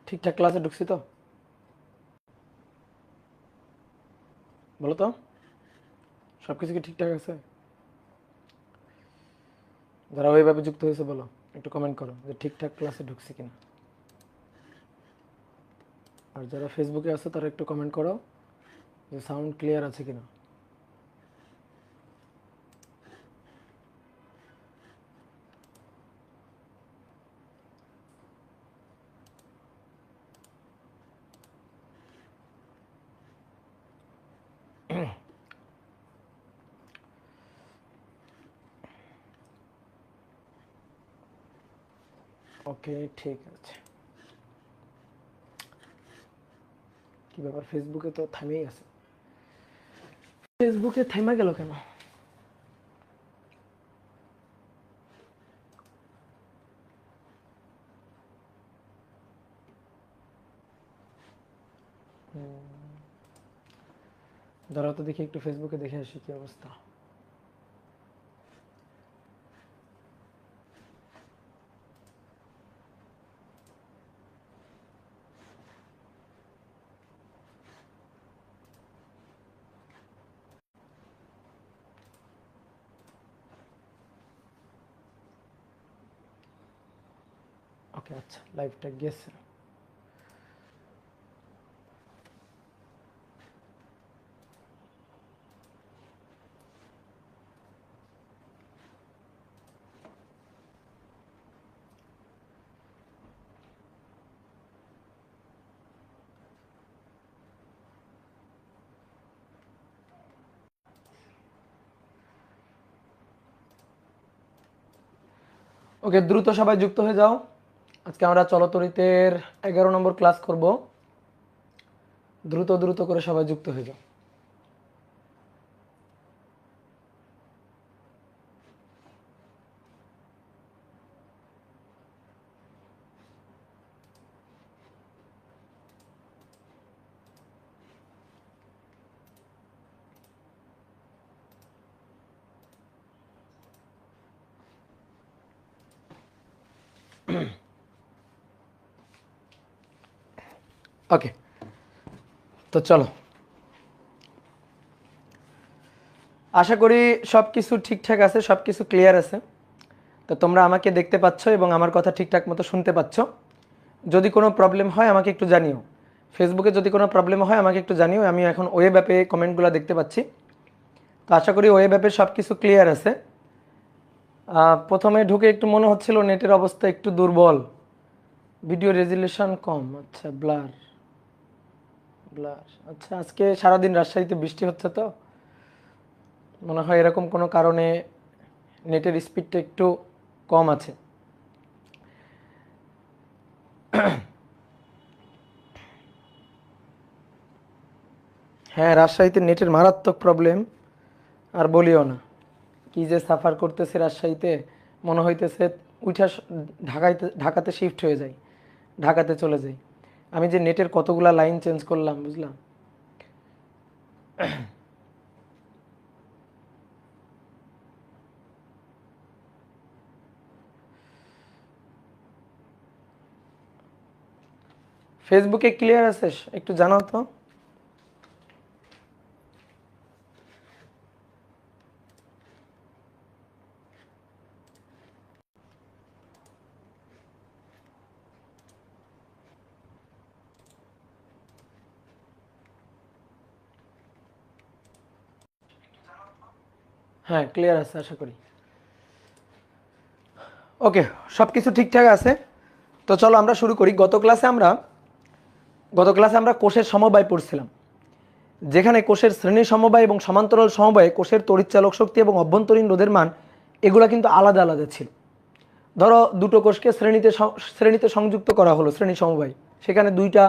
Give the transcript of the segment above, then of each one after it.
ঠিকঠাক ক্লাসে ঢুকছি তো? বলো তো, সব কিছু কি ঠিকঠাক আছে? যারা ওইভাবে যুক্ত হয়েছে বলো, একটু কমেন্ট করো যে ঠিকঠাক ক্লাসে ঢুকছি কিনা। আর যারা ফেসবুকে আছে তারা একটু কমেন্ট করো যে সাউন্ড ক্লিয়ার আছে কিনা। ওকে, ঠিক আছে। কি ব্যাপার, ফেসবুকে তো থামেই আছে। ফেসবুকে থাইমা গেল কেন? দাঁড়াও তো দেখি, একটু ফেসবুকে দেখে আসি কি অবস্থা। ওকে, আচ্ছা, লাইভটা গেছে। ওকে, দ্রুত সবাই যুক্ত হয়ে যাও। আজকে আমরা চলতরিতের 11 নম্বর ক্লাস করব। দ্রুত দ্রুত করে সবাই যুক্ত হয়ে যাও। ওকে, তো চলো, আশা করি সব কিছু ঠিকঠাক আছে, সব কিছু ক্লিয়ার আছে। তো তোমরা আমাকে দেখতে পাচ্ছ এবং আমার কথা ঠিকঠাক মতো শুনতে পাচ্ছ। যদি কোনো প্রবলেম হয় আমাকে একটু জানিও। ফেসবুকে যদি কোনো প্রবলেম হয় আমাকে একটু জানিও। আমি এখন ওয়েব অ্যাপে কমেন্টগুলো দেখতে পাচ্ছি। তো আশা করি ওয়েব অ্যাপে সব কিছু ক্লিয়ার আছে। প্রথমে ঢুকে একটু মনে হচ্ছিল নেটের অবস্থা একটু দুর্বল, ভিডিও রেজুলেশন কম। আচ্ছা, ব্লার ব্লার। আচ্ছা, আজকে সারাদিন রাজশাহীতে বৃষ্টি হচ্ছে, তো মনে হয় এরকম কোনো কারণে নেটের স্পিডটা একটু কম আছে। হ্যাঁ, রাজশাহীতে নেটের মারাত্মক প্রবলেম, আর বলিও না। কি যে সাফার করতেছে রাজশাহীতে, মনে হইতেছে উঠা ঢাকাতে শিফট হয়ে যাই, ঢাকাতে চলে যাই। আমি যে নেটের কতগুলা লাইন চেঞ্জ করলাম, বুঝলাম। ফেসবুকে ক্লিয়ার আছে? একটু জানাও তো। হ্যাঁ, ক্লিয়ার আছে আশা করি। ওকে, সব কিছু ঠিকঠাক আছে। তো চলো আমরা শুরু করি। গত ক্লাসে আমরা কোষের সমবায় পড়ছিলাম, যেখানে কোষের শ্রেণী সমবায় এবং সমান্তরাল সমবায়ে কোষের তড়িৎচালক শক্তি এবং অভ্যন্তরীণ রোধের মান এগুলো কিন্তু আলাদা আলাদা ছিল। ধরো দুটো কোষকে শ্রেণীতে সংযুক্ত করা হলো, শ্রেণী সমবায়, সেখানে দুইটা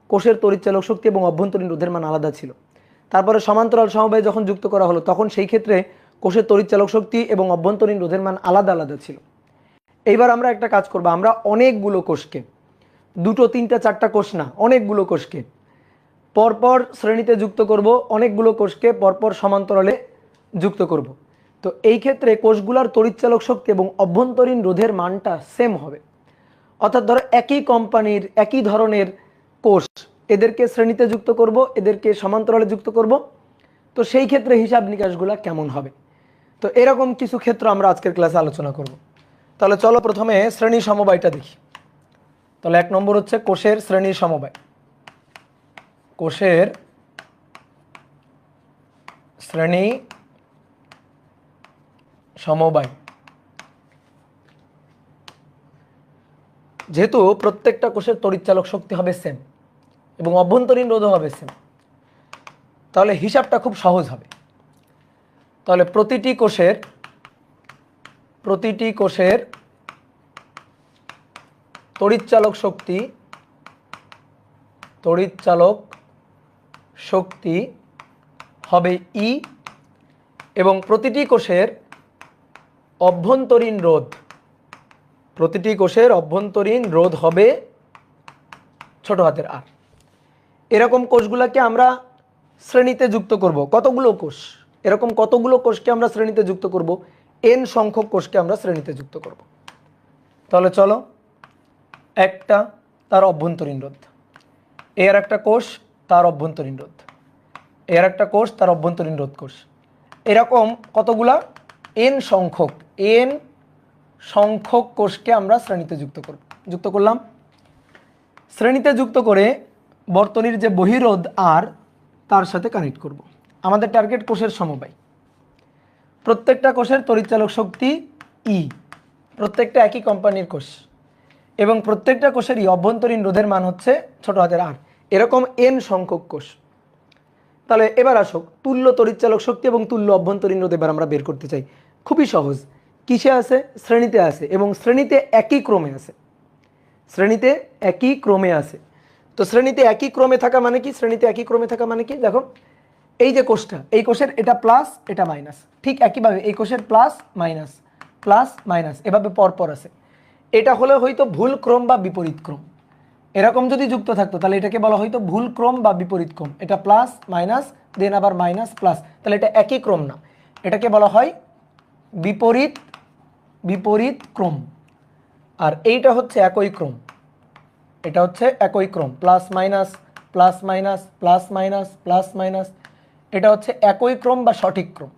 কোষের তড়িৎচালক শক্তি এবং অভ্যন্তরীণ রোধের মান আলাদা ছিল। তারপরে সমান্তরাল সমবায় যখন যুক্ত করা হলো তখন সেই ক্ষেত্রে কোষের তড়িৎচালক শক্তি এবং অভ্যন্তরীণ রোধের মান আলাদা আলাদা ছিল। এইবার আমরা একটা কাজ করব, আমরা অনেকগুলো কোষকে, দুটো তিনটা চারটা কোষ না, অনেকগুলো কোষকে পরপর শ্রেণীতে যুক্ত করব, অনেকগুলো কোষকে পরপর সমান্তরালে যুক্ত করব। তো এই ক্ষেত্রে কোষগুলোর তড়িৎচালক শক্তি এবং অভ্যন্তরীণ রোধের মানটা সেম হবে। অর্থাৎ ধরো একই কোম্পানির একই ধরনের কোষ, এদেরকে শ্রেণীতে যুক্ত করব, এদেরকে সমান্তরালে যুক্ত করব, তো সেই ক্ষেত্রে হিসাব নিকাশগুলো কেমন হবে। তো এরকম কিছু ক্ষেত্র আমরা আজকের ক্লাসে আলোচনা করব। তাহলে চলো প্রথমে শ্রেণী সমবায়টা দেখি। তাহলে 1 নম্বর হচ্ছে কোষের শ্রেণী সমবায়। কোষের শ্রেণী সমবায়, যেহেতু প্রত্যেকটা কোষের তড়িৎচালক শক্তি হবে সেম এবং অভ্যন্তরীণ রোধও হবে সেম, তাহলে হিসাবটা খুব সহজ হবে। তাহলে প্রতিটি কোষের তড়িৎচালক শক্তি হবে ই এবং প্রতিটি কোষের অভ্যন্তরীণ রোধ হবে ছোট হাতের আর। এরকম কোষগুলোকে আমরা শ্রেণীতে যুক্ত করব। কতগুলো কোষ, এরকম কতগুলো কোষকে আমরা শ্রেণীতে যুক্ত করব, এন সংখ্যক কোষকে আমরা শ্রেণীতে যুক্ত করব। তাহলে চলো, একটা তার অভ্যন্তরীণ রোধ, এর একটা কোষ তার অভ্যন্তরীণ রোধ, এর একটা কোষ তার অভ্যন্তরীণ রোধ কোষ, এরকম কতগুলা এন সংখ্যক কোষকে আমরা শ্রেণীতে যুক্ত করলাম। শ্রেণীতে যুক্ত করে বর্তনীর যে বহিরোধ আর তার সাথে কানেক্ট করব। আমাদের টার্গেট কোষের সমবায়। প্রত্যেকটা কোষের তড়িৎচালক শক্তি ই, প্রত্যেকটা একই কোম্পানির কোষ এবং প্রত্যেকটা কোষেরই অভ্যন্তরীণ রোধের মান হচ্ছে ছোট হাতের আর। এরকম এন সংখ্যক কোষ। তাহলে এবার আসো তুল্য তড়িৎচালক শক্তি এবং তুল্য অভ্যন্তরীণ রোধ এবার আমরা বের করতে চাই। খুবই সহজ। কিসে আছে? শ্রেণীতে আছে এবং শ্রেণীতে একই ক্রমে আছে। তো শ্রেণীতে একই ক্রমে থাকা মানে কি? দেখো, এই যে কোষটা, এই কোষের এটা প্লাস এটা মাইনাস, ঠিক একইভাবে এই কোষের প্লাস মাইনাস এভাবে পরপর আছে। এটা হলে হয়তো ভুল ক্রম বা বিপরীত ক্রম। এরকম যদি যুক্ত থাকতো তাহলে এটাকে বলা হয়তো ভুল ক্রম বা বিপরীত ক্রম। এটা প্লাস মাইনাস দেন আবার মাইনাস প্লাস, তাহলে এটা একই ক্রম না, এটাকে বলা হয় বিপরীত ক্রম। আর এইটা হচ্ছে একই ক্রম, প্লাস মাইনাস এটা হচ্ছে একই ক্রম বা সঠিক ক্রম।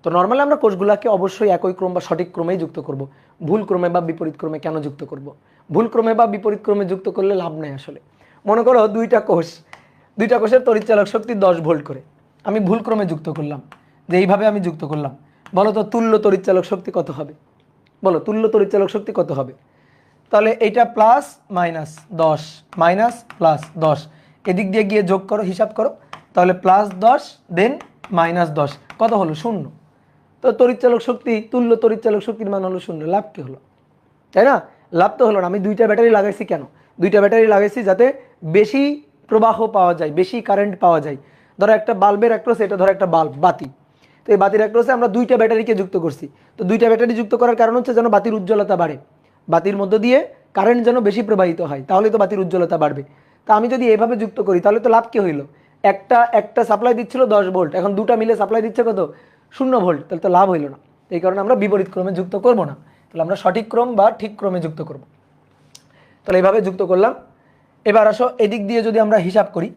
তো নর্মালি আমরা কোষগুলোকে অবশ্যই একই ক্রম বা সঠিক ক্রমেই যুক্ত করব। ভুল ক্রমে বা বিপরীত ক্রমে কেন যুক্ত করব? ভুল ক্রমে বা বিপরীত ক্রমে যুক্ত করলে লাভ নেই আসলে। মনে করো দুইটা কোষের তড়িৎচালক শক্তি 10 ভোল্ট করে, আমি ভুল ক্রমে যুক্ত করলাম, যে এইভাবে আমি যুক্ত করলাম। বলো তো তুল্য তড়িৎচালক শক্তি কত হবে? তাহলে এইটা প্লাস মাইনাস 10 মাইনাস প্লাস 10, এদিক দিয়ে গিয়ে যোগ করো, হিসাব করো, তাহলে প্লাস 10 দেন মাইনাস 10, কত হলো? 0। তো তুল্য তড়িৎচালক শক্তির মান হলো 0। লাভ কি হলো? তাই না? লাভ তো হলো না। আমি দুইটা ব্যাটারি লাগাইছি কেন? দুইটা ব্যাটারি লাগাইছি যাতে বেশি প্রবাহ পাওয়া যায়, বেশি কারেন্ট পাওয়া যায়। ধরো একটা বাল্বের অ্যাক্রোস, এটা ধরো একটা বাতি, তো এই বাতির অ্যাক্রোসে আমরা দুইটা ব্যাটারিকে যুক্ত করছি। তো দুইটা ব্যাটারি যুক্ত করার কারণ হচ্ছে যেন বাতির উজ্জ্বলতা বাড়ে, বাতির মধ্য দিয়ে কারেন্ট যেন বেশি প্রবাহিত হয়, তাহলে তো বাতির উজ্জ্বলতা বাড়বে। তা আমি যদি এভাবে যুক্ত করি তাহলে তো লাভ কি হইলো? একটা সাপ্লাই দিচ্ছিল 10 ভোল্ট, এখন দুটা মিলে সাপ্লাই দিচ্ছে কত? 0 ভোল্ট, তাহলে তো লাভ হইলো না। এই কারণে আমরা বিপরীত ক্রমে যুক্ত করব না, তাহলে আমরা সঠিক ক্রম বা ঠিক ক্রমে যুক্ত করব। তাহলে এইভাবে যুক্ত করলাম। এবার আসো এদিক দিয়ে যদি আমরা হিসাব করি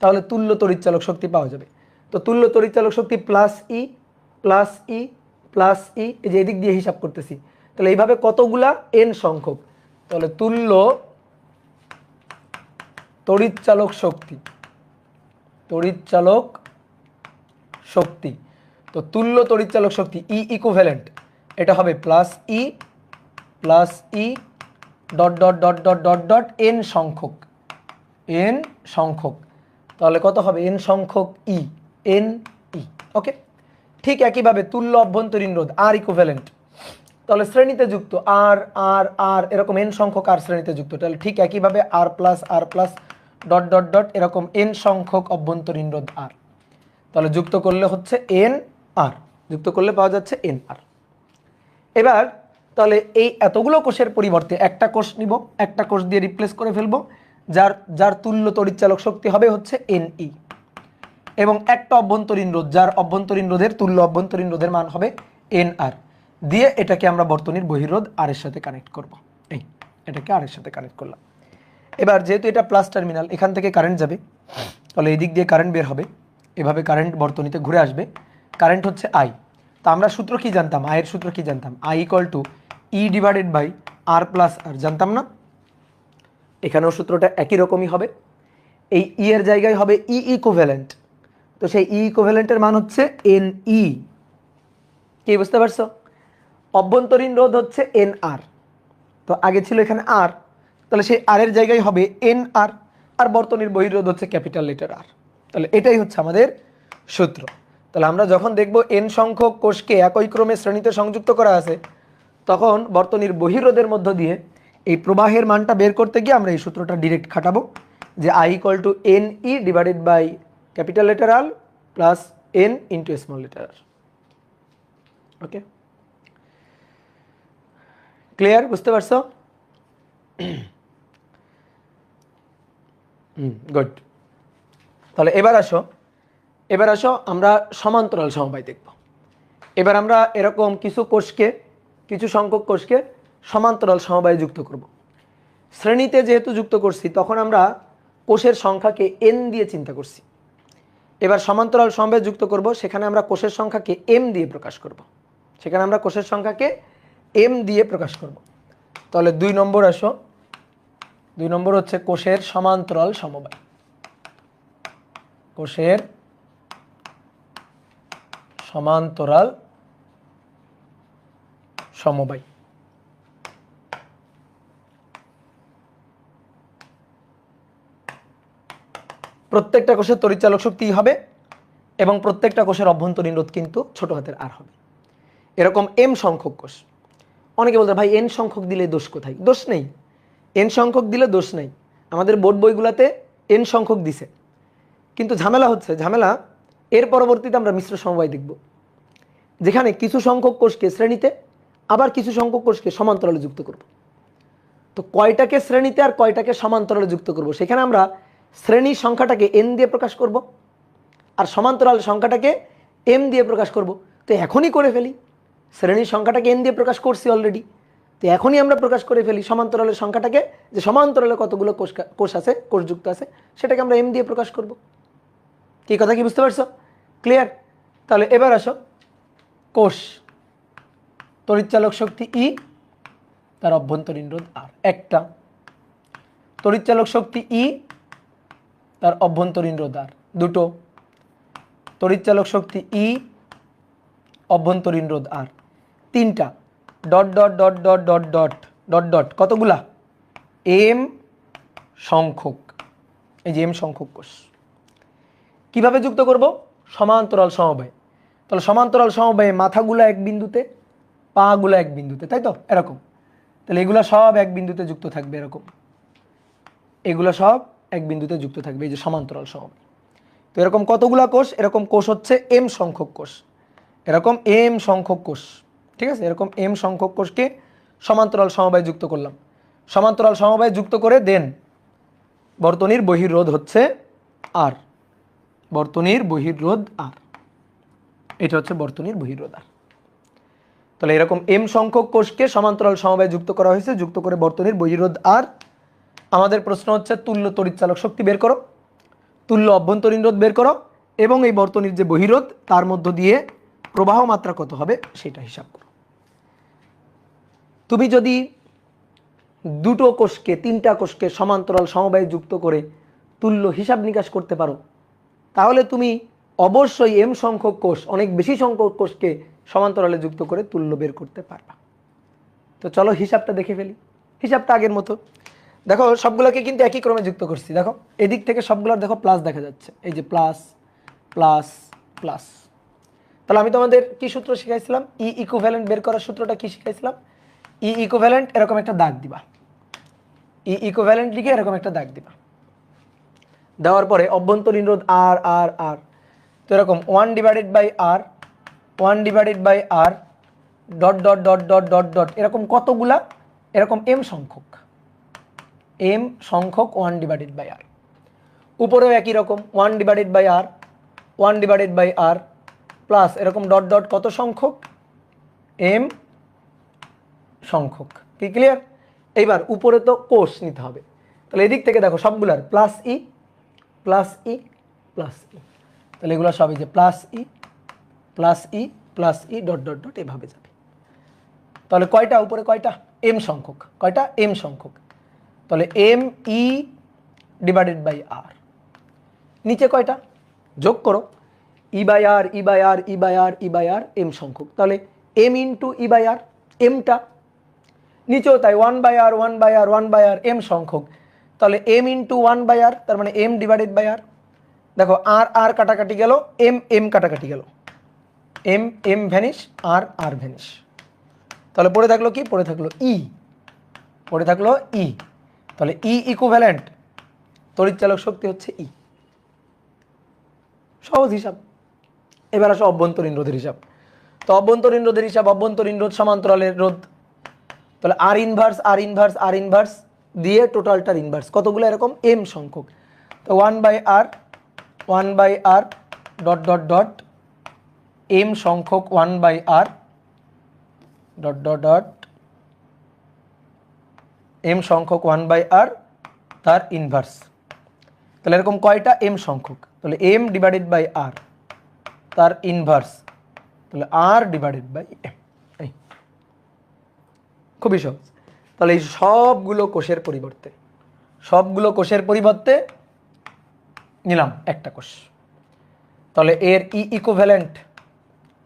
তাহলে তুল্য তড়িৎচালক শক্তি পাওয়া যাবে। তো তুল্য তড়িৎচালক শক্তি প্লাস ই, এই যে এদিক দিয়ে হিসাব করতেছি, তাহলে এইভাবে কতগুলা এন সংখ্যক, তাহলে তুল্য তড়িৎচালক শক্তি, তো তুল্য তড়িৎচালক শক্তি ই ইকুইভ্যালেন্ট, এটা হবে plus E dot dot dot dot dot dot N সংখ্যক, তাহলে কত হবে? এন সংখ্যক ই, ওকে। ঠিক একইভাবে তুল্য অভ্যন্তরীণ রোধ আর ইকুইভ্যালেন্ট, তাহলে শ্রেণীতে যুক্ত আর আর আর এরকম এন সংখ্যক আর শ্রেণীতে যুক্ত, তাহলে ঠিক একইভাবে আর প্লাস ডট ডট ডট এরকম এন সংখ্যক অভ্যন্তরীণ রোধ আর, তাহলে যুক্ত করলে হচ্ছে এন আর, যুক্ত করলে পাওয়া যাচ্ছে এন আর। এবার তাহলে এই এতগুলো কোষের পরিবর্তে একটা কোষ নিব, একটা কোষ দিয়ে রিপ্লেস করে ফেলবো, যার তুল্য তড়িৎচালক শক্তি হবে হচ্ছে এন ই, এবং একটা অভ্যন্তরীণ রোধ, যার অভ্যন্তরীণ রোধের তুল্য অভ্যন্তরীণ রোধের মান হবে এন আর। দিয়ে এটাকে আমরা বর্তনীর বহিরোধ আর এর সাথে কানেক্ট করব। এই এটাকে আর এর সাথে কানেক্ট করলাম। এবার যেহেতু এটা প্লাস টার্মিনাল, এখান থেকে কারেন্ট যাবে, তাহলে এই দিক দিয়ে কারেন্ট বের হবে, এভাবে কারেন্ট বর্তনীতে ঘুরে আসবে। কারেন্ট হচ্ছে আই। তা আমরা সূত্র কি জানতাম? আয়ের সূত্র কি জানতাম? I equal to E divided by R plus R, জানতাম না? এখানেও সূত্রটা একই রকমই হবে। এই ই এর জায়গায় হবে ই ইকুইভ্যালেন্ট। তো সেই ই ইকুইভ্যালেন্টের মান হচ্ছে এন ই। কি বুঝতে পারছো? অভ্যন্তরীণ রোধ হচ্ছে এন আর। তো আগে ছিল এখানে আর, তাহলে সেই আর এর জায়গায় হবে এন আর। আর বর্তনীর বহিরোধ হচ্ছে ক্যাপিটাল লেটার আর। তাহলে এটাই হচ্ছে আমাদের সূত্র। তাহলে আমরা যখন দেখব এন সংখ্যক কোষকে একই ক্রমে শ্রেণীতে সংযুক্ত করা আছে, তখন বর্তনীর বহিরোধের মধ্য দিয়ে এই প্রবাহের মানটা বের করতে গিয়ে আমরা এই সূত্রটা ডিরেক্ট খাটাবো, যে I equal to N E divided by capital letter R plus N into small letter R. Okay, clear? বুঝতে পারছো? গুড। তাহলে এবার আসো আমরা সমান্তরাল সমবায় দেখব। এবার আমরা এরকম কিছু সংখ্যক কোষকে সমান্তরাল সমবায়ে যুক্ত করব। শ্রেণীতে যেহেতু যুক্ত করছি, তখন আমরা কোষের সংখ্যাকে এন দিয়ে চিন্তা করছি। এবার সমান্তরাল সমবায়ে যুক্ত করব, সেখানে আমরা কোষের সংখ্যাকে এম দিয়ে প্রকাশ করব। তাহলে 2 নম্বর আসো। 2 নম্বর হচ্ছে কোষের সমান্তরাল সমবায়। কোষের সমান্তরাল সমবায়। প্রত্যেকটা কোষের তড়িৎচালক শক্তি হবে এবং প্রত্যেকটা কোষের অভ্যন্তরীণ রোধ কিন্তু ছোট হাতের আর হবে। এরকম এম সংখ্যক কোষ। অনেকে বলতে ভাই এন সংখ্যক দিলে দোষ কোথায়? দোষ নেই, এন সংখ্যক দিলে দোষ নেই। আমাদের বোর্ড বইগুলোতে এন সংখ্যক দিছে, কিন্তু ঝামেলা এর পরবর্তীতে আমরা মিশ্র সমবায় দেখব, যেখানে কিছু সংখ্যক কোষকে শ্রেণীতে আবার কিছু সংখ্যক কোষকে সমান্তরালে যুক্ত করব। তো কয়টাকে শ্রেণীতে আর কয়টাকে সমান্তরালে যুক্ত করব, সেখানে আমরা শ্রেণীর সংখ্যাটাকে এন দিয়ে প্রকাশ করব আর সমান্তরাল সংখ্যাটাকে এম দিয়ে প্রকাশ করব। তো এখনই করে ফেলি, শ্রেণীর সংখ্যাটাকে এন দিয়ে প্রকাশ করছি অলরেডি, তো এখনই আমরা প্রকাশ করে ফেলি সমান্তরালের সংখ্যাটাকে, যে সমান্তরালে কতগুলো কোষ যুক্ত আছে সেটাকে আমরা এম দিয়ে প্রকাশ করব। কি কথা কি বুঝতে পারছো? ক্লিয়ার? তাহলে এবার আসো, কোষ তড়িৎচালক শক্তি ই, তার অভ্যন্তরীণ রোধ আর। একটা তড়িৎচালক শক্তি ই, তার অভ্যন্তরীণ রোধ আর। দুটো তড়িৎচালক শক্তি ই, অভ্যন্তরীণ রোধ আর। তিনটা dot dot dot dot dot dot dot dot কতগুলা? এম সংখ্যক। এই যে এম সংখ্যক কোষ। কিভাবে যুক্ত করব? সমান্তরাল সমবায়। তাহলে সমান্তরাল সমবায়ে মাথাগুলো এক বিন্দুতে, পাগুলো এক বিন্দুতে, তাই তো? এরকম। তাহলে এগুলো সব এক বিন্দুতে যুক্ত থাকবে, এরকম এগুলো সব এক বিন্দুতে যুক্ত থাকবে, এই যে সমান্তরাল সমবায়। তো এরকম কতগুলা কোষ? এরকম কোষ হচ্ছে এম সংখ্যক কোষ। এরকম এম সংখ্যক কোষ, ঠিক আছে? এরকম এম সংখ্যক কোষকে সমান্তরাল সমবায়ে যুক্ত করলাম। সমান্তরাল সমবায়ে যুক্ত করে দেন বর্তনীর বহির্রোধ হচ্ছে আর। বর্তনীর বহির্রোধ আর, এটা হচ্ছে বর্তনীর বহির্রোধ আর। তাহলে এরকম এম সংখ্যক কোষকে সমান্তরাল সমবায়ে যুক্ত করা হয়েছে, যুক্ত করে বর্তনীর বহির্রোধ আর। আমাদের প্রশ্ন হচ্ছে তুল্য তড়িৎচালক শক্তি বের করো, তুল্য অভ্যন্তরীণ রোধ বের করো, এবং এই বর্তনীর যে বহিরোধ তার মধ্য দিয়ে প্রবাহ মাত্রা কত হবে সেটা হিসাব করো। তুমি যদি দুটো কোষকে, তিনটা কোষকে সমান্তরাল সমবায়ে যুক্ত করে তুল্য হিসাব নিকাশ করতে পারো, তাহলে তুমি অবশ্যই এম সংখ্যক কোষ, অনেক বেশি সংখ্যক কোষকে সমান্তরালে যুক্ত করে তুল্য বের করতে পারবা। তো চলো হিসাবটা দেখে ফেলি। হিসাবটা আগের মতো। দেখো সবগুলোকে কিন্তু একই ক্রমে যুক্ত করছি। দেখো এদিক থেকে সবগুলোর দেখো প্লাস দেখা যাচ্ছে, এই যে প্লাস প্লাস প্লাস। তাহলে আমি তোমাদের কি সূত্র শিখাইছিলাম? ই ইকুইভ্যালেন্ট বের করার সূত্রটা কি শিখাইছিলাম? ই ইকুইভ্যালেন্ট এরকম একটা দাগ দিবা, ই ইকুইভ্যালেন্ট লিখে এরকম একটা দাগ দিবা। দেওয়ার পরে অভ্যন্তরীণ রোধ আর আর আর, তো এরকম 1 divided by R, 1 divided by R, dot dot dot dot dot dot, এরকম কতগুলা? এরকম এম সংখ্যক, এম সংখ্যক 1 ডিভাইডেড বাই আর। উপরেও একই রকম 1 divided by R, 1 divided by R, plus এরকম ডট ডট কত সংখ্যক? এম সংখ্যক। কি ক্লিয়ার? এইবার উপরে তো কোষ নিতে হবে, তাহলে এদিক থেকে দেখো সবগুলার plus E plus E plus E, তাহলে এগুলো সবই যে plus E plus E plus E dot dot dot এভাবে যাবে। তাহলে কয়টা উপরে কয়টা? এম সংখ্যক। কয়টা? এম সংখ্যক। তাহলে M E divided by R. নিচে কয়টা? যোগ করো, E by R E by R E by R E by R M সংখ্যক। তাহলে M into E by R, এমটা নিচেও তাই, one by R one by R one by R M সংখ্যক। তাহলে M into one by R, তার মানে M divided by আর। দেখো আর আর কাটাকাটি গেল, এম এম কাটাকাটি গেল, এম এম ভ্যানিশ আর আর ভ্যানিশ। তাহলে পড়ে থাকলো কি? পড়ে থাকলো ই, পড়ে থাকলো ই। তাহলে ই ইকুইভ্যালেন্ট তড়িৎচালক শক্তি হচ্ছে ই। সহজ হিসাব। এবার আসো অভ্যন্তরীণ রোধের হিসাব। তো অভ্যন্তরীণ রোধের হিসাব, অভ্যন্তরীণ রোধ সমান্তরালের রোধ। তাহলে R inverse R inverse R inverse দিয়ে টোটালটার ইনভার্স, কতগুলো এরকম? এম সংখ্যক। তো one by R dot dot dot M সংখ্যক one by R dot dot dot M সংখ্যক ওয়ান বাই আর তার ইনভার্স। তাহলে এরকম কয়টা? এম সংখ্যক। তাহলে এম ডিভাইডেড বাই আর তার ইনভার্স, তাহলে আর ডিভাইডেড বাই এম। এই খুবই সহজ। তাহলে এই সবগুলো কোষের পরিবর্তে নিলাম একটা কোষ। তাহলে এর ই ইকুইভ্যালেন্ট,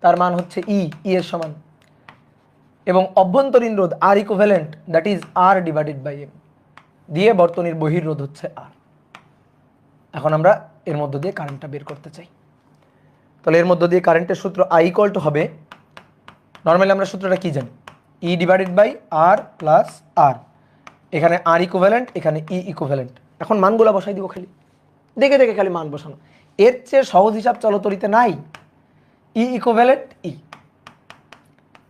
তার মান হচ্ছে ই এর সমান, এবং অভ্যন্তরীণ রোধ R equivalent, that is R divided by M, দিয়ে বর্তনীর বহির্রোধ হচ্ছে আর। এখন আমরা এর মধ্য দিয়ে কারেন্টটা বের করতে চাই। তাহলে এর মধ্য দিয়ে কারেন্টের সূত্র আই ইকুয়াল টু হবে, নর্মালি আমরা সূত্রটা কি জানি? E divided by R plus R, এখানে আর ইকুইভ্যালেন্ট, এখানে ই ইকুইভ্যালেন্ট। এখন মানগুলো বসাই দিব, খালি দেখে দেখে খালি মান বসানো। এর চেয়ে সহজ হিসাব চলতরিতে নাই। ই ইকুইভ্যালেন্ট ই,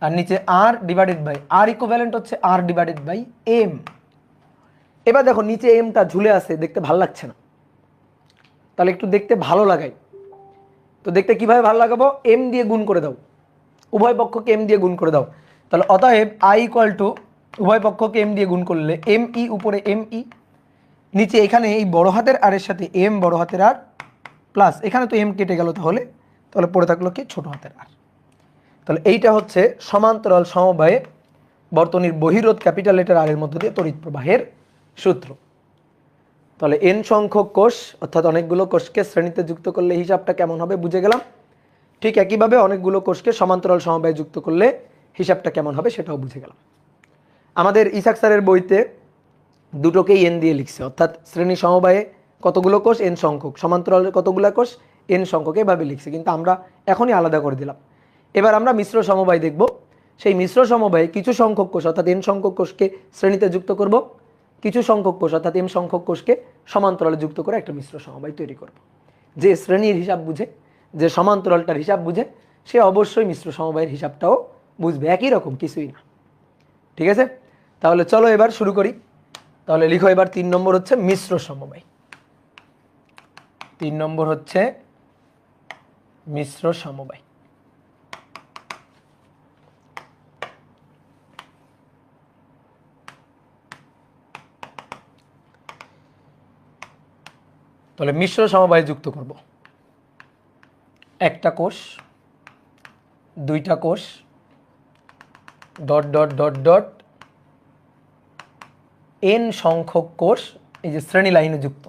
আর নিচে আর ডিভাইডেড বাই আর ইকুইভ্যালেন্ট হচ্ছে আর ডিভাইডেড বাই এম। এবার দেখো নিচে এমটা ঝুলে আছে, দেখতে ভালো লাগছে না, তাহলে একটু দেখতে ভালো লাগাই। তো দেখতে কিভাবে ভালো লাগাবো? এম দিয়ে গুণ করে দাও, উভয় পক্ষকে এম দিয়ে গুণ করে দাও। তাহলে অতএব আই ইকুয়াল টু উভয় পক্ষকে এম দিয়ে গুণ করলে এম ই উপরে এম ই, নিচে এখানে এই বড় হাতের আর এর সাথে এম বড় হাতের আর প্লাস, এখানে তো এম কেটে গেল, তাহলে পড়ে থাকলো কি? ছোট হাতের আর। তাহলে এইটা হচ্ছে সমান্তরাল সমবায়ে বর্তনীর বহিরোধ ক্যাপিটাল লেটার আর এর মধ্য দিয়ে তড়িৎ প্রবাহের সূত্র। তাহলে এন সংখ্যক কোষ অর্থাৎ অনেকগুলো কোষকে শ্রেণীতে যুক্ত করলে হিসাবটা কেমন হবে বুঝে গেলাম। ঠিক একইভাবে অনেকগুলো কোষকে সমান্তরাল সমবায়ে যুক্ত করলে হিসাবটা কেমন হবে সেটাও বুঝে গেলাম। আমাদের ইসাক স্যারের বইতে দুটোকেই এন দিয়ে লিখছে, অর্থাৎ শ্রেণী সমবায়ে কতগুলো কোষ? এন সংখ্যক, সমান্তরালে কতগুলো কোষ? এন সংখ্যক, এভাবে লিখছে, কিন্তু আমরা এখনই আলাদা করে দিলাম। এবার আমরা মিশ্র সমবায় দেখব। সেই মিশ্র সমবায়ে কিছু সংখ্যক কোষ অর্থাৎ এন সংখ্যক কোষকে শ্রেণীতে যুক্ত করব, কিছু সংখ্যক কোষ অর্থাৎ এম সংখ্যক কোষকে সমান্তরালে যুক্ত করে একটা মিশ্র সমবায় তৈরি করব। যে শ্রেণীর হিসাব বুঝে, যে সমান্তরালটার হিসাব বুঝে, সে অবশ্যই মিশ্র সমবায়ের হিসাবটাও বুঝবে, একই রকম, কিছুই না। ঠিক আছে, তাহলে চলো এবার শুরু করি। তাহলে লিখো এবার 3 নম্বর হচ্ছে মিশ্র সমবায়। 3 নম্বর হচ্ছে মিশ্র সমবায়। তাহলে মিশ্র সমবায় যুক্ত করব একটা কোষ, দুইটা কোষ, dot dot dot dot N সংখ্যক কোষ, এই যে শ্রেণী লাইনে যুক্ত,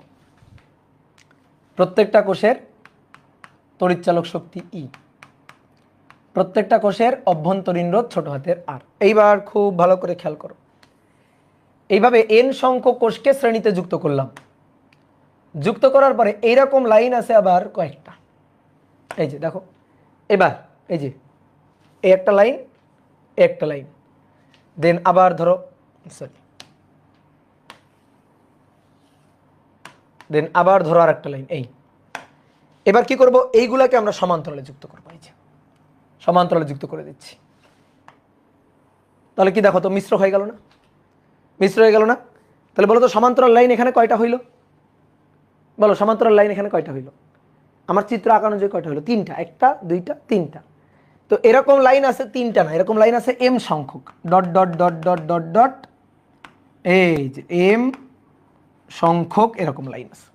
প্রত্যেকটা কোষের তড়িৎচালক শক্তি ই, প্রত্যেকটা কোষের অভ্যন্তরীণ রোধ ছোট হাতের আর। এইবার খুব ভালো করে খেয়াল করো, এইভাবে এন সংখ্যক কোষকে শ্রেণীতে যুক্ত করলাম। যুক্ত করার পরে এইরকম লাইন আছে আবার কয়েকটা, এই যে দেখো, এবার এই যে এই একটা লাইন, একটা লাইন, দেন আবার ধরো দেন আবার ধরো আর একটা লাইন। এই এবার কি করব? এইগুলাকে আমরা সমান্তরালে যুক্ত করবো, এই যে সমান্তরালে যুক্ত করে দিচ্ছি। তাহলে কি দেখো তো মিশ্র হয়ে গেল না? মিশ্র হয়ে গেল না? তাহলে বলো তো সমান্তরাল লাইন এখানে কয়টা হইল? বলো সমান্তরাল লাইন এখানে কয়টা হইল? আমার চিত্র আঁকা অনুযায়ী কয়টা হইল? 3টা, 1টা 2টা 3টা। তো এরকম লাইন আছে তিনটা না, এরকম লাইন আছে এম সংখ্যক, dot dot dot dot dot dot, এই যে এম সংখ্যক এরকম লাইন আছে,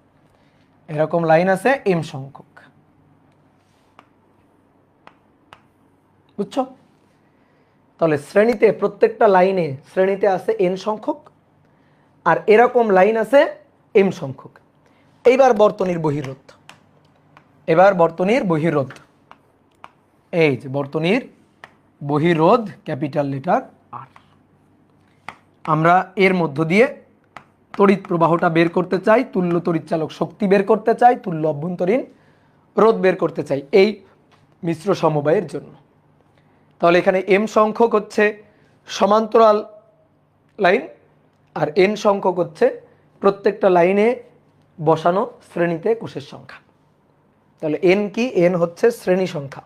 এরকম লাইন আছে এম সংখ্যক, বুঝছো? তাহলে শ্রেণীতে প্রত্যেকটা লাইনে শ্রেণীতে আছে এন সংখ্যক আর এরকম লাইন আছে এম সংখ্যক। এইবার বর্তনীর বহিরোধ, এবার বর্তনীর বহিরোধ, এই যে বর্তনীর বহিরোধ ক্যাপিটাল লেটার আর। আমরা এর মধ্য দিয়ে তড়িৎ প্রবাহটা বের করতে চাই, তুল্য তড়িৎচালক শক্তি বের করতে চাই, তুল্য অভ্যন্তরীণ রোধ বের করতে চাই এই মিশ্র সমবায়ের জন্য। তাহলে এখানে এম সংখ্যক হচ্ছে সমান্তরাল লাইন আর এন সংখ্যক হচ্ছে প্রত্যেকটা লাইনে বসানো শ্রেণীতে কোষের সংখ্যা। তাহলে এন কি? এন হচ্ছে শ্রেণী সংখ্যা।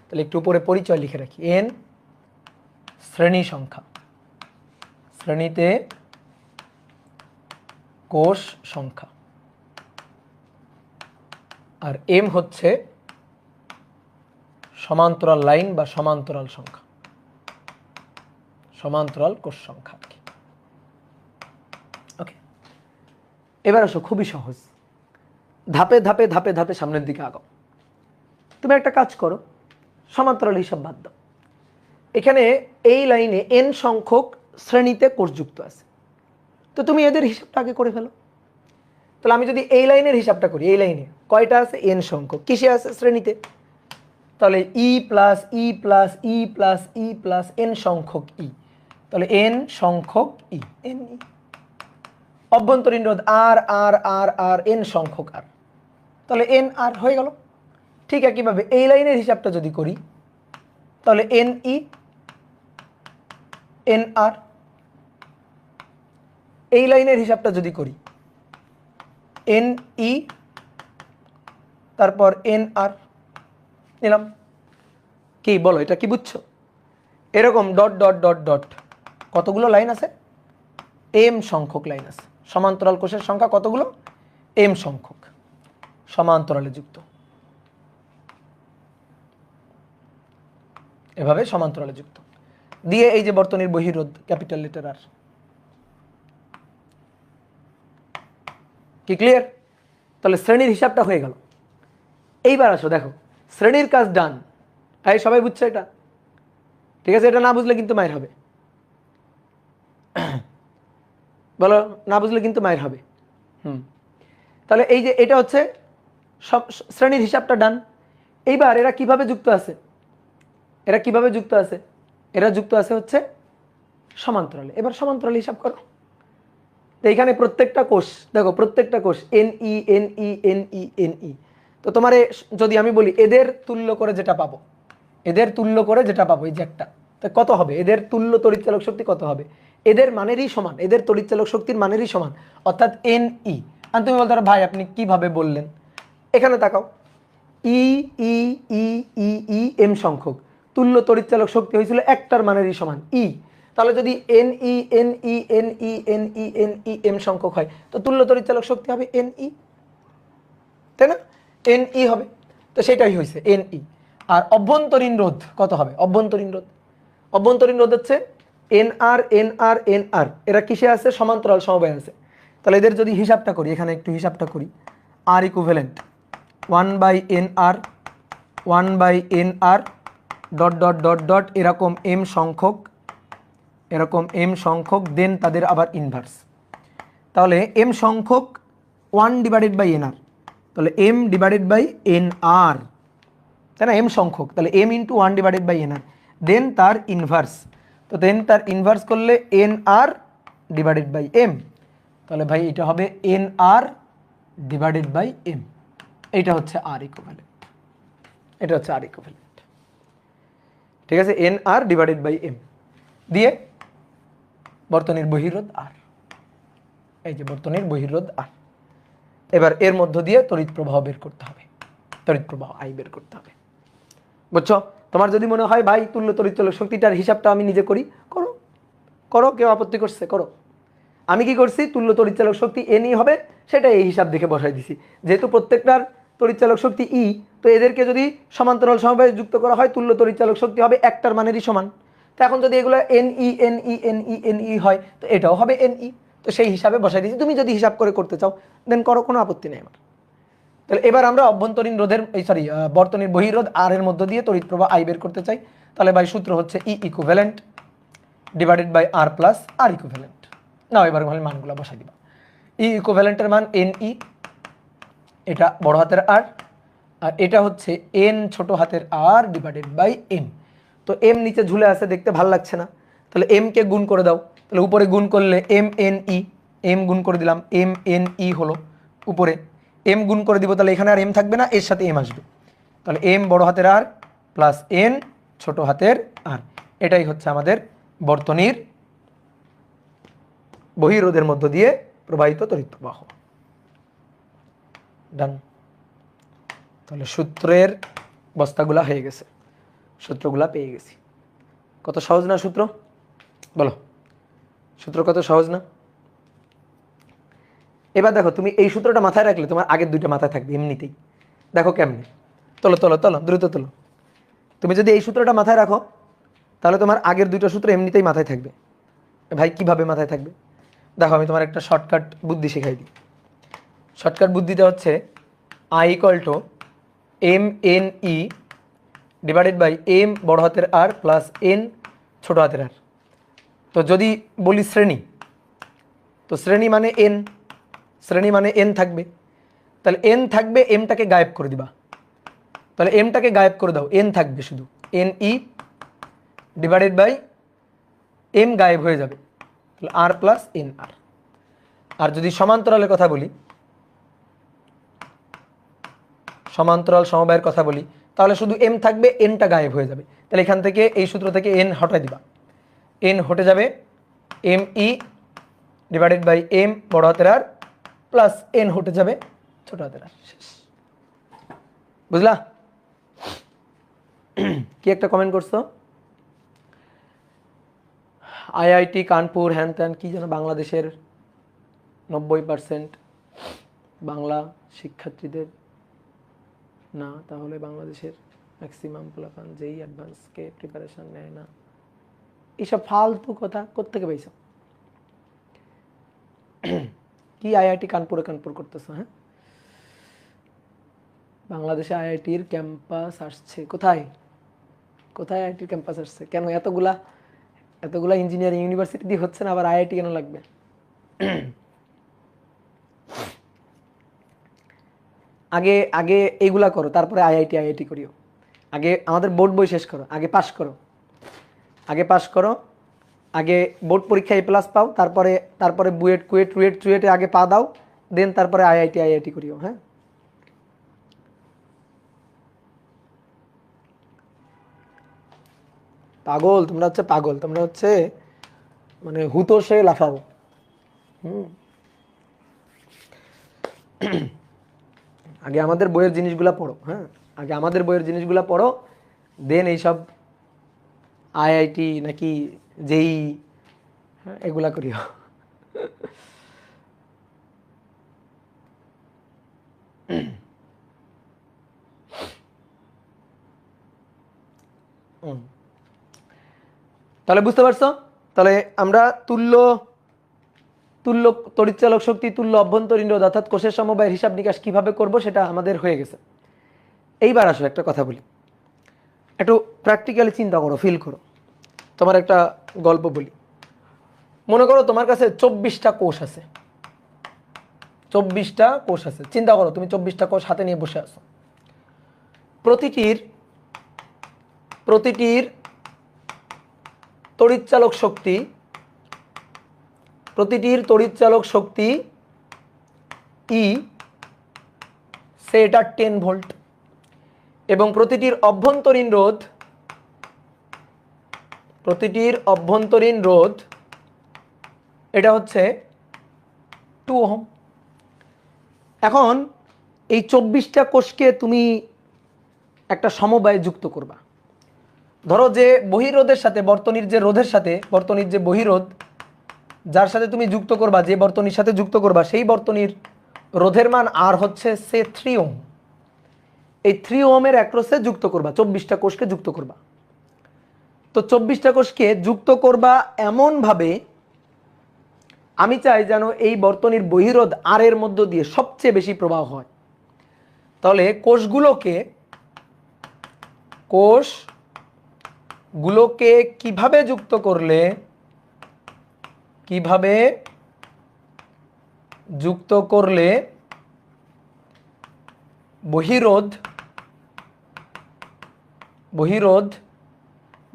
তাহলে একটু উপরে পরিচয় লিখে রাখি, এন শ্রেণী সংখ্যা, শ্রেণীতে কোষ সংখ্যা, আর এম হচ্ছে সমান্তরাল লাইন বা সমান্তরাল সংখ্যা, সমান্তরাল কোষ সংখ্যা। ওকে, এবার আসো, খুবই সহজ, ধাপে ধাপে ধাপে ধাপে সামনের দিকে আগাও। তুমি একটা কাজ করো, সমান্তরাল হিসাব বাদ দাও। এখানে এই লাইনে এন সংখ্যক শ্রেণীতে কোষ যুক্ত আছে, তো তুমি এদের হিসাবটা আগে করে ফেলো। তাহলে আমি যদি এই লাইনের হিসাবটা করি, এই লাইনে কয়টা আছে? এন সংখ্যক। কিসে আছে? শ্রেণীতে। তাহলে ই plus E plus E plus E plus N সংখ্যক ই, তাহলে এন সংখ্যক ই, এন ই। অভ্যন্তরীণ রোধ আর আর আর আর এন সংখ্যক আর, তাহলে এন আর হয়ে গেল। ঠিক একইভাবে এই লাইনের হিসাবটা যদি করি, তাহলে এন ই এন আর। এই লাইনের হিসাবটা যদি করি, এন ই তারপর এন আর নিলাম। কি বলো, এটা কি বুঝছো? এরকম ডট ডট ডট ডট কতগুলো লাইন আছে? এম সংখ্যক লাইন আছে। সমান্তরাল কোষের সংখ্যা কতগুলো? এম সংখ্যক, সমান্তরালে যুক্ত, এভাবে সমান্তরালে যুক্ত দিয়ে এই যে বর্তনীর বহিরোধ ক্যাপিটাল লেটার আর। কি ক্লিয়ার? তাহলে শ্রেণীর হিসাবটা হয়ে গেল। এইবার আসো, দেখো শ্রেণীর কাজ ডান। এই সবাই বুঝছো এটা? ঠিক আছে, এটা না বুঝলে কিন্তু মায়ের হবে। বলো, না বুঝলে কিন্তু মায়ের হবে। তাহলে এই যে এটা হচ্ছে সব শ্রেণীর হিসাবটা ডান। এইবার এরা কিভাবে যুক্ত আছে? এরা কিভাবে যুক্ত আছে? এরা যুক্ত আছে হচ্ছে সমান্তরালে। এবার সমান্তরাল হিসাব করো। তো এখানে প্রত্যেকটা কোষ, দেখো প্রত্যেকটা কোষ N E N E N E N ই। তো তোমার যদি আমি বলি এদের তুল্য করে যেটা পাবো, এদের তুল্য করে যেটা পাবো, এই যে একটা, তো কত হবে? এদের তুল্য তড়িৎচালক শক্তি কত হবে? এদের মানেরই সমান, এদের তড়িৎচালক শক্তির মানেরই সমান, অর্থাৎ এন ই। আর তুমি বলতে পারো, ভাই আপনি কিভাবে বললেন? এখানে তাকাও, ই ই ই ই ই এম সংখ্যক, তুল্য তড়িৎচালক শক্তি হয়েছিল একটার মানেরই সমান ই। তাহলে যদি N E N E N E N E N E M সংখ্যক হয়, তো তুল্য তড়িৎচালক শক্তি হবে এন ই, তাই না? এন ই হবে, তো সেটাই হয়েছে এন ই। আর অভ্যন্তরীণ রোধ কত হবে? অভ্যন্তরীণ রোধ, অভ্যন্তরীণ রোধ হচ্ছে এন আর এন আর এন আর। এরা কিসে আছে? সমান্তরাল সমবায় আছে। তাহলে এদের যদি হিসাবটা করি, এখানে একটু হিসাবটা করি, R equivalent 1/nr 1/nr dot dot dot dot এরকম এম সংখ্যক, এরকম এম সংখ্যক, দেন তাদের আবার ইনভার্স। তাহলে এম সংখ্যক 1/nr, তাহলে m ডিভাইডেড বাই nr, তাই না? এম সংখ্যক, তাহলে m ইন্টু 1/nr, দেন তার ইনভার্স। তো দেন তার ইনভার্স করলে nr ডিভাইডেড বাই m, তাহলে ভাই এটা হবে nr ডিভাইডেড বাই m। এইটা হচ্ছে আর ইকুইভ্যালেন্ট, এটা হচ্ছে আর ইকুইভ্যালেন্ট। ঠিক আছে, nr ডিভাইডেড বাই m দিয়ে বর্তনীর বহিরোধ আর, এই যে বর্তনীর বহিরোধ আর। এবার এর মধ্য দিয়ে তড়িৎ প্রবাহ বের করতে হবে, তড়িৎ প্রবাহ আই বের করতে হবে। বুঝছো? তোমার যদি মনে হয় ভাই তুল্য তড়িৎচালক শক্তিটার হিসাবটা আমি নিজে করি, করো, করো, কেউ আপত্তি করছে? করো। আমি কি করছি? তুল্য তড়িৎচালক শক্তি এনই হবে, সেটা এই হিসাব দেখে বসাই দিছি। যেহেতু প্রত্যেকটার তড়িৎচালক শক্তি ই, তো এদেরকে যদি সমান্তরাল সমবায়ে যুক্ত করা হয় তুল্য তড়িৎচালক শক্তি হবে একটার মানেরই সমান। তো এখন যদি এগুলো এন ই হয় তো এটাও হবে এন ই। তো সেই হিসাবে বসাই দিয়েছি, তুমি যদি হিসাব করে করতে চাও দেন করো, কোনো আপত্তি নেই আমার। তাহলে এবার আমরা অভ্যন্তরীণ রোধের বর্তনীর বহিরোধ আর এর মধ্য দিয়ে তড়িৎ প্রবাহ আই বের করতে চাই। তাহলে ভাই সূত্র হচ্ছে E equivalent divided by R plus R equivalent. নাও এবার ভালো মানগুলো বসাই দিবা। ই ইকুইভ্যালেন্টের মান এন ই, এটা বড় হাতের আর, আর এটা হচ্ছে এন ছোট হাতের আর ডিভাইডেড বাই এম। তো এম নিচে ঝুলে আছে, দেখতে ভাল লাগছে না, তাহলে এম কে গুণ করে দাও। তাহলে উপরে গুণ করলে এম এন ই, এম গুণ করে দিলাম, এম এন ই হলো, উপরে এম গুণ করে দিব, তাহলে এখানে আর এম থাকবে না, এর সাথে এম আসবে। তাহলে এম বড় হাতের আর প্লাস এন ছোট হাতের আর, এটাই হচ্ছে আমাদের বর্তনীর বহিরোধের মধ্য দিয়ে প্রবাহিত তড়িৎ প্রবাহ। ডান। তাহলে সূত্রের বস্তাগুলা হয়ে গেছে, সূত্রগুলা পেয়ে গেছি। কত সহজ না সূত্র, বলো সূত্র কত সহজ না? এবার দেখো তুমি এই সূত্রটা মাথায় রাখলে তোমার আগের দুইটা মাথায় থাকবে এমনিতেই। দেখো কেমনে, তোলো তোলো তোলো দ্রুত তোলো। তুমি যদি এই সূত্রটা মাথায় রাখো তাহলে তোমার আগের দুইটা সূত্র এমনিতেই মাথায় থাকবে। ভাই কিভাবে মাথায় থাকবে? দেখো আমি তোমার একটা শর্টকাট বুদ্ধি শেখাই দিই। শর্টকাট বুদ্ধিটা হচ্ছে I equal to M N E divided by M বড় হাতের আর প্লাস এন ছোট হাতের আর। তো যদি বলি শ্রেণী, তো শ্রেণী মানে এন, শ্রেণী মানে এন থাকবে, তাহলে এন থাকবে, এমটাকে গায়েব করে দিবা। তাহলে এমটাকে গায়েব করে দাও, এন থাকবে শুধু N E divided by M গায়েব হয়ে যাবে, তাহলে আর প্লাস এন আর। আর যদি সমান্তরালের কথা বলি, সমান্তরাল সমবায়ের কথা বলি, তাহলে শুধু এম থাকবে, এনটা গায়েব হয়ে যাবে। তাহলে এখান থেকে এই সূত্র থেকে এন হটাই দিবা, এন হটে যাবে M E divided by M বড় হাতের আর প্লাস এন হটে যাবে ছোট হাতের আর। শেষ, বুঝলা? কি একটা কমেন্ট করছো, আইআইটি কানপুর হ্যান ত্যান কি যেন, বাংলাদেশের 90% বাংলা শিক্ষার্থীদের না, তাহলে বাংলাদেশের ম্যাক্সিমাম পোলাপান যেই অ্যাডভান্সকে প্রিপারেশন নেয় না। এইসব ফালতু কথা কোত্থেকে পাইছ? কি আইআইটি কানপুরে কানপুর করতেছ? হ্যাঁ, বাংলাদেশে আইআইটির ক্যাম্পাস আসছে কোথায়? কোথায় আইআইটির ক্যাম্পাস আসছে? কেন এতগুলা এতগুলা ইঞ্জিনিয়ারিং ইউনিভার্সিটি দিয়ে হচ্ছে না, আবার আইআইটি কেন লাগবে? আগে আগে এইগুলা করো, তারপরে আইআইটি করিও। আগে আমাদের বোর্ড বই শেষ করো, আগে পাস করো, আগে পাস করো, আগে বোর্ড পরীক্ষায় প্লাস পাও, তারপরে তারপরে বুয়েট কুয়েট রুয়েট চুয়েটে আগে পা দাও, দেন তারপরে আইআইটি করিও। হ্যাঁ, পাগল তোমরা হচ্ছে, পাগল তোমরা হচ্ছে, মানে হুতোষে লাফাও। আগে আমাদের বইয়ের জিনিসগুলা পড়ো। হ্যাঁ, আগে আমাদের বইয়ের জিনিসগুলা পড়ো, দেন এইসব আইআইটি নাকি যেই এগুলা করিও। তাহলে বুঝতে পারছো? তাহলে আমরা তুল্য তুল্য তড়িৎচালক শক্তি, তুল্য অভ্যন্তরীণ রোধ অর্থাৎ কোষের সমবায়ের হিসাব নিকাশ কিভাবে করব সেটা আমাদের হয়ে গেছে। এইবার আসো একটা কথা বলি, একটু প্র্যাকটিক্যালি চিন্তা করো, ফিল করো। তোমার একটা গল্প বলি। মনে করো তোমার কাছে 24টা কোষ আছে, 24টা কোষ আছে। চিন্তা করো তুমি 24টা কোষ হাতে নিয়ে বসে আছো, প্রতিটির তড়িৎচালক শক্তি, প্রতিটির তড়িৎচালক শক্তি ই, সে এটা 10 ভোল্ট, এবং প্রতিটির অভ্যন্তরীণ রোধ এটা হচ্ছে 2 ওহম। এখন এই 24টা কোষকে তুমি একটা সমবায়ে যুক্ত করবা। ধরো যে বহিরোধের সাথে বর্তনীর যে রোধের সাথে, বর্তনীর যে বহিরোধ যার সাথে তুমি যুক্ত করবা, যে বর্তনীর সাথে যুক্ত করবা, সেই বর্তনীর রোধের মান আর হচ্ছে সে 3 ওহম। এই 3 ওহমের অ্যাক্রসে যুক্ত করবা, 24টা কোষকে যুক্ত করবা। তো 24টা কোষকে যুক্ত করবা এমনভাবে, আমি চাই যেন এই বর্তনীর বহিরোধ আর এর মধ্য দিয়ে সবচেয়ে বেশি প্রবাহ হয়। তাহলে কোষগুলোকে কিভাবে যুক্ত করলে,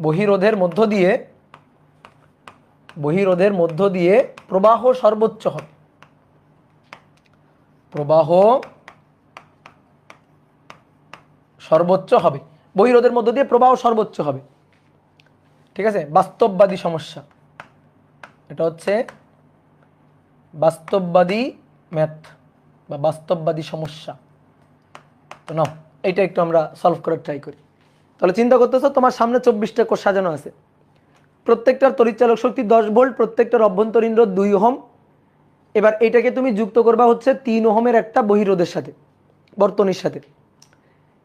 বহিরোধের মধ্য দিয়ে প্রবাহ সর্বোচ্চ হবে, বহিরোধের মধ্য দিয়ে প্রবাহ সর্বোচ্চ হবে। ঠিক আছে, বাস্তববাদী সমস্যা, এটা হচ্ছে বাস্তববাদী ম্যাথ বা বাস্তববাদী সমস্যা। তো নাও এইটা একটু আমরা সলভ করার ট্রাই করি। তাহলে চিন্তা করতেছো তোমার সামনে 24টা কোষ সাজানো আছে, প্রত্যেকটার তড়িৎচালক শক্তি 10 ভোল্ট, প্রত্যেকটার অভ্যন্তরীণ রোধ 2 ওহম। এবার এটাকে তুমি যুক্ত করবা হচ্ছে 3 ওহমের একটা বহিরোধের সাথে, বর্তনীর সাথে।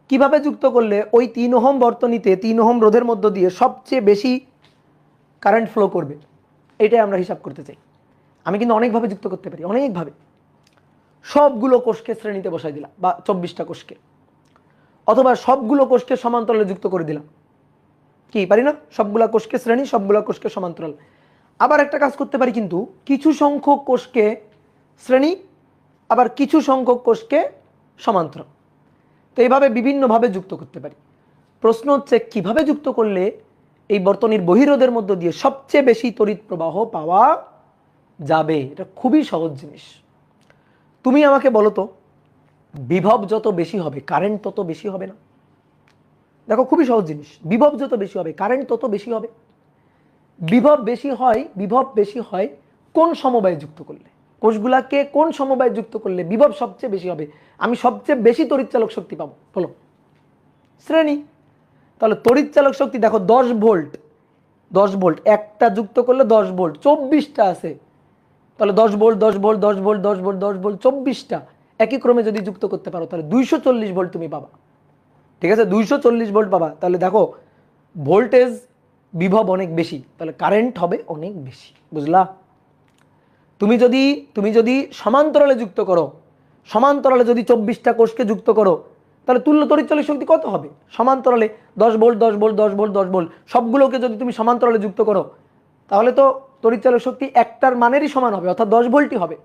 কিভাবে যুক্ত করলে ওই 3 ওহম বর্তনীতে 3 ওহম রোধের মধ্য দিয়ে সবচেয়ে বেশি কারেন্ট ফ্লো করবে, এটাই আমরা হিসাব করতে চাই। আমি কিন্তু অনেকভাবে যুক্ত করতে পারি, অনেকভাবে। সবগুলো কোষকে শ্রেণীতে বসাই দিলাম, বা 24টা কোষকে, অথবা সবগুলো কোষকে সমান্তরালে যুক্ত করে দিলাম। কি পারি না? সবগুলা কোষকে শ্রেণী, সবগুলা কোষকে সমান্তরাল। আবার একটা কাজ করতে পারি, কিন্তু কিছু সংখ্যক কোষকে শ্রেণী, আবার কিছু সংখ্যক কোষকে সমান্তরাল। তো এইভাবে বিভিন্নভাবে যুক্ত করতে পারি। প্রশ্ন হচ্ছে কিভাবে যুক্ত করলে এই বর্তনীর বহিরোধের মধ্য দিয়ে সবচেয়ে বেশি তড়িৎ প্রবাহ পাওয়া যাবে। এটা খুবই সহজ জিনিস। তুমি আমাকে বলো তো, বিভব যত বেশি হবে কারেন্ট তত বেশি হবে না? দেখো খুবই সহজ জিনিস, বিভব যত বেশি হবে কারেন্ট তত বেশি হবে। বিভব বেশি হয় কোন সমবায়ে যুক্ত করলে, কোষগুলাকে কোন সমবায়ে যুক্ত করলে বিভব সবচেয়ে বেশি হবে, আমি সবচেয়ে বেশি তড়িৎচালক শক্তি পাবো? বলো। শ্রেণী। তাহলে তড়িৎচালক শক্তি দেখো 10 ভোল্ট একটা যুক্ত করলে 10 ভোল্ট, 24টা আছে, তাহলে 10 volt 10 volt 10 volt 10 volt 10 volt 24টা একই ক্রমে যদি যুক্ত করতে পারো তাহলে 240 ভোল্ট তুমি পাবা। ঠিক আছে, 240 ভোল্ট পাবা। তাহলে দেখো ভোল্টেজ বিভব অনেক বেশি, তাহলে কারেন্ট হবে অনেক বেশি। বুঝলা? তুমি যদি সমান্তরালে যুক্ত করো, সমান্তরালে যদি 24টা কোষকে যুক্ত করো, তাহলে তুল্য তড়িৎচালক শক্তি কত হবে? সমান্তরালে 10 ভোল্ট 10 ভোল্ট 10 ভোল্ট 10 ভোল্ট সবগুলোকে যদি তুমি সমান্তরালে যুক্ত করো, তাহলে তো তড়িৎচালক শক্তি একটার মানেরই সমান হবে, অর্থাৎ 10 ভোল্টই হবে।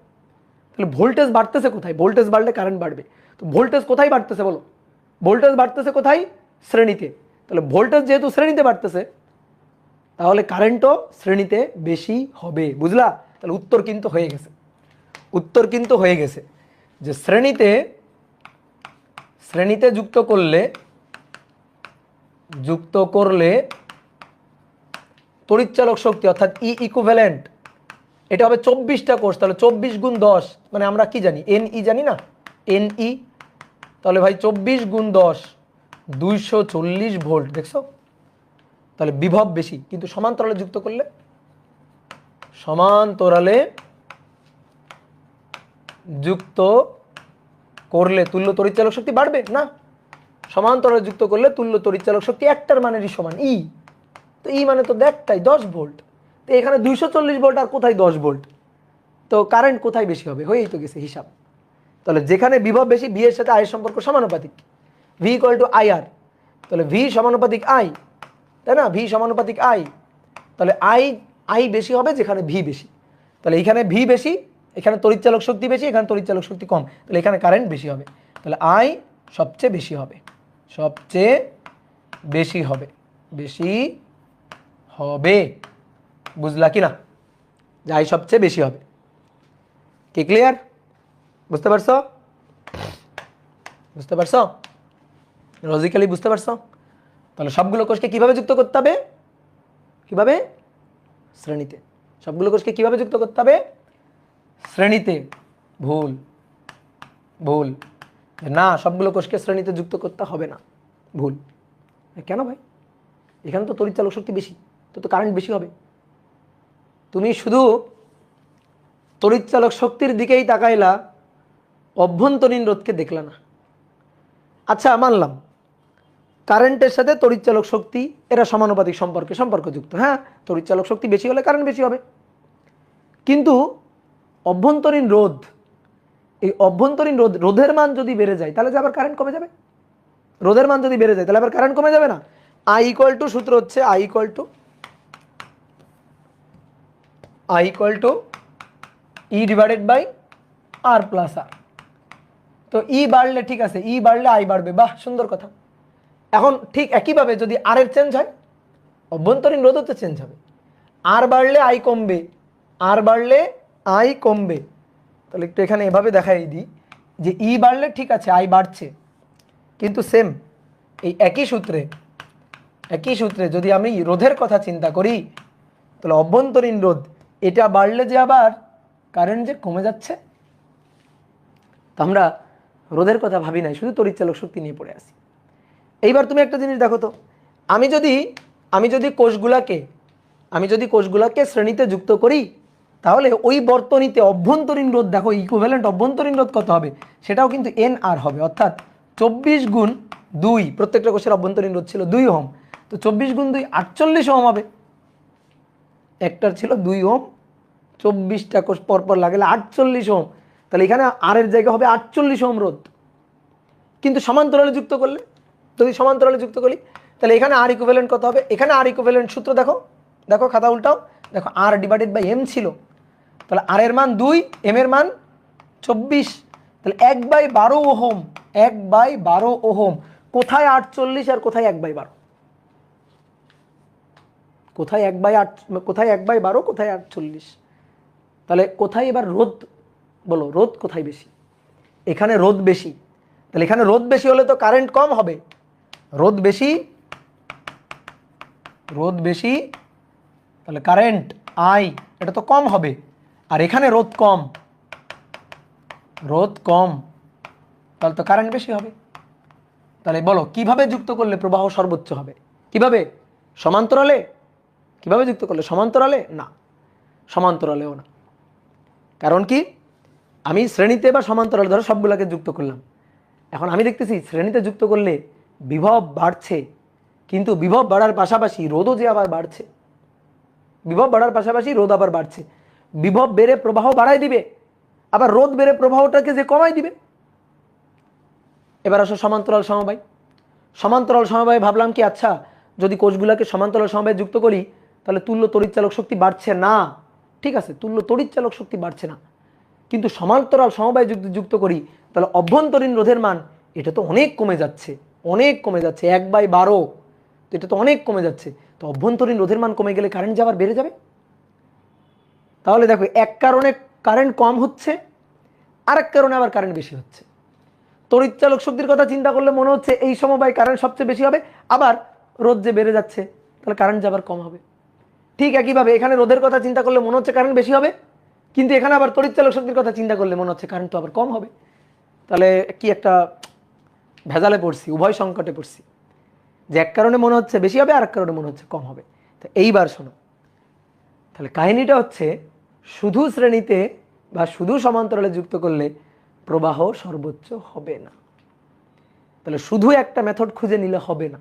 তাহলে ভোল্টেজ বাড়তেছে কোথায়? ভোল্টেজ বাড়লে কারেন্ট বাড়বে। তো ভোল্টেজ কোথায় বাড়তেছে বলো? ভোল্টেজ বাড়তেছে কোথায়? শ্রেণীতে। তাহলে ভোল্টেজ যেহেতু শ্রেণীতে বাড়তেছে, তাহলে কারেন্টও শ্রেণীতে বেশি হবে। বুঝলা? তাহলে উত্তর কিন্তু হয়ে গেছে যে শ্রেণীতে যুক্ত করলে তড়িৎচালক শক্তি অর্থাৎ ই ইকুইভ্যালেন্ট, এটা হবে 24টা কোষ। তাহলে 24 গুণ 10 মানে আমরা কি জানি? এনই জানি না? এনই। তাহলে ভাই 24 গুণ 10 240 ভোল্ট। দেখছো? তাহলে বিভব বেশি, কিন্তু সমান্তরালে যুক্ত করলে, তুল্য তড়িৎচালক শক্তি বাড়বে না। সমান্তরালে যুক্ত করলে তুল্য তড়িৎচালক শক্তি একটার মানেরই সমান, ই। তো ই মানে তো দেখটাই 10 ভোল্ট। তো এখানে 240 ভোল্ট আর কোথায় 10 ভোল্ট? তো কারেন্ট কোথায় বেশি হবে? হয়েই তো গেছে হিসাব। তাহলে যেখানে বিভব বেশি, ভি এর সাথে আই এর সম্পর্ক সমানুপাতিক, ভি ইকুয়াল টু আই আর। তাহলে ভি সমানুপাতিক আই, তাই না? ভি সমানুপাতিক আই। তাহলে আই বেশি হবে যেখানে ভি বেশি। তাহলে এখানে ভি বেশি, এখানে তড়িৎচালক শক্তি বেশি, এখানে তড়িৎচালক শক্তি কম, তাহলে এখানে কারেন্ট বেশি হবে। তাহলে আই সবচেয়ে বেশি হবে, বুঝলা কি না? যে আই সবচেয়ে বেশি হবে। কি ক্লিয়ার? বুঝতে পারছো? লজিক্যালি বুঝতে পারছো? তাহলে সবগুলো কোষকে কিভাবে যুক্ত করতে হবে? শ্রেণীতে। সবগুলো কোষকে কিভাবে যুক্ত করতে হবে? শ্রেণীতে। ভুল না, সবগুলো কোষকে শ্রেণীতে যুক্ত করতে হবে না। ভুল। কেন ভাই? এখানে তো তড়িৎচালক শক্তি বেশি, তো কারেন্ট বেশি হবে। তুমি শুধু তড়িৎচালক শক্তির দিকেই তাকাইলা, অভ্যন্তরীণ রোধকে দেখলা না। আচ্ছা মানলাম কারেন্টের সাথে তড়িৎচালক শক্তি এরা সমানুপাতিক সম্পর্কযুক্ত, হ্যাঁ তড়িৎচালক শক্তি বেশি হলে কারেন্ট বেশি হবে। কিন্তু অভ্যন্তরীণ রোধ, এই অভ্যন্তরীণ রোধের মান যদি বেড়ে যায় তাহলে যে আবার কারেন্ট কমে যাবে। রোধের মান যদি বেড়ে যায় তাহলে আবার কারেন্ট কমে যাবে না। আই ইকুয়াল টু সূত্র হচ্ছে I equal to E divided by R plus R. তো ই বাড়লে ঠিক আছে, ই বাড়লে আই বাড়বে, বাহ সুন্দর কথা। এখন ঠিক একইভাবে যদি আর এর চেঞ্জ হয় অভ্যন্তরীণ রোধও তো চেঞ্জ হবে। আর বাড়লে আই কমবে, আর বাড়লে আই কমবে। তাহলে একটু এখানে এভাবে দেখাই দিই যে ই বাড়লে ঠিক আছে আই বাড়ছে, কিন্তু সেম এই একই সূত্রে যদি আমি রোধের কথা চিন্তা করি তাহলে অভ্যন্তরীণ রোধ এটা বাড়লে যে আবার কারেন্ট যে কমে যাচ্ছে। তো আমরা রোধের কথা ভাবি নাই, শুধু তড়িৎচালক শক্তি নিয়ে পড়ে আসি। এইবার তুমি একটা জিনিস দেখো তো, আমি যদি কোষগুলাকে শ্রেণীতে যুক্ত করি তাহলে ওই বর্তনীতে অভ্যন্তরীণ রোধ দেখো, ইকুইভ্যালেন্ট অভ্যন্তরীণ রোধ কত হবে, সেটাও কিন্তু এন আর হবে। অর্থাৎ 24 গুণ 2, প্রত্যেকটা কোষের অভ্যন্তরীণ রোধ ছিল 2 ওহম, তো 24 গুণ 2 48 ওহম হবে। একটার ছিল 2 ওহম, 24টা কোষ পরপর লাগলে 48 ওহম, তাহলে এখানে আর এর জায়গা হবে 48 ওহম রোধ। কিন্তু সমান্তরালে যুক্ত করলে, যদি সমান্তরালে যুক্ত করি তাহলে এখানে আর ইকুইভ্যালেন্ট কত হবে, এখানে আর ইকুইভ্যালেন্ট সূত্র দেখো খাতা উল্টাও, দেখো আর ডিভাইডেড বাই এম ছিল, তাহলে আর এর মান 2, এম এর মান 24, তাহলে 1/12 ওহম, 1/12 ওহম। কোথায় 48 আর কোথায় 1/12? কোথায় 1/8, কোথায় 1/12, কোথায় 48? তাহলে কোথায় এবার রোধ বলো, রোধ কোথায় বেশি? এখানে রোধ বেশি, তাহলে এখানে রোধ বেশি হলে তো কারেন্ট কম হবে। রোধ বেশি তাহলে কারেন্ট আই এটা তো কম হবে, আর এখানে রোধ কম তাহলে তো কারেন্ট বেশি হবে। তাহলে বলো কিভাবে যুক্ত করলে প্রবাহ সর্বোচ্চ হবে? কিভাবে? সমান্তরালে। কিভাবে যুক্ত করলে? সমান্তরালে না, সমান্তরালেও না। কারণ কি, আমি শ্রেণীতে বা সমান্তরালে ধরো সবগুলোকে যুক্ত করলাম, এখন আমি দেখতেছি শ্রেণীতে যুক্ত করলে বিভব বাড়ছে, কিন্তু বিভব বাড়ার পাশাপাশি রোধও যে আবার বাড়ছে। বিভব বাড়ার পাশাপাশি রোধ আবার বাড়ছে। বিভব বেড়ে প্রবাহ বাড়াই দিবে, আবার রোধ বেড়ে প্রবাহটাকে যে কমাই দিবে। এবার আসো সমান্তরাল সমবায় ভাবলাম কি, আচ্ছা যদি কোষগুলোকে সমান্তরাল সমবায়ে যুক্ত করি তাহলে তুল্য তড়িৎচালক শক্তি বাড়ছে না। ঠিক আছে, তুল্য তড়িৎচালক শক্তি বাড়ছে না, কিন্তু সমান্তরাল সমবায়ে যুক্ত করি তাহলে অভ্যন্তরীণ রোধের মান এটা তো অনেক কমে যাচ্ছে, 1/12, তো এটা তো অনেক কমে যাচ্ছে। তো অভ্যন্তরীণ রোধের মান কমে গেলে কারেন্ট যে আবার বেড়ে যাবে। তাহলে দেখো এক কারণে কারেন্ট কম হচ্ছে, আরেক কারণে আবার কারেন্ট বেশি হচ্ছে। তড়িৎচালক শক্তির কথা চিন্তা করলে মনে হচ্ছে এই সমবায় কারেন্ট সবচেয়ে বেশি হবে, আবার রোধ যে বেড়ে যাচ্ছে তাহলে কারেন্ট যে আবার কম হবে। ঠিক একইভাবে এখানে রোধের কথা চিন্তা করলে মনে হচ্ছে কারেন্ট বেশি হবে, কিন্তু এখানে আবার তড়িৎচালক শক্তির কথা চিন্তা করলে মনে হচ্ছে কারেন্ট তো আবার কম হবে। তাহলে কি একটা ভেজালে পড়ছি, উভয় সংকটে পড়ছি, যে এক কারণে মনে হচ্ছে বেশি হবে, আরেক কারণে মনে হচ্ছে কম হবে। তো এইবার শোনো, তাহলে কাহিনীটা হচ্ছে শুধু শ্রেণীতে বা শুধু সমান্তরালে যুক্ত করলে প্রবাহ সর্বোচ্চ হবে না। তাহলে শুধু একটা মেথড খুঁজে নিলে হবে না,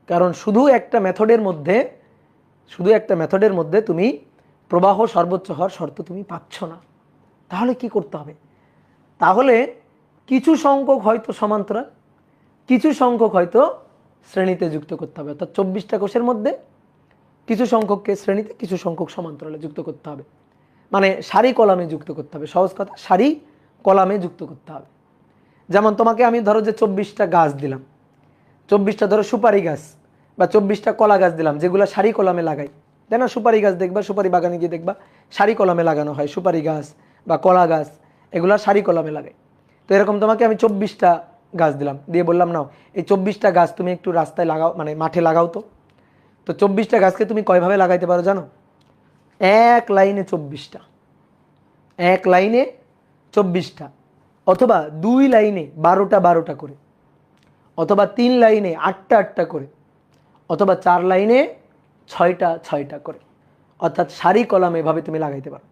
কারণ শুধু একটা মেথডের মধ্যে তুমি প্রবাহ সর্বোচ্চ হওয়ার শর্ত তুমি পাচ্ছ না। তাহলে কি করতে হবে? তাহলে কিছু সংখ্যক হয়তো সমান্তরাল, কিছু সংখ্যক হয়তো শ্রেণীতে যুক্ত করতে হবে। অর্থাৎ 24টা কোষের মধ্যে কিছু সংখ্যককে শ্রেণীতে, কিছু সংখ্যক সমান্তরালে যুক্ত করতে হবে, মানে সারি কলামে যুক্ত করতে হবে। সহজ কথা, সারি কলামে যুক্ত করতে হবে। যেমন তোমাকে আমি ধরো যে 24টা গাছ দিলাম, 24টা ধরো সুপারি গাছ বা 24টা কলা গাছ দিলাম, যেগুলো সারি কলামে লাগাই, তাই না? সুপারি গাছ দেখবা, সুপারি বাগানে গিয়ে দেখবা সারি কলামে লাগানো হয়, সুপারি গাছ বা কলা গাছ এগুলো সারি কলামে লাগাই। তো এরকম তোমাকে আমি 24টা গাছ দিলাম, দিয়ে বললাম নাও এই 24টা গাছ তুমি একটু রাস্তায় লাগাও, মানে মাঠে লাগাও। তো 24টা গাছকে তুমি কয়ভাবে লাগাইতে পারো জানো? এক লাইনে 24টা, এক লাইনে 24টা, অথবা 2 লাইনে 12টা 12টা করে, অথবা 3 লাইনে 8টা 8টা করে, অথবা 4 লাইনে 6টা 6টা করে। অর্থাৎ সারি কলামে এভাবে তুমি লাগাইতে পারো।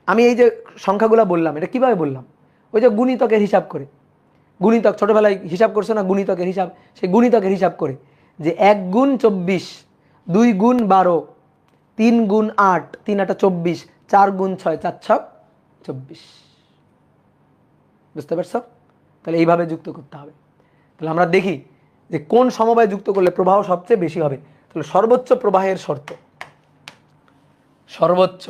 আমি এই যে সংখ্যাগুলো বললাম, এটা কিভাবে বললাম? ওই যে গুণিতকের হিসাব করে, গুণিতক ছোটোবেলায় হিসাব করছো না, গুণিতকের হিসাব, সেই গুণিতকের হিসাব করে যে 1 গুণ 24, 2 গুণ 12, 3 গুণ 8, 3 8 24, 4 গুণ 6, 4 6 24। বুঝতে পারছো? তাহলে এইভাবে যুক্ত করতে হবে। তাহলে আমরা দেখি যে কোন সমবায় যুক্ত করলে প্রবাহ সবচেয়ে বেশি হবে। তাহলে সর্বোচ্চ প্রবাহের শর্ত, সর্বোচ্চ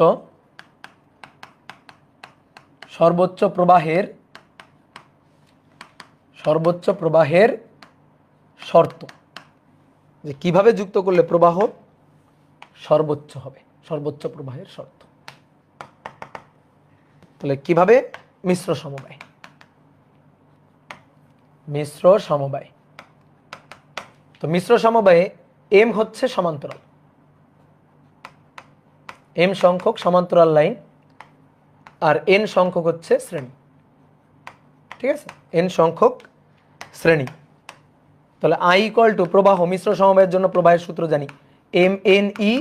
প্রবাহের শর্ত, যে কিভাবে যুক্ত করলে প্রবাহ সর্বোচ্চ হবে, সর্বোচ্চ প্রবাহের শর্ত। তাহলে কিভাবে? মিশ্র সমবায়। মিশ্র সমবায়, তো মিশ্র সমবায়ে এম হচ্ছে সমান্তরাল, এম সংখ্যক সমান্তরাল লাইন, আর এন সংখ্যক হচ্ছে শ্রেণী। ঠিক আছে, এন সংখ্যক শ্রেণী। তাহলে আই ইকুয়াল টু প্রবাহ, মিশ্র সমবায়ের জন্য প্রবাহের সূত্র জানি, M N E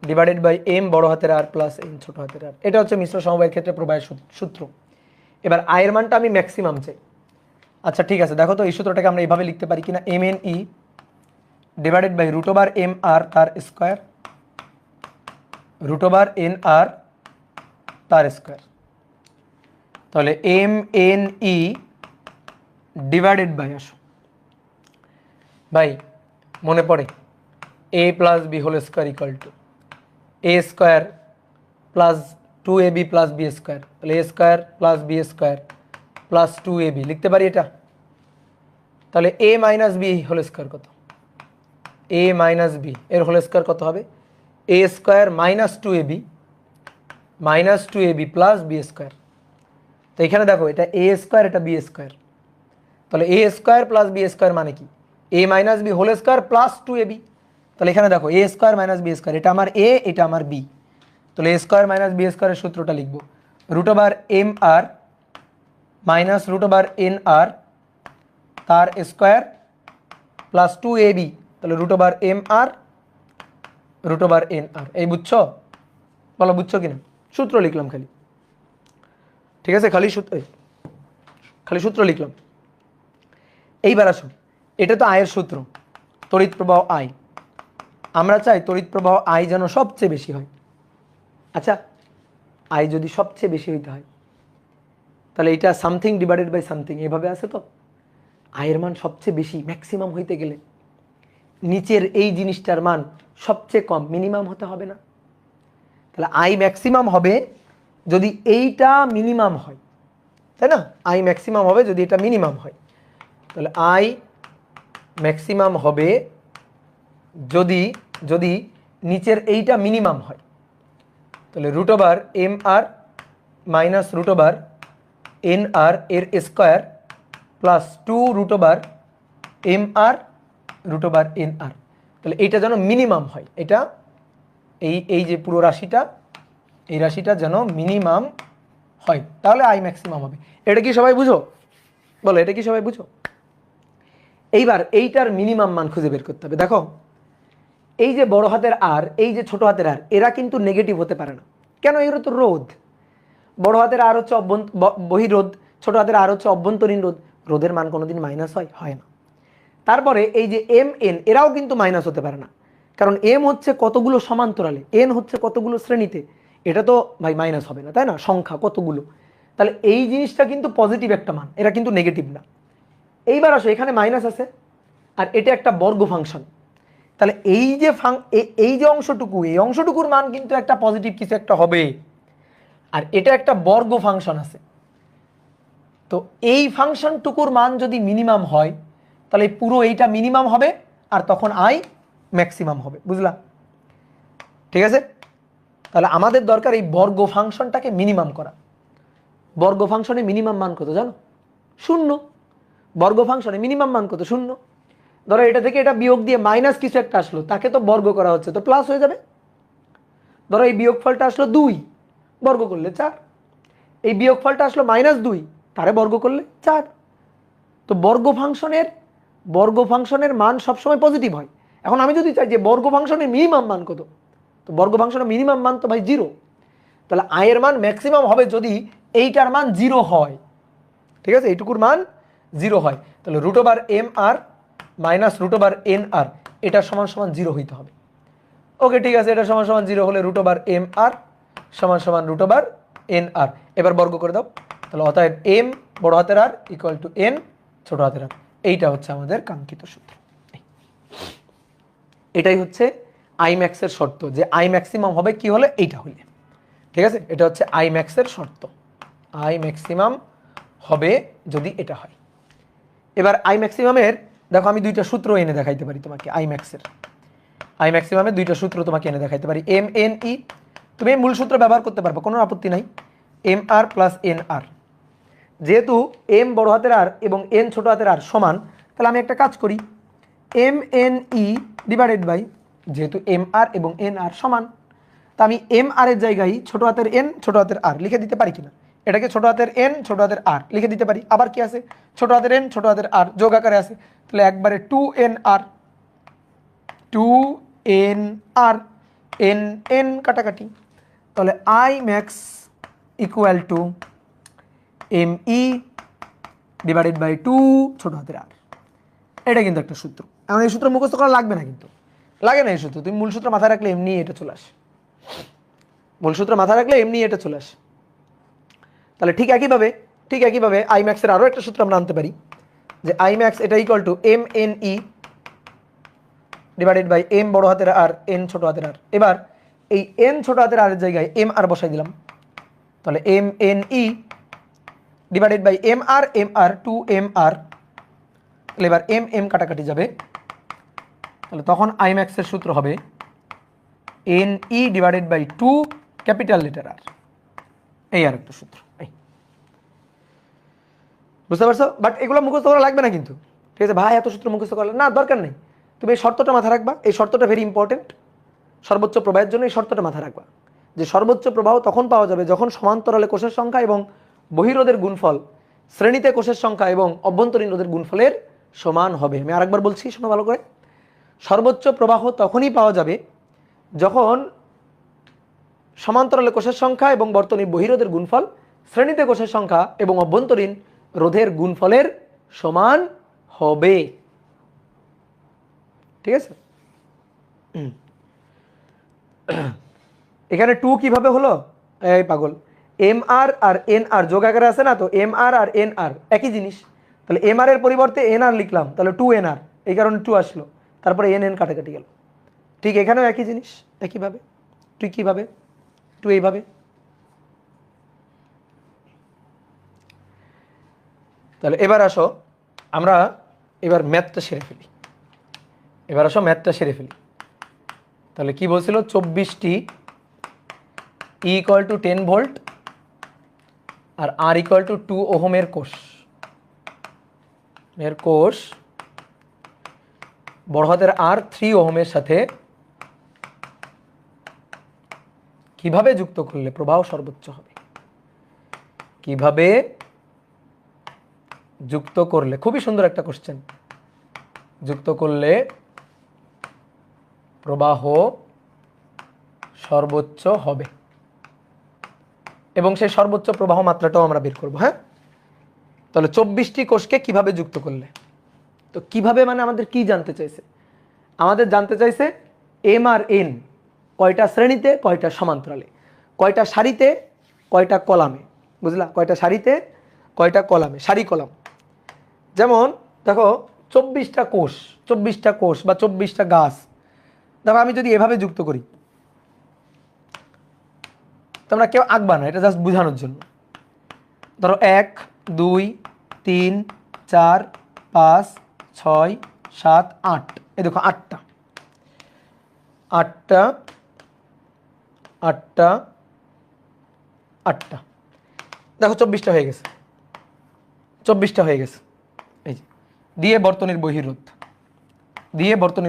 divided by M বড় হাতের আর প্লাস এন ছোট হাতের আর। এটা হচ্ছে মিশ্র সমবায়ের ক্ষেত্রে প্রবাহের সূত্র। এবার আয়ের মানটা আমি ম্যাক্সিমাম চাই। আচ্ছা ঠিক আছে, দেখো তো এই সূত্রটাকে আমরা এইভাবে লিখতে পারি কিনা, M N E divided by root over M R তার square, root over N R তার স্কোয়ার। তাহলে M N E divided by, আসো ভাই মনে পড়ে, A plus B whole square equal to A square plus 2ab plus B square. তাহলে এ square plus B square plus 2ab লিখতে পারি এটা। তাহলে A minus B whole square কত? এ মাইনাস বি এর হোল স্কোয়ার কত হবে? A square minus 2ab plus B square. তো এখানে দেখো এটা এ স্কোয়ার, এটা বি স্কোয়ার। তাহলে এ স্কোয়ার প্লাস বি স্কোয়ার মানে কি? A minus B whole square plus 2ab। তাহলে এখানে দেখো a square minus b square, এটা আমার এ, এটা আমার বি। তাহলে এ স্কোয়ার মাইনাস বি স্কোয়ারের সূত্রটা লিখব, root over M r minus root over N R তার স্কোয়ার প্লাস 2ab। তাহলে root over M r root over N আর। এই বুঝছো? বলো বুঝছো কিনা? সূত্র লিখলাম খালি, ঠিক আছে, খালি সূত্র লিখলাম। এইবার আসো, এটা তো আয়ের সূত্র, তড়িৎ প্রবাহ আই। আমরা চাই তড়িৎ প্রবাহ আই যেন সবচেয়ে বেশি হয়। আচ্ছা, আই যদি সবচেয়ে বেশি হইতে হয়, তাহলে এটা সামথিং ডিভাইডেড বাই সামথিং এভাবে আছে। তো আয়ের মান সবচেয়ে বেশি, ম্যাক্সিমাম হইতে গেলে নিচের এই জিনিসটার মান সবচেয়ে কম, মিনিমাম হতে হবে না? তাহলে আই ম্যাক্সিমাম হবে যদি এইটা মিনিমাম হয়, তাই না? আই ম্যাক্সিমাম হবে যদি এটা মিনিমাম হয়। তাহলে আই ম্যাক্সিমাম হবে যদি নিচের এইটা মিনিমাম হয়। তাহলে root over M r minus root over N r এর square plus 2 root over M r root over N r. তাহলে এইটা যেন মিনিমাম হয়, এটা এই যে পুরো রাশিটা, এই রাশিটা যেন মিনিমাম হয়, তাহলে আই ম্যাক্সিমাম হবে। এটা কি সবাই বুঝো? বলো, এটা কি সবাই বুঝো? এইবার এইটার মিনিমাম মান খুঁজে বের করতে হবে। দেখো এই যে বড় হাতের আর, এই যে ছোট হাতের আর, এরা কিন্তু নেগেটিভ হতে পারে না। কেন? এরা তো রোধ। বড় হাতের আর হচ্ছে বহিরোধ, ছোট হাতের আর হচ্ছে অভ্যন্তরীণ রোধ। রোধের মান কোনোদিন মাইনাস হয় না। তারপরে এই যে এম এন, এরাও কিন্তু মাইনাস হতে পারে না, কারণ এম হচ্ছে কতগুলো সমান্তরালে, এন হচ্ছে কতগুলো শ্রেণীতে, এটা তো ভাই মাইনাস হবে না, তাই না? সংখ্যা কতগুলো, তাহলে এই জিনিসটা কিন্তু পজিটিভ একটা মান, এরা কিন্তু নেগেটিভ না। এইবার আসো, এখানে মাইনাস আছে আর এটা একটা বর্গ ফাংশন, তাহলে এই যে অংশটুকু, এই অংশটুকুর মান কিন্তু একটা পজিটিভ কিছু একটা হবে। আর এটা একটা বর্গ ফাংশন আছে, তো এই ফাংশনটুকুর মান যদি মিনিমাম হয়, তাহলে পুরো এইটা মিনিমাম হবে, আর তখন আই ম্যাক্সিমাম হবে। বুঝলা? ঠিক আছে, তাহলে আমাদের দরকার এই বর্গ ফাংশনটাকে মিনিমাম করা। বর্গ ফাংশনে মিনিমাম মান কত জানো? 0। বর্গ ফাংশনে মিনিমাম মান কত? 0। ধরো এটা থেকে এটা বিয়োগ দিয়ে মাইনাস কিছু একটা আসলো, তাকে তো বর্গ করা হচ্ছে, তো প্লাস হয়ে যাবে। ধরো এই বিয়োগফলটা আসলো 2, বর্গ করলে 4। এই বিয়োগফলটা আসলো -2, তারে বর্গ করলে 4। তো বর্গ ফাংশনের মান সবসময় পজিটিভ হয়। এখন আমি যদি চাই যে বর্গ ফাংশনের মিনিমাম মান কত, তো বর্গ ফাংশনের মিনিমাম মান তো ভাই 0। তাহলে আয়ের মান ম্যাক্সিমাম হবে যদি এইটার মান 0 হয়। ঠিক আছে, এইটুকুর মান জিরো হয়, তাহলে root over M r minus root over N আর এটা সমান সমান জিরো হইতে হবে। ওকে ঠিক আছে, এটা সমান সমান জিরো হলে রুট ওভার এম আর সমান সমান রুট ওভার এন আর। এবার বর্গ করে দাও, তাহলে অতএব এম বড় হাতের আর ইকুয়াল টু এন ছোট হাতের আর। এইটা হচ্ছে আমাদের কাঙ্ক্ষিত সূত্র। এটাই হচ্ছে আই ম্যাক্সের শর্ত, যে আই ম্যাক্সিমাম হবে কি হলে এইটা হইলে। ঠিক আছে, এটা হচ্ছে আই ম্যাক্সের শর্ত, আই ম্যাক্সিমাম হবে যদি এটা হয়। এবার আই ম্যাক্সিমামের দেখো আমি দুইটা সূত্র এনে দেখাইতে পারি তোমাকে। আই ম্যাক্সিমামের দুইটা সূত্র তোমাকে এনে দেখাইতে পারি। এম এন ই, তুমি মূল সূত্র ব্যবহার করতে পারবে, কোনো আপত্তি নাই। এম আর প্লাস এন আর, যেহেতু এম বড় হাতের আর এবং এন ছোট হাতের আর সমান, তাহলে আমি একটা কাজ করি, M N E divided by, যেহেতু এম আর এবং এন আর সমান, তা আমি এম আর এর জায়গায় ছোট হাতের এন ছোট হাতের আর লিখে দিতে পারি কিনা? এটাকে ছোট হাতের এন ছোট হাতের আর লিখে দিতে পারি। আবার কি আছে, ছোট হাতের এন ছোট হাতের আর যোগ আকারে আছে, তাহলে একবারে two N R, two N আর, এন এন কাটাকাটি, তাহলে I max equal to M E divided by two ছোট হাতের আর। এটা কিন্তু একটা সূত্র। এখন এই সূত্র মুখস্থ করা লাগবে না, কিন্তু লাগে না এই সূত্র, তুমি মূল সূত্র মাথায় রাখলে এমনি এটা চলে আসে, মূল সূত্র মাথায় রাখলে এমনি এটা চলে আসে। তাহলে ঠিক একইভাবে আই ম্যাক্সের আরও একটা সূত্র আমরা আনতে পারি, যে আই ম্যাক্স এটা equal to M N E divided by M বড় হাতের আর এন ছোট হাতের আর। এবার এই এন ছোট হাতের আর এর জায়গায় এম আর বসাই দিলাম, তাহলে M N E divided by m r two m r, তাহলে এবার এম এম কাটাকাটি যাবে, তাহলে তখন আই ম্যাক্সের সূত্র হবে n E divided by two capital letter R. এই আর একটা সূত্র, এই বুঝতে পারছো? বাট এগুলো মুখস্থ করা লাগবে না কিন্তু, ঠিক আছে ভাই, এত সূত্র মুখস্থ করা না, দরকার নেই। তুমি এই শর্তটা মাথায় রাখবা, এই শর্তটা ভেরি ইম্পর্টেন্ট সর্বোচ্চ প্রবাহের জন্য। এই শর্তটা মাথায় রাখবা যে সর্বোচ্চ প্রবাহ তখন পাওয়া যাবে যখন সমান্তরালে কোষের সংখ্যা এবং বহিরোধের গুণফল শ্রেণীতে কোষের সংখ্যা এবং অভ্যন্তরীণ রোধের গুণফলের সমান হবে। আমি আরেকবার বলছি, শোনো ভালো করে, সর্বোচ্চ প্রবাহ তখনই পাওয়া যাবে যখন সমান্তরালে কোষের সংখ্যা এবং বর্তনীর বহিরোধের গুণফল শ্রেণীতে কোষের সংখ্যা এবং অভ্যন্তরীণ রোধের গুণফলের সমান হবে। ঠিক আছে, এখানে টু কিভাবে হলো? এই পাগল, এম আর আর এন আর যোগ আকারে আছে না, তো এম আর আর এন আর একই জিনিস, তাহলে এম আর এর পরিবর্তে এন আর লিখলাম, তাহলে টু এন আর, এই কারণে টু আসলো, তারপরে এন এন কাটাকাটি গেল। ঠিক এখানেও একই জিনিস, একইভাবে টু কীভাবে, টু এইভাবে। তাহলে এবার আসো আমরা এবার ম্যাথটা সেরে ফেলি, তাহলে কি বলছিল, 24টি ই ইকুয়াল টু 10 ভোল্ট আর আর ইকুয়াল টু 2 ওহমের কোষ বড় হাতের আর 3 ওহমের সাথে কিভাবে যুক্ত করলে প্রবাহ সর্বোচ্চ হবে? কিভাবে যুক্ত করলে, খুবই সুন্দর একটা কোশ্চেন, যুক্ত করলে প্রবাহ সর্বোচ্চ হবে এবং সেই সর্বোচ্চ প্রবাহ মাত্রাটাও আমরা বের করব। হ্যাঁ, তাহলে 24টি কোষকে কিভাবে যুক্ত করলে, তো কিভাবে মানে আমাদের কি জানতে চাইছে? আমাদের জানতে চাইছে এম আর এন কয়টা শ্রেণীতে, কয়টা সমান্তরালে, কয়টা সারিতে, কয়টা কলামে, বুঝলা? কয়টা সারিতে, কয়টা কলামে, সারি কলাম। যেমন দেখো 24টা কোষ বা 24টা গাছ, দেখো আমি যদি এভাবে যুক্ত করি, তোমরা কেউ আঁকবা না, এটা জাস্ট বোঝানোর জন্য। ধরো 1 2 3 4 5 6 7 8, এই দেখো আটটা, দেখো 24টা হয়ে গেছে, এই যে দিয়ে বর্তনীর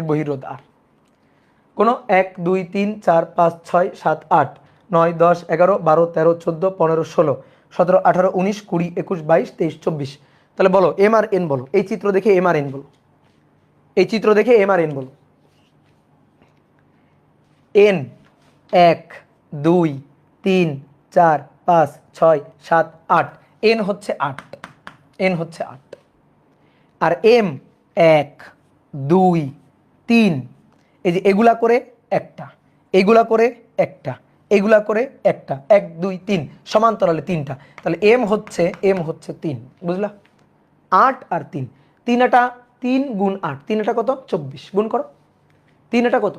বহির্রোধ আর কোনো 1 2 3 4 5 6 7 8 9 10 11 12 13 14 15 16 17 18 19 20 21 22 23 24। তাহলে বলো এম আর এন বলো, এই চিত্র দেখে এম আর এন বলো, এন 1 2 3 4 5 6 7 8, এন হচ্ছে 8, আর এম 1 2 3, এই যে এগুলা করে একটা, এগুলা করে একটা, এগুলা করে একটা, 1 2 3 সমান্তরালে তিনটা। তাহলে এম হচ্ছে 3, বুঝলা? 8 আর 3, 3 এটা 3 গুণ 8, 3 এটা কত? 24, গুণ করো। 3 এটা কত?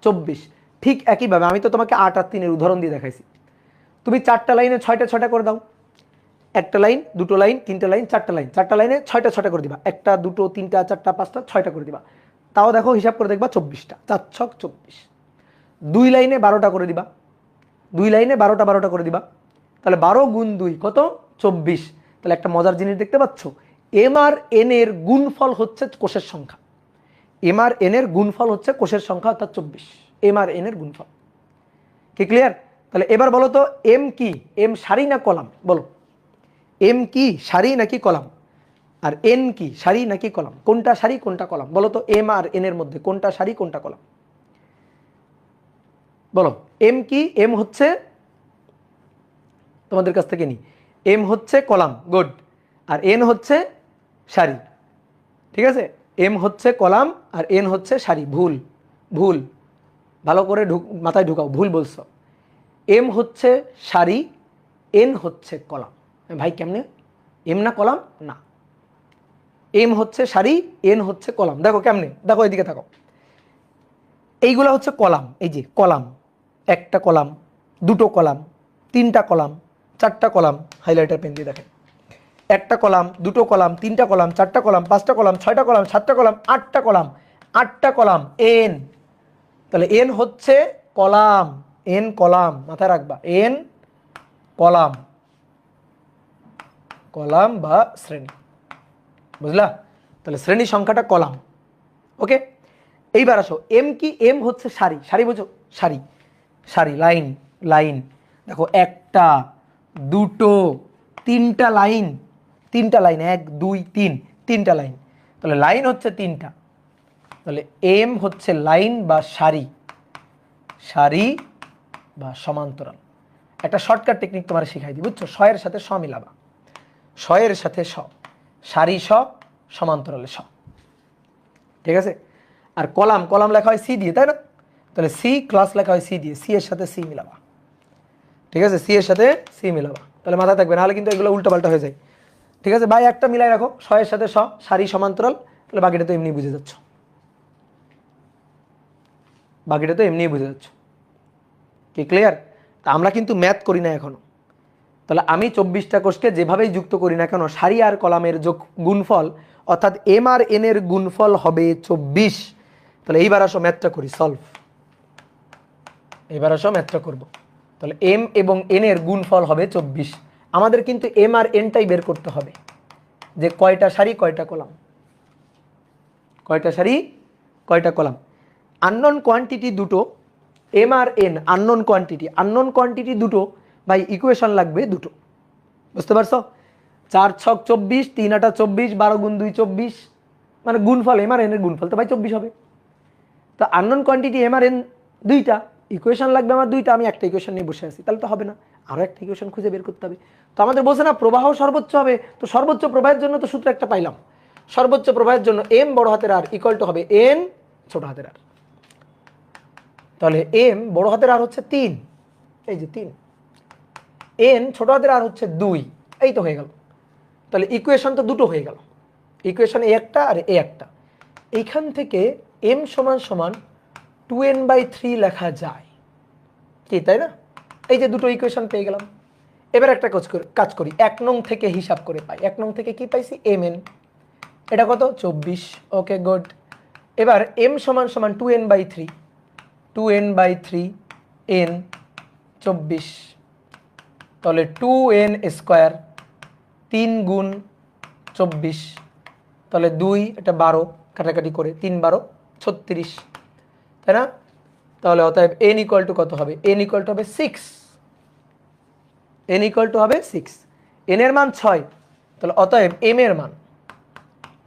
24। ঠিক একইভাবে আমি তো তোমাকে 8 আর 3-এর উদাহরণ দিয়ে দেখাইছি। তুমি 4টা লাইনে 6টা 6টা করে দাও। একটা লাইন, দুটো লাইন, তিনটা লাইন, চারটা লাইন, 4টা লাইনে 6টা 6টা করে দিবা। 1টা 2টো 3টা 4টা 5টা 6টা করে দিবা। তাও দেখো হিসাব করে দেখবা 24টা, 4 ছক 24। 2 লাইনে 12টা করে দিবা, 2 লাইনে 12টা 12টা করে দিবা। তাহলে 12 গুণ 2 কত? 24। তাহলে একটা মজার জিনিস দেখতে পাচ্ছ, এম আর এন এর গুণফল হচ্ছে কোষের সংখ্যা। এম আর এন এর গুণফল হচ্ছে কোষের সংখ্যা, অর্থাৎ 24। এম আর এন এর গুণফল। কি ক্লিয়ার? তাহলে এবার বলো তো এম কি? এম সারি না কলাম? বলো, এম কি সারি নাকি কলাম? আর এন কি সারি নাকি কলাম? কোনটা সারি কোনটা কলাম? বলো তো এম আর এন এর মধ্যে কোনটা সারি কোনটা কলাম? বলো এম কি? এম হচ্ছে, তোমাদের কাছ থেকে নি, এম হচ্ছে কলাম, গুড। আর এন হচ্ছে সারি, ঠিক আছে? এম হচ্ছে কলাম আর এন হচ্ছে সারি। ভুল, ভুল, ভালো করে মাথায় ঢুকাও, ভুল বলছো। এম হচ্ছে সারি, এন হচ্ছে কলাম। ভাই কেমনে? এম না কলাম? না, এম হচ্ছে সারি, এন হচ্ছে কলাম। দেখো কেমনে, দেখো এদিকে থাকো। এইগুলা হচ্ছে কলাম, এই যে কলাম, একটা কলাম, দুটো কলাম, তিনটা কলাম, চারটা কলাম। হাইলাইটার পেন দিয়ে দেখেন, একটা কলাম, দুটো কলাম, তিনটা কলাম, চারটা কলাম, পাঁচটা কলাম, ছয়টা কলাম, সাতটা কলাম, আটটা কলাম, আটটা কলাম, এন। তাহলে এন হচ্ছে কলাম, এন কলাম, মাথায় রাখবা, এন কলাম, কলাম বা শ্রেণী, বুঝলা? তাহলে শ্রেণী সংখ্যাটা কলাম। ওকে, এইবার আসো এম কি? এম হচ্ছে সারি, সারি বুঝো? সারি, সারি, লাইন, লাইন। দেখো একটা, দুটো, তিনটা লাইন, তিনটা লাইন, 1 2 3, তিনটা লাইন। তাহলে লাইন হচ্ছে তিনটা। তাহলে এম হচ্ছে লাইন বা সারি, সারি বা সমান্তরাল। একটা শর্টকাট টেকনিক তোমার শিখাই দিই, বুঝছো? শ এর সাথে স মিলাবা, শ এর সাথে স, সারি স, সমান্তরালে স, ঠিক আছে? আর কলাম, কলাম লেখা হয় সি দিয়ে, তাই না? তাহলে সি ক্লাস লেখা হয় সি দিয়ে, সি এর সাথে সি মিলাবা, ঠিক আছে? সি এর সাথে সি মিলাবা, তাহলে মাথায় থাকবে, নাহলে কিন্তু এগুলো উল্টোপাল্টা হয়ে যায়, ঠিক আছে? ভাই একটা মিলাই রাখো, শ এর সাথে স, সারি সমান্তরাল, তাহলে বাকিটা তো এমনি বুঝে যাচ্ছ, বাকিটা তো এমনি বুঝে যাচ্ছ। কি ক্লিয়ার? তা আমরা কিন্তু ম্যাথ করি না এখনো। তাহলে আমি 24টা কোষকে যেভাবেই যুক্ত করি না কেন, সারি আর কলামের যোগ গুণফল অর্থাৎ এম আর এন এর গুণফল হবে 24। তাহলে এইবার আসো ম্যাথটা করি, সলভ। এবার আসো ম্যাথটা করব। তাহলে এম এবং এন এর গুণফল হবে 24। আমাদের কিন্তু এম আর এনটাই বের করতে হবে, যে কয়টা সারি কয়টা কলাম, কয়টা সারি কয়টা কলাম। আননোন কোয়ান্টিটি দুটো, এম আর n unknown quantity, unknown quantity দুটো, ভাই ইকুয়েশন লাগবে দুটো, বুঝতে পারছো? 4 ছক 24, 3 আটা 24, 12 গুণ 2 24, মানে গুণফল এম আর এন এর গুণফল তো ভাই 24 হবে। তো আননোন কোয়ান্টিটি এম আর এন দুইটা, ইকুয়েশন লাগবে আমার দুইটা, আমি একটা ইকুয়েশন নিয়ে বসে আছি, তাহলে তো হবে না, আরও একটা ইকুয়েশন খুঁজে বের করতে হবে। তো আমাদের বলছে না প্রবাহ সর্বোচ্চ হবে, তো সর্বোচ্চ প্রবাহের জন্য তো সূত্র একটা পাইলাম, সর্বোচ্চ প্রবাহের জন্য এম বড় হাতের আর ইকুয়াল টু হবে এন ছোট হাতের আর। তাহলে এম বড় হাতের আর হচ্ছে 3, এই যে 3, এন ছোট হাতের আর হচ্ছে 2, এই তো হয়ে গেল। তাহলে ইকুয়েশন তো দুটো হয়ে গেল, ইকুয়েশন এ একটা আর এ একটা। এইখান থেকে এম সমান সমান 2n/3 লেখা যায় কি, তাই না? এই যে দুটো ইকুয়েশন পেয়ে গেলাম। এবার একটা কাজ করি, 1 নং থেকে হিসাব করে পাই। 1 নং থেকে কি পাইছি? এম এন, এটা কত? 24। Okay good. এবার এম সমান সমান 2n/3, 2n/3 এন 24, তাহলে 2n স্কোয়ার, 3 গুণ 24, তাহলে 2 এটা 12, কাটাকাটি করে 3 12 36, তাই না? তাহলে অতএব এন ইকুয়াল টু কত হবে? এন ইকুয়াল টু হবে 6, এন ইকুয়াল টু হবে 6। এন এর মান 6, তাহলে অতএব এম এর মান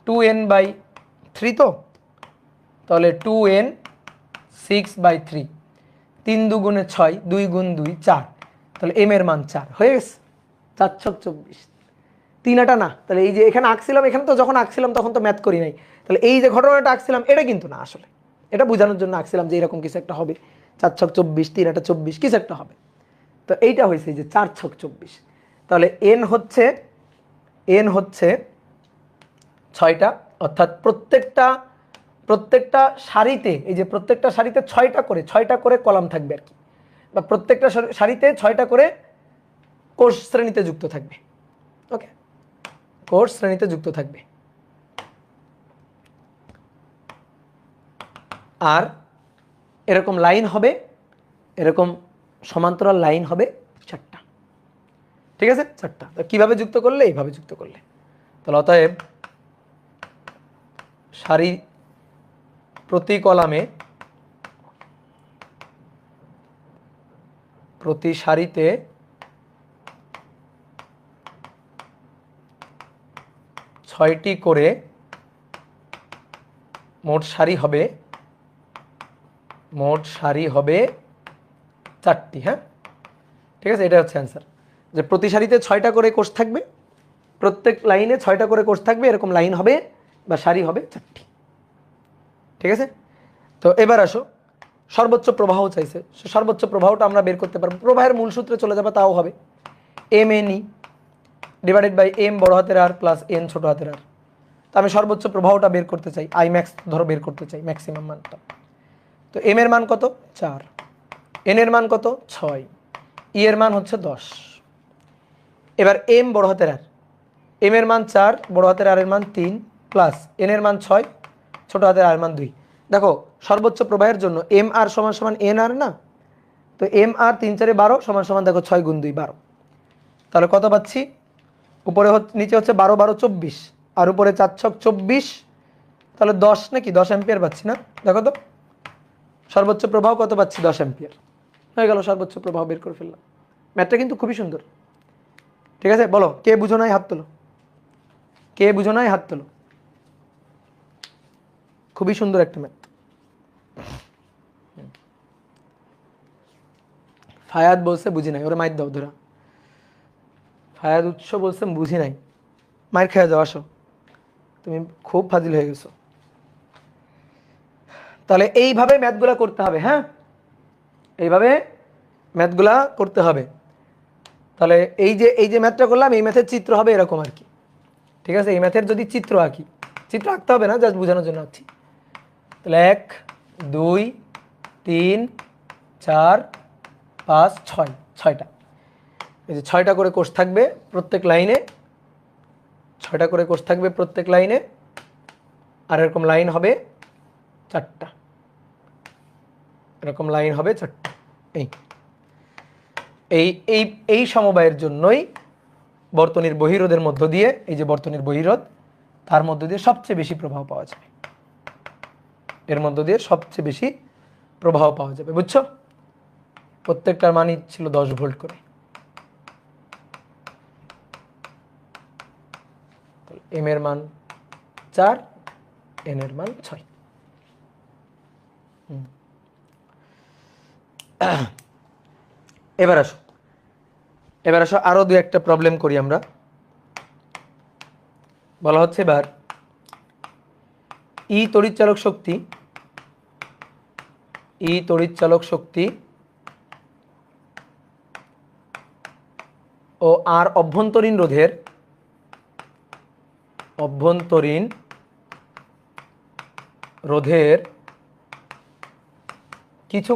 2n/3, তো তাহলে 2n 6/3, 3 দুগুণে 6, 2 গুণ 2 4, তাহলে এম এর মান 4 হয়ে গেছে। 4 ছক 24, 3 না, তাহলে এই যে এখানে আঁকছিলাম, এখানে তো যখন আঁকছিলাম তখন তো ম্যাথ করি নাই, তাহলে এই যে ঘটনাটা আঁকছিলাম এটা কিন্তু না, আসলে এটা বোঝানোর জন্য আঁকছিলাম যে এরকম কিছু একটা হবে, 4 ছক 24, 3 আটা 24 কিছু একটা হবে। তো এইটা হয়েছে যে 4 ছক 24। তাহলে এন হচ্ছে 6টা, অর্থাৎ প্রত্যেকটা সারিতে, এই যে প্রত্যেকটা সারিতে 6টা করে কলাম থাকবে আর কি, বা প্রত্যেকটা সারিতে 6টা করে কোষ শ্রেণীতে যুক্ত থাকবে। ওকে, কোষ শ্রেণীতে যুক্ত থাকবে। আর এরকম লাইন হবে, এরকম সমান্তরাল লাইন হবে 4টা। ঠিক আছে, 4টা। কিভাবে যুক্ত করলে? এইভাবে যুক্ত করলে। তাহলে অতএব সারি প্রতি কলামে, প্রতি সারিতে 6টি করে মোট সারি হবে 4টি। হ্যাঁ, ঠিক আছে, এটা হচ্ছে অ্যান্সার, যে প্রতি সারিতে 6টা করে কোষ থাকবে, প্রত্যেক লাইনে 6টা করে কোষ থাকবে, এরকম লাইন হবে বা সারি হবে 4টি। ঠিক আছে, তো এবার আসো, সর্বোচ্চ প্রবাহ চাইছে, সর্বোচ্চ প্রবাহটা আমরা বের করতে পারবো, প্রবাহের মূল সূত্রে চলে যাবে, তাও হবে mne ডিভাইডেড বাই m বড় হাতের আর প্লাস n ছোট হাতের আর। তো আমি সর্বোচ্চ প্রবাহটা বের করতে চাই, আই ম্যাক্স ধরো বের করতে চাই, ম্যাক্সিমাম মানটা। তো m এর মান কত? 4, n এর মান কত? 6, e এর মান হচ্ছে 10। এবার m বড় হাতের আর, m এর মান 4, বড় হাতের আর এর মান 3, প্লাস n এর মান 6, ছোট হাতের আর এর মান 2। দেখো সর্বোচ্চ প্রবাহের জন্য m আর সমান সমান n আর না, তো m আর 3 4 12 সমান সমান দেখো 6 গুণ 2 12। তাহলে কত পাচ্ছি? উপরে নিচে হচ্ছে 12 12 24, আর উপরে 4 ছক 24, তাহলে 10 নাকি 10 অ্যাম্পিয়ার পাচ্ছি না? দেখো তো সর্বোচ্চ প্রবাহ কত পাচ্ছি? 10 অ্যাম্পিয়ার। হয়ে গেল, সর্বোচ্চ প্রবাহ বের করে ফেললাম। ম্যাথটা কিন্তু খুবই সুন্দর। ঠিক আছে, বলো কে বুঝো নাই হাত তোলো, কে বুঝো নাই হাত তোলো। খুবই সুন্দর একটা ম্যাথ। ফায়াদ বলছে বুঝি নাই, ওরে মাইর দাও ধরা। ফায়াদ উৎস বলছে বুঝি নাই, মাইর খেয়ে যাও, আসো, তুমি খুব ফাজিল হয়ে গেছো। তাহলে এইভাবে ম্যাথগুলা করতে হবে। হ্যাঁ, এইভাবে ম্যাথগুলা করতে হবে। তাহলে এই যে ম্যাথটা করলাম, এই ম্যাথের চিত্র হবে এরকম আর কি। ঠিক আছে, এই ম্যাথের যদি চিত্র আঁকি, চিত্র আঁকতে হবে না, জাস্ট বোঝানোর জন্য আঁকছি। তাহলে 1 2 3 4 5 6, 6টা, এই যে 6টা করে কোষ থাকবে প্রত্যেক লাইনে, 6টা করে কোষ থাকবে প্রত্যেক লাইনে, আর এরকম লাইন হবে 4টা, এরকম লাইন হবে 4টা। এই সমবায়ের জন্যই বর্তনীর বহিরোধের মধ্য দিয়ে, এই যে বর্তনীর বহিরোধ, তার মধ্য দিয়ে সবচেয়ে বেশি প্রবাহ পাওয়া যাবে, এর মধ্য দিয়ে সবচেয়ে বেশি প্রবাহ পাওয়া যাবে। বুঝছো? প্রত্যেকটার মানই ছিল 10 ভোল্ট করে। এম এর মান 4, এন এর মান 6। এবার আসো আরো 2-একটা প্রবলেম করি আমরা। বলা হচ্ছে এবার ই তড়িৎচালক শক্তি ও আর অভ্যন্তরীণ রোধের কিছু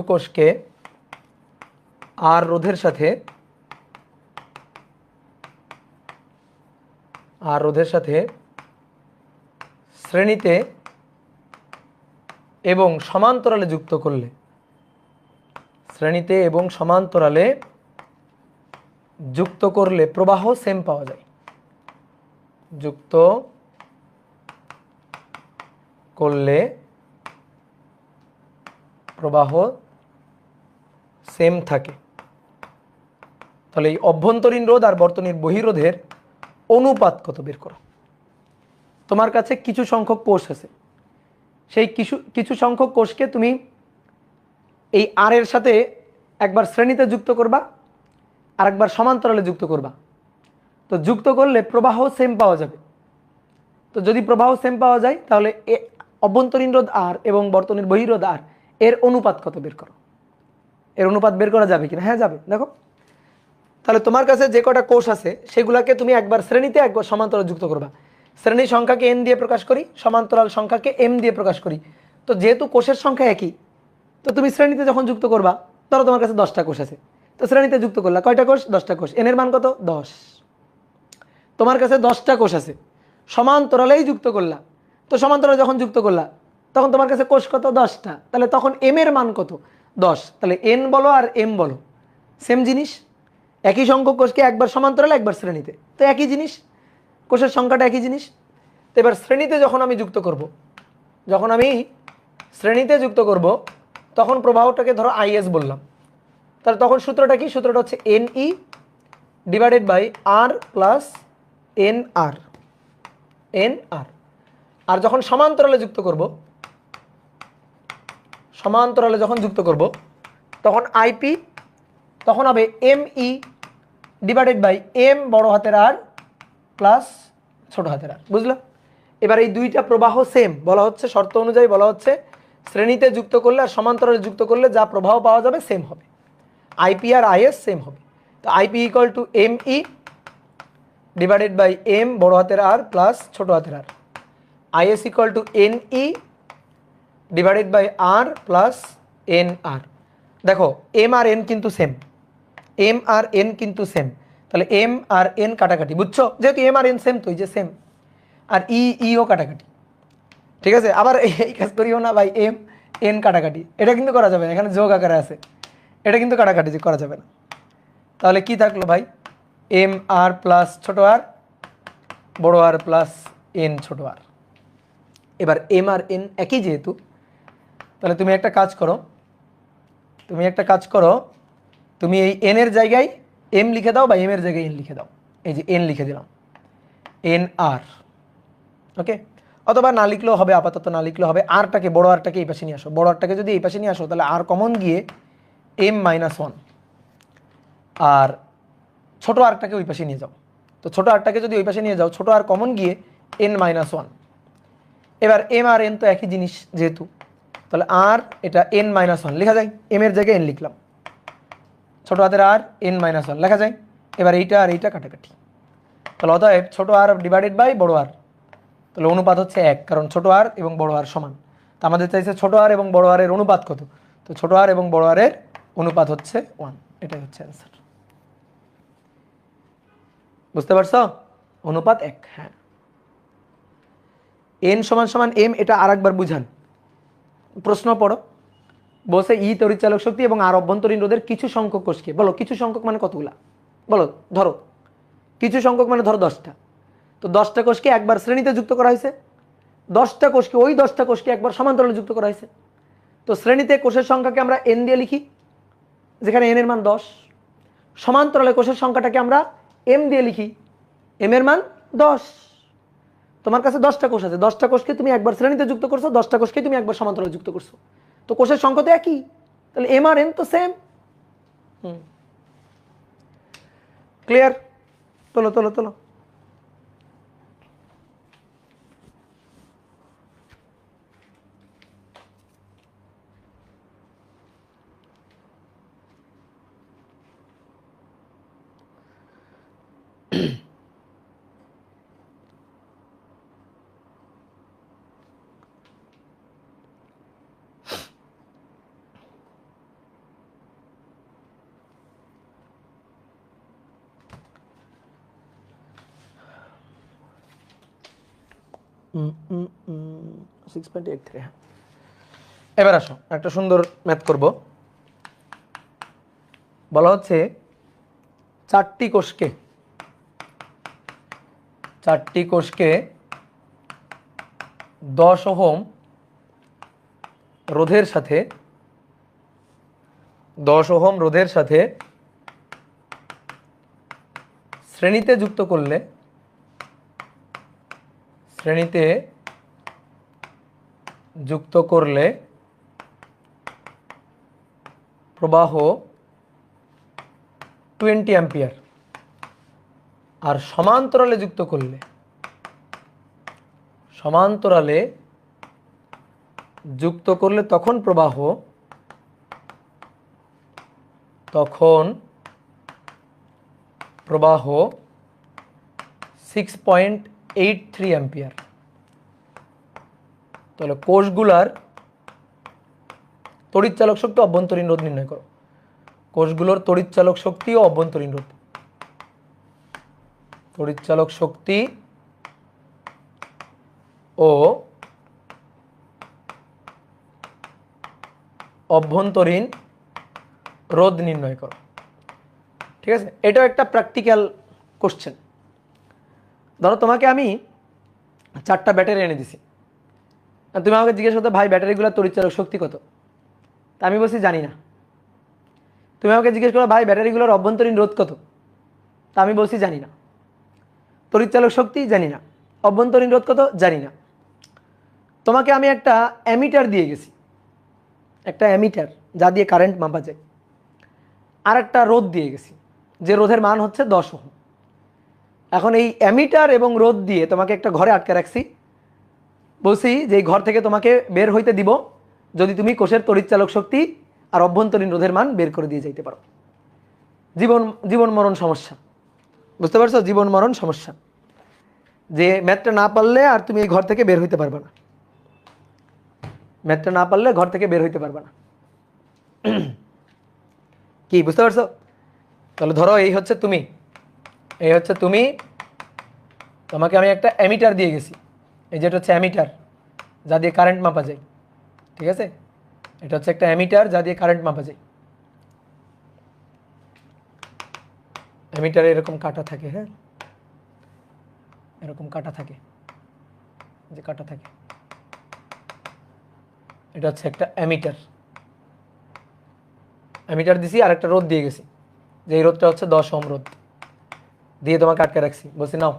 কোষকে আর রোধের সাথে শ্রেণীতে এবং সমান্তরালে যুক্ত করলে প্রবাহ সেম পাওয়া যায়। যুক্ত করলে প্রবাহ সেম থাকে। তাহলে এই অভ্যন্তরীণ রোধ আর বর্তনীর বহিরোধের অনুপাত কত বের করো। তোমার কাছে কিছু সংখ্যক কোষ আছে, সেই কিছু সংখ্যক কোষকে তুমি এই আর এর সাথে একবার শ্রেণীতে যুক্ত করবা, আরেকবার সমান্তরালে যুক্ত করবা, তো যুক্ত করলে প্রবাহ সেম পাওয়া যাবে। তো যদি প্রবাহ সেম পাওয়া যায় তাহলে অভ্যন্তরীণ রোধ আর এবং বর্তনীর বহিরোধ আর এর অনুপাত কত বের করো। এর অনুপাত বের করা যাবে কিনা? হ্যাঁ যাবে। দেখো তাহলে তোমার কাছে যে কটা কোষ আছে সেগুলোকে তুমি একবার শ্রেণীতে একবার সমান্তরাল যুক্ত করবা। শ্রেণীর সংখ্যাকে এন দিয়ে প্রকাশ করি, সমান্তরাল সংখ্যাকে এম দিয়ে প্রকাশ করি। তো যেহেতু কোষের সংখ্যা একই, তো তুমি শ্রেণীতে যখন যুক্ত করবা, ধরো তোমার কাছে 10টা কোষ আছে, তো শ্রেণীতে যুক্ত করলা কয়টা কোষ? 10টা কোষ। এন এর মান কত? 10। তোমার কাছে 10টা কোষ আছে, সমান্তরালেই যুক্ত করলা, তো সমান্তরালে যখন যুক্ত করলা তখন তোমার কাছে কোষ কত? 10টা। তাহলে তখন এম এর মান কত? 10। তাহলে এন বলো আর এম বলো সেম জিনিস, একই সংখ্যক কোষকে একবার সমান্তরালে একবার শ্রেণীতে, তো একই জিনিস, কোষের সংখ্যাটা একই জিনিস। তো এবার শ্রেণীতে যখন আমি যুক্ত করব, যখন আমি শ্রেণীতে যুক্ত করব তখন প্রবাহটাকে ধরো আইএস বললাম, তাহলে তখন সূত্রটা কি? সূত্রটা হচ্ছে n E divided by R plus n R, n r. আর যখন সমান্তরালে যুক্ত করব, সমান্তরালে যখন যুক্ত করব তখন আইপি তখন হবে M E divided by M বড় হাতের আর প্লাস ছোট হাতের আর। বুঝলাম? এবার এই দুইটা প্রবাহ সেম, বলা হচ্ছে শর্ত অনুযায়ী বলা হচ্ছে শ্রেণীতে যুক্ত করলে আর সমান্তরালে যুক্ত করলে যা প্রবাহ পাওয়া যাবে সেম হবে, আইপি আর আইএস সেম হবে। তো IP equal to M E divided by M বড় হাতের আর প্লাস ছোট হাতের r, IS equal to N E divided by R plus n r. দেখো এম আর এন কিন্তু সেম, এম আর এন কিন্তু সেম, তাহলে এম আর এন কাটাকাটি, বুঝছো? যেহেতু এম আর এন সেম, তো এই যে সেম, আর ইও কাটাকাটি। ঠিক আছে, আবার এই কাজ করিও না ভাই, এম এন কাটাকাটি, এটা কিন্তু করা যাবে না, এখানে যোগ আকারে আছে, এটা কিন্তু কাটাকাটি যে করা যাবে না। তাহলে কি থাকলো ভাই? এম আর প্লাস ছোট আর বড় আর প্লাস এন ছোট আর। এবার এম আর এন একই যেহেতু, তাহলে তুমি একটা কাজ করো, তুমি এই এন এর জায়গায় এম লিখে দাও বা এম এর জায়গায় এন লিখে দাও। এই যে এন লিখে দিলাম, এন আর, ওকে। অথবা না লিখলেও হবে, আপাতত না লিখলেও হবে। আরটাকে, বড় আরটাকে এই পাশে নিয়ে আসো, বড় আরটাকে যদি এই পাশে নিয়ে আসো তাহলে আর কমন গিয়ে এম মাইনাস 1, আর ছোটো আরটাকে ওই পাশে নিয়ে যাও, তো ছোটো আরটাকে যদি ওই পাশে নিয়ে যাও, ছোটো আর কমন গিয়ে এন মাইনাস 1। এবার এম আর এন তো একই জিনিস যেহেতু, তাহলে আর এটা এন মাইনাস 1 লেখা যায়, এম এর জায়গায় এন লিখলাম, ছোটো হাতের আর এন মাইনাস 1 লেখা যায়। এবার এইটা আর এইটা কাটাকাটি, তাহলে অতএব ছোটো আর ডিভাইডেড বাই বড় আর, তাহলে অনুপাত হচ্ছে 1, কারণ ছোটো আর এবং বড় আর সমান। তো আমাদের চাইছে ছোটো আর এবং বড় আরের অনুপাত কত, তো ছোটো আর এবং বড় আরের অনুপাত হচ্ছে 1, এটাই হচ্ছে অ্যান্সার। বুঝতে পারছো? অনুপাত 1। হ্যাঁ, এন সমান সমান এম, এটা আর একবার বুঝান। প্রশ্ন পড়ো, বলছে ই তড়িৎচালক শক্তি এবং আর অভ্যন্তরীণ রোধের কিছু সংখ্যক কোষকে, বলো কিছু সংখ্যক মানে কতগুলা? বলো, ধরো কিছু সংখ্যক মানে ধরো 10টা, তো 10টা কোষকে একবার শ্রেণীতে যুক্ত করা হয়েছে, 10টা কোষকে, ওই 10টা কোষকে একবার সমান্তরালে যুক্ত করা হয়েছে। তো শ্রেণীতে কোষের সংখ্যাকে আমরা এন দিয়ে লিখি, যেখানে এন এর মান 10। সমান্তরালে কোষের সংখ্যাটাকে আমরা এম দিয়ে লিখি, এম এর মান 10। তোমার কাছে 10টা কোষ আছে, 10টা কোষকে তুমি একবার শ্রেণীতে যুক্ত করছো, 10টা কোষকে তুমি একবার সমান্তরালে যুক্ত করছো, তো কোষের সংখ্যা তো একই, তাহলে এম আর এন তো সেম। ক্লিয়ার? তোলো তোলো তোলো। এবার আসো একটা সুন্দর ম্যাথ করব। বলা হচ্ছে চারটি কোষকে 10 ওহম রোধের সাথে 10 ওহম রোধের সাথে শ্রেণীতে যুক্ত করলে প্রবাহ 20 অ্যাম্পিয়ার, আর সমান্তরালে যুক্ত করলে তখন প্রবাহ 6.83 অ্যাম্পিয়ার। তাহলে কোষগুলার তড়িৎচালক শক্তি, অভ্যন্তরীণ রোধ নির্ণয় করো। কোষগুলোর তড়িৎচালক শক্তি ও অভ্যন্তরীণ রোধ। তড়িৎচালক শক্তি ও অভ্যন্তরীণ রোধ নির্ণয় করো। ঠিক আছে, এটাও একটা প্র্যাকটিক্যাল কোশ্চেন। ধরো তোমাকে আমি 4টা ব্যাটারি এনে দিছি, তুমি আমাকে জিজ্ঞেস করতে ভাই ব্যাটারিগুলোর তড়িৎচালক শক্তি কত, তা আমি বলছি জানি না। তুমি আমাকে জিজ্ঞেস করো ভাই ব্যাটারিগুলোর অভ্যন্তরীণ রোধ কত, তা আমি বলছি জানি না। তড়িৎচালক শক্তি জানি না, অভ্যন্তরীণ রোধ কত জানি না। তোমাকে আমি একটা অ্যামিটার দিয়ে গেছি, একটা অ্যামিটার যা দিয়ে কারেন্ট মাপা যায়, আর একটা রোধ দিয়ে গেছি যে রোধের মান হচ্ছে 10 ওহম। এখন এই অ্যামিটার এবং রোধ দিয়ে তোমাকে একটা ঘরে আটকে রাখছি, বলছি যে এই ঘর থেকে তোমাকে বের হইতে দিব যদি তুমি কোষের তড়িৎচালক শক্তি আর অভ্যন্তরীণ রোধের মান বের করে দিয়ে যাইতে পারো। জীবন মরণ সমস্যা, বুঝতে পারছো? জীবন মরণ সমস্যা, যে ম্যাথটা না পারলে আর তুমি এই ঘর থেকে বের হইতে পারবে না। ম্যাথটা না পারলে ঘর থেকে বের হইতে পারবে না। কি বুঝতে পারছো? তাহলে ধরো এই হচ্ছে তুমি, তোমাকে আমি একটা অ্যামিটার দিয়ে গেছি, এই যেটা হচ্ছে অ্যামিটার যা দিয়ে কারেন্ট মাপা যায়। ঠিক আছে, এটা হচ্ছে একটা অ্যামিটার যা দিয়ে কারেন্ট মাপা যায়। অ্যামিটারে এরকম কাটা থাকে, হ্যাঁ এরকম কাটা থাকে, যে কাটা থাকে, এটা হচ্ছে একটা অ্যামিটার দিছি, আর একটা রোধ দিয়ে গেছি, যে এই রোধটা হচ্ছে 10 ওহম রোধ দিয়ে তোমাকে আটকে রাখছি। বলছি নাও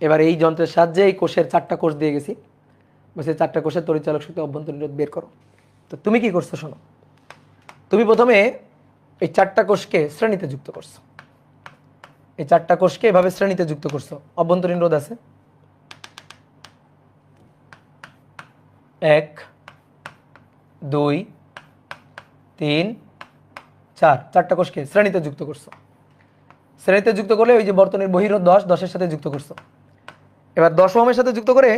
এবার এই যন্ত্রের সাহায্যে এই কোষের 4টা কোষ দিয়ে গেছি, বলছি 4টা কোষের তড়িৎচালক শক্তি, অভ্যন্তরীণ রোধ বের করো। তো তুমি কি করছো শোনো, তুমি প্রথমে এই 4টা কোষকে শ্রেণীতে যুক্ত করছো, এই 4টা কোষকে এভাবে শ্রেণীতে যুক্ত করছো। অভ্যন্তরীণ রোধ আছে 1 2 3 4, 4টা কোষকে শ্রেণীতে যুক্ত করছো। শ্রেণীতে যুক্ত করলে ওই যে বর্তনীর বহিরোধ 10-10-এর সাথে যুক্ত করছো। এবার 10 ওহমের সাথে যুক্ত করে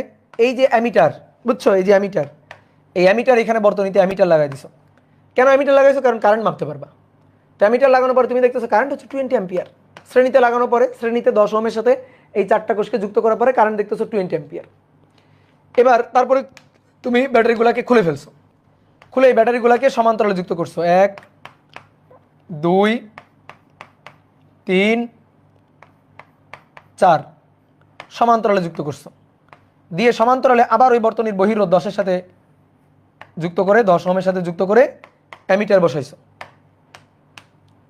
এই যে অ্যামিটার, বুঝছো, এই যে অ্যামিটার, এই অ্যামিটার এখানে বর্তনীতে অ্যামিটার লাগাই দিছো। কেন অ্যামিটার লাগাইছো? কারণ কারেন্ট মাপতে পারবা। তো অ্যামিটার লাগানোর পরে তুমি দেখতেছো কারেন্ট হচ্ছে 20 অ্যাম্পিয়ার। শ্রেণীতে লাগানোর পরে, শ্রেণীতে 10 ওহমের সাথে এই 4টা কোষকে যুক্ত করার পরে কারেন্ট দেখতেছো 20 অ্যাম্পিয়ার। এবার তারপরে তুমি ব্যাটারিগুলোকে খুলে ফেলছো, খুলে এই ব্যাটারিগুলোকে সমান্তরালে যুক্ত করছো, 1 2 3 4 সমান্তরালে যুক্ত করছো। দিয়ে সমান্তরালে আবার ওই বর্তনীর বহিরোধ 10-এর সাথে যুক্ত করে, 10 ওহমের সাথে যুক্ত করে অ্যামিটার বসাইছো,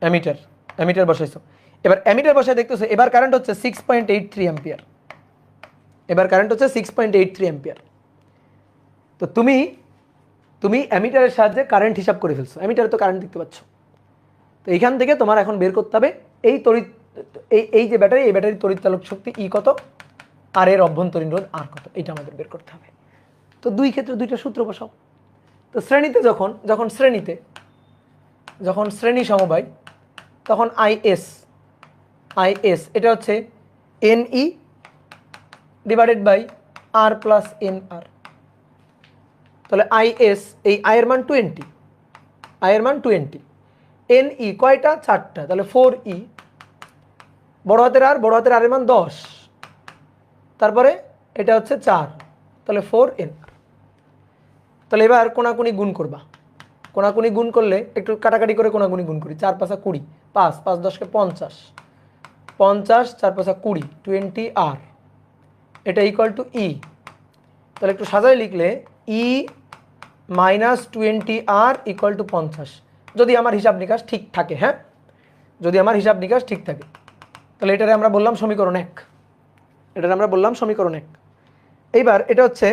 অ্যামিটার বসাইছো। এবার অ্যামিটার বসায় দেখতেছো এবার কারেন্ট হচ্ছে 6.83 অ্যাম্পিয়ার। এবার কারেন্ট হচ্ছে 6.83 অ্যাম্পিয়ার। তো তুমি অ্যামিটারের সাহায্যে কারেন্ট হিসাব করে ফেলছো, অ্যামিটারে তো কারেন্ট দেখতে পাচ্ছ। তো এইখান থেকে তোমার এখন বের করতে হবে এই যে ব্যাটারি, এই ব্যাটারির তড়িৎচালক শক্তি ই কত, আর এর অভ্যন্তরীণ রোধ আর কত, এটা আমাদের বের করতে হবে। তো দুই ক্ষেত্রে দুইটা সূত্র বসাও। তো শ্রেণীতে যখন শ্রেণী সমবায়, তখন আইএস এটা হচ্ছে n E divided by R plus n r. তাহলে আইএস, এই আয়ের মান 20, এনই কয়টা? 4টা, তাহলে 4E, বড় হাতের আর এর মান 10, তারপরে এটা হচ্ছে 4, তাহলে 4N। তাহলে এবার কোনাকুনি গুণ করবা, কোনাকুনি গুণ করলে একটু কাটাকাটি করে কোনাকুনি গুণ করি, 4 5 20, 5 5 10 কে 50, 50 4 5 20, 20R, এটা ইকুয়াল টু ই। তাহলে একটু সাজায় লিখলে ই মাইনাস 20R ইকুয়াল টু 50, যদি আমার হিসাব নিকাশ ঠিক থাকে। হ্যাঁ, যদি আমার হিসাব নিকাশ ঠিক থাকে, তাহলে এটারে আমরা বললাম সমীকরণ 1, এইবার এটা হচ্ছে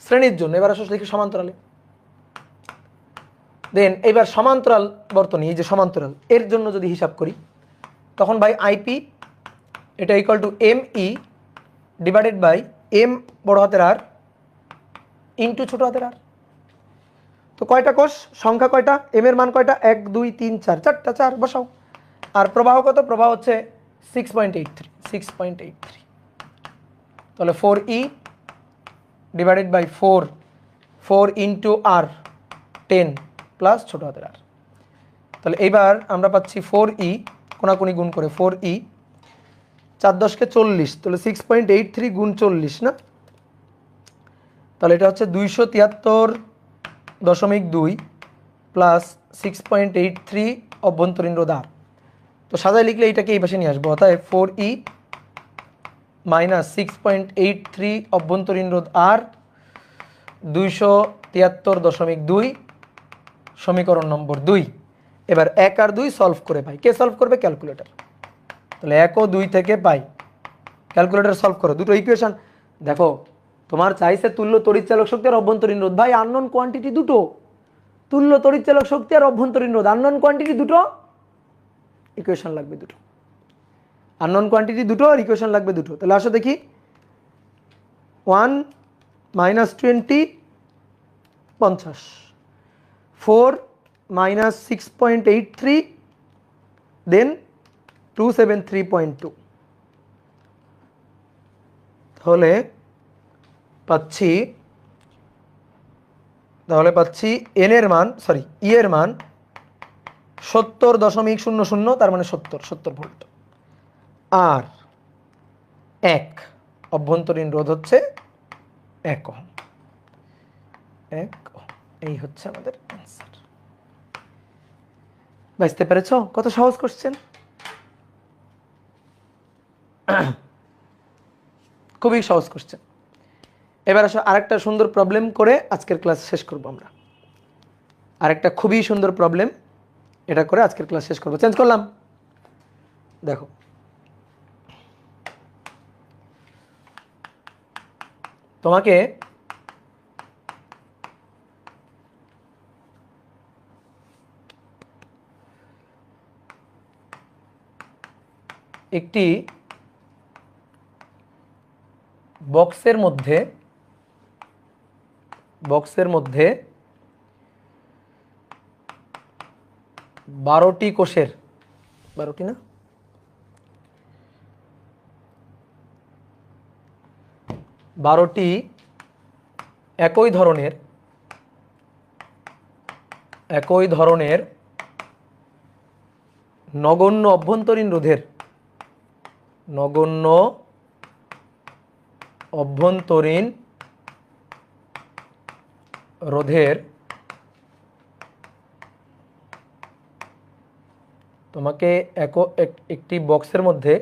শ্রেণীর জন্য। এবার আসলে লিখি সমান্তরালে। দেন এইবার সমান্তরাল বর্তনী, এই যে সমান্তরাল, এর জন্য যদি হিসাব করি, তখন ভাই আইপি এটা equal to M E divided by M বড় হাতের আর ইন্টু ছোট হাতের আর। তো কয়টা কোষ, সংখ্যা কয়টা, এম এর মান কয়টা, 1 2 3 4, চারটা, 4 বসাও। আর প্রবাহ কত, প্রবাহ হচ্ছে 6.83, তাহলে 4E divided by 4 into R 10 plus ছোট হাতের আর। তাহলে এইবার আমরা পাচ্ছি 4E কোনাকুনি গুণ করে 4E 4 10 40, তাহলে 6.83 গুণ 40 না, তাহলে এটা হচ্ছে 273.2 প্লাস 6.83 অভ্যন্তরীণ রোধ আর। তো সাজায় লিখলে এটাকে এই পাশে নিয়ে আসবো, অর্থাৎ 4E মাইনাস 6.83 অভ্যন্তরীণ রোধ আর 273.2 সমীকরণ নম্বর 2। এবার 1 আর 2 সলভ করে পাই, কে সলভ করবে, ক্যালকুলেটর। তাহলে 1 ও 2 থেকে পাই, ক্যালকুলেটর সলভ করো দুটো ইকুয়েশন। দেখো তোমার চাইছে তুল্য তড়িৎচালক শক্তি আর অভ্যন্তরীণ রোধ, ভাই আননোন কোয়ান্টিটি দুটো, তুল্য তড়িৎচালক শক্তি আর অভ্যন্তরীণ রোধ আননোন কোয়ান্টিটি দুটো, ইকুয়েশন লাগবে দুটো, আননোন কোয়ান্টিটি দুটো আর ইকুয়েশন লাগবে দুটো। তাহলে আসো দেখি, 1 মাইনাস 20 50, 4 মাইনাস 6.83 দেন 273.2, তাহলে পাচ্ছি এন এর মান, সরি ই এর মান 70.00, তার মানে 70 ভোল্ট। আর 1 অভ্যন্তরীণ রোধ হচ্ছে 1 ওহম। এই হচ্ছে আমাদের অ্যান্সার। বুঝতে পেরেছ কত সহজ কোশ্চেন, খুবই সহজ কোশ্চেন। এবার আসো আরেকটা সুন্দর প্রবলেম করে আজকের ক্লাস শেষ করব আমরা, আরেকটা খুবই সুন্দর প্রবলেম, এটা করে আজকের ক্লাস শেষ করব। চেঞ্জ করলাম, দেখো তোমাকে একটি বক্সের মধ্যে 12টি কোষের, 12টি না, 12টি একই ধরনের নগণ্য অভ্যন্তরীণ রোধের তোমাকে একটি বক্সের মধ্যে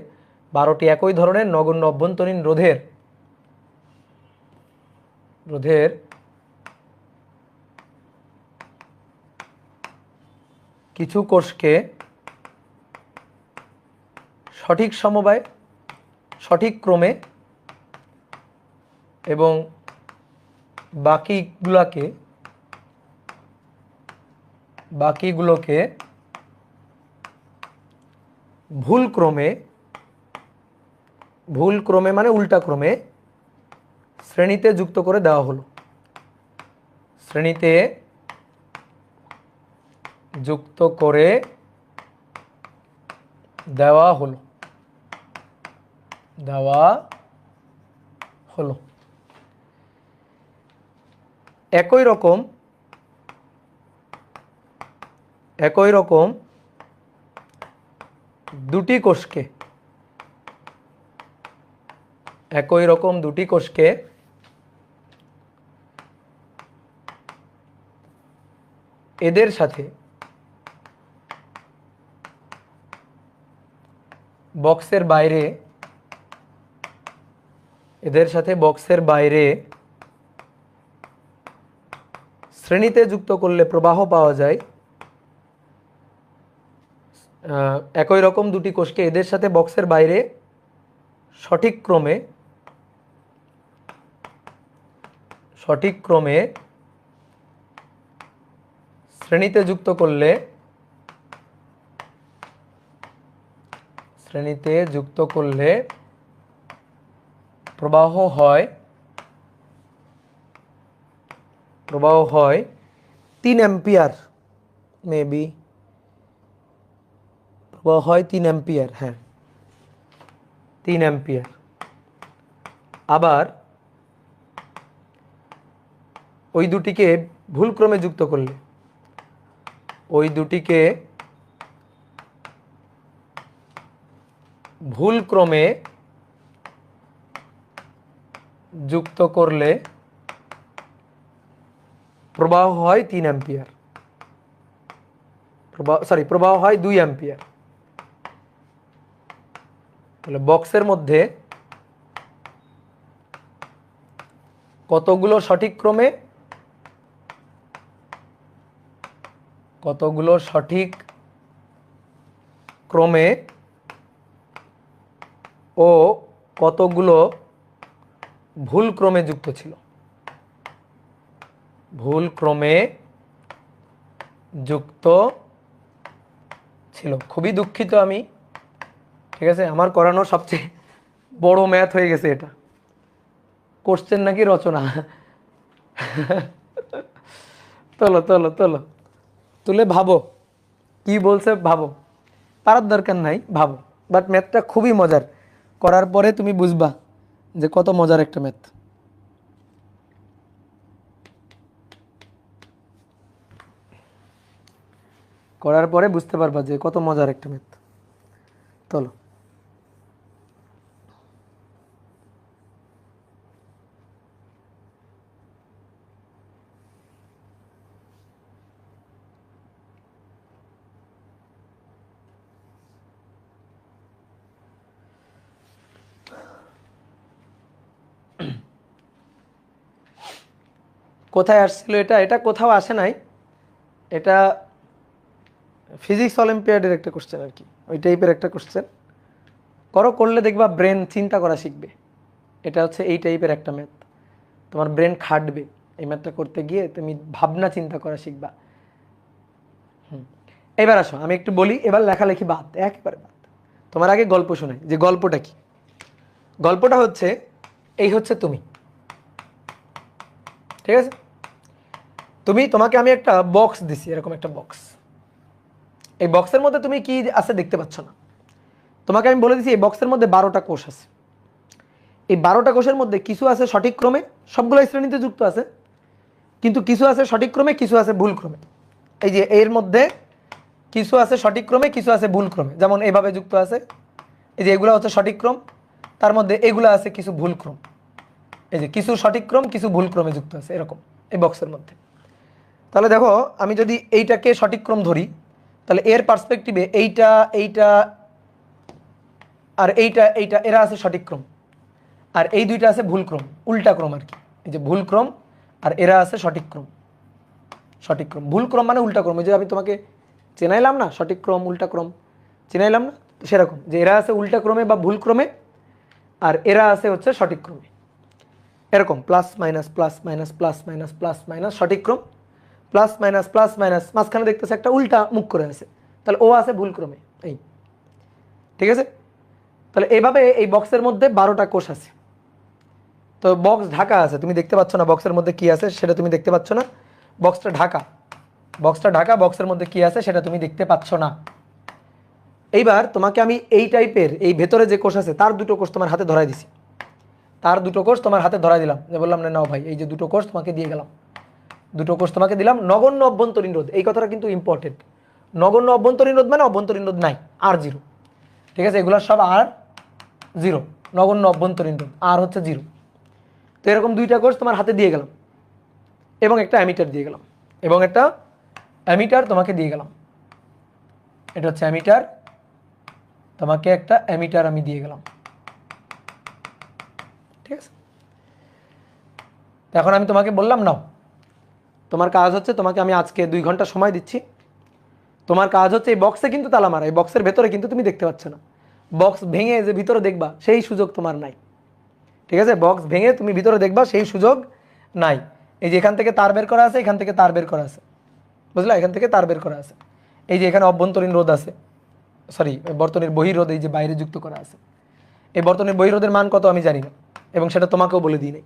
12টি একই ধরনের নগণ্য অভ্যন্তরীণ রোধের কিছু কোষকে সঠিক সমবায়, সঠিক ক্রমে এবং বাকিগুলোকে ভুল ক্রমে মানে উল্টা ক্রমে শ্রেণীতে যুক্ত করে দেওয়া হলো। শ্রেণীতে যুক্ত করে দেওয়া হলো একই রকম দুটি কোষকে এদের সাথে বক্সের বাইরে শ্রেণীতে যুক্ত করলে প্রবাহ পাওয়া যায়। একই রকম দুটি কোষকে এদের সাথে বক্সের বাইরে সঠিক ক্রমে শ্রেণীতে যুক্ত করলে শ্রেণীতে যুক্ত করলে প্রবাহ হয় 3 অ্যাম্পিয়ার, মেবি প্রবাহ হয় 3 অ্যাম্পিয়ার, হ্যাঁ 3 অ্যাম্পিয়ার। আবার ওই দুটিকে ভুলক্রমে যুক্ত করলে, ওই দুটিকে ভুলক্রমে যুক্ত করলে প্রবাহ হয় 3 অ্যাম্পিয়ার, প্রবাহ হয় 2 অ্যাম্পিয়ার। তাহলে বক্সের মধ্যে কতগুলো সঠিক ক্রমে ও কতগুলো ভুল ক্রমে যুক্ত ছিল, ভুল ক্রমে যুক্ত ছিল। খুবই দুঃখিত আমি, ঠিক আছে, আমার করানো সবচেয়ে বড় ম্যাথ হয়ে গেছে এটা। কোশ্চেন নাকি রচনা? তোলো তুলে ভাবো কি বলছে, ভাবো, পারার দরকার নাই, ভাবো। বাট ম্যাথটা খুবই মজার, করার পরে তুমি বুঝবা যে কত মজার একটা ম্যাথ। করার পরে বুঝতে পারবা যে কত মজার একটা ম্যাথ। চলো, কোথায় আসছিল এটা? এটা কোথাও আসে নাই, এটা ফিজিক্স অলিম্পিয়াডের একটা কোশ্চেন আর কি, ওই টাইপের একটা কোশ্চেন। করলে দেখবা ব্রেন চিন্তা করা শিখবে। এটা হচ্ছে এই টাইপের একটা ম্যাথ, তোমার ব্রেন খাটবে এই ম্যাথটা করতে গিয়ে, তুমি ভাবনা চিন্তা করা শিখবা। এবার আসো আমি একটু বলি, এবার লেখালেখি বাদ, একেবারে বাদ। তোমার আগে গল্প শোনাই, যে গল্পটা কি। গল্পটা হচ্ছে এই, হচ্ছে তুমি, ঠিক আছে, তোমাকে আমি একটা বক্স দিছি, এরকম একটা বক্স। এই বক্সের মধ্যে তুমি কি আছে দেখতে পাচ্ছ না। তোমাকে আমি বলে দিছি এই বক্সের মধ্যে 12টা কোষ আছে। এই 12টা কোষের মধ্যে কিছু আছে সঠিক ক্রমে, সবগুলো শ্রেণীতে যুক্ত আছে, কিন্তু কিছু আছে সঠিক ক্রমে, কিছু আছে ভুল ক্রমে। এই যে এর মধ্যে কিছু আছে সঠিক ক্রমে, কিছু আছে ভুল ক্রমে, যেমন এইভাবে যুক্ত আছে। এই যে এগুলো হচ্ছে সঠিক ক্রম, তার মধ্যে এগুলো আছে কিছু ভুল ক্রম। এই যে কিছু সঠিক ক্রম, কিছু ভুল ক্রমে যুক্ত আছে এরকম এই বক্সের মধ্যে। তাহলে দেখো, আমি যদি এইটাকে সঠিক ক্রম ধরি, তাহলে এর পার্সপেক্টিভে এইটা এইটা আর এইটা এরা আছে সঠিক ক্রম, আর এই দুইটা আছে ভুল ক্রম, উল্টা ক্রম আর কি। এই যে ভুল ক্রম আর এরা আছে সঠিক ক্রম। সঠিক ক্রম, ভুল ক্রম মানে উল্টা ক্রম। এই যে আমি তোমাকে চেনাইলাম না, সঠিক ক্রম উল্টা ক্রম চেনাইলাম না, তো সেরকম যে এরা আছে উল্টা ক্রমে বা ভুল ক্রমে, আর এরা আছে হচ্ছে সঠিক ক্রমে। এরকম plus minus plus minus plus minus plus minus সঠিক ক্রম, প্লাস মাইনাস মাঝখানে দেখতেছে একটা উল্টা মুখ করে আছে, তাহলে ও আছে ভুল ক্রমে। এই, ঠিক আছে। তাহলে এইভাবে এই বক্সের মধ্যে 12টা কোষ আছে। তো বক্স ঢাকা আছে, তুমি দেখতে পাচ্ছ না বক্সের মধ্যে কি আছে সেটা তুমি দেখতে পাচ্ছ না। বক্সটা ঢাকা, বক্সের মধ্যে কি আছে সেটা তুমি দেখতে পাচ্ছ না। এইবার তোমাকে আমি এই টাইপের, এই ভেতরে যে কোষ আছে তার দুটো কোষ তোমার হাতে ধরাই দিছি, তার দুটো কোষ তোমার হাতে ধরাই দিলাম, যে বললাম না নাও ভাই, এই যে দুটো কোষ তোমাকে দিয়ে গেলাম, দুটো কোষ তোমাকে দিলাম। নগণ্য অভ্যন্তরীণ রোধ, এই কথাটা কিন্তু ইম্পর্টেন্ট। নগণ্য অভ্যন্তরীণ রোধ মানে অভ্যন্তরীণ রোধ নাই, R0, ঠিক আছে, এগুলো সব R0, নগণ্য অভ্যন্তরীণ রোধ আর হচ্ছে 0। তো এরকম দুইটা কোষ তোমার হাতে দিয়ে গেলাম, এবং একটা অ্যামিটার দিয়ে গেলাম, এবং একটা অ্যামিটার তোমাকে দিয়ে গেলাম। এটা হচ্ছে অ্যামিটার, তোমাকে একটা অ্যামিটার আমি দিয়ে গেলাম, ঠিক আছে। এখন আমি তোমাকে বললাম নাও, তোমার কাজ হচ্ছে, তোমাকে আমি আজকে 2 ঘন্টা সময় দিচ্ছি, তোমার কাজ হচ্ছে এই বক্সে কিন্তু তালা মারা, এই বক্সের ভেতরে কিন্তু তুমি দেখতে পাচ্ছ না, বক্স ভেঙে যে ভিতরে দেখবা সেই সুযোগ তোমার নাই, ঠিক আছে। বক্স ভেঙে তুমি ভিতরে দেখবা সেই সুযোগ নাই। এই যে এখান থেকে তার বের করা আছে, এখান থেকে তার বের করা আছে, বুঝলা, এখান থেকে তার বের করা আছে। এই যে এখানে অভ্যন্তরীণ রোধ আছে, সরি বর্তনীর বহিরোধ এই যে বাইরে যুক্ত করা আছে, এই বর্তনীর বহিরোধের মান কত আমি জানি না, এবং সেটা তোমাকেও বলে দিই নাই।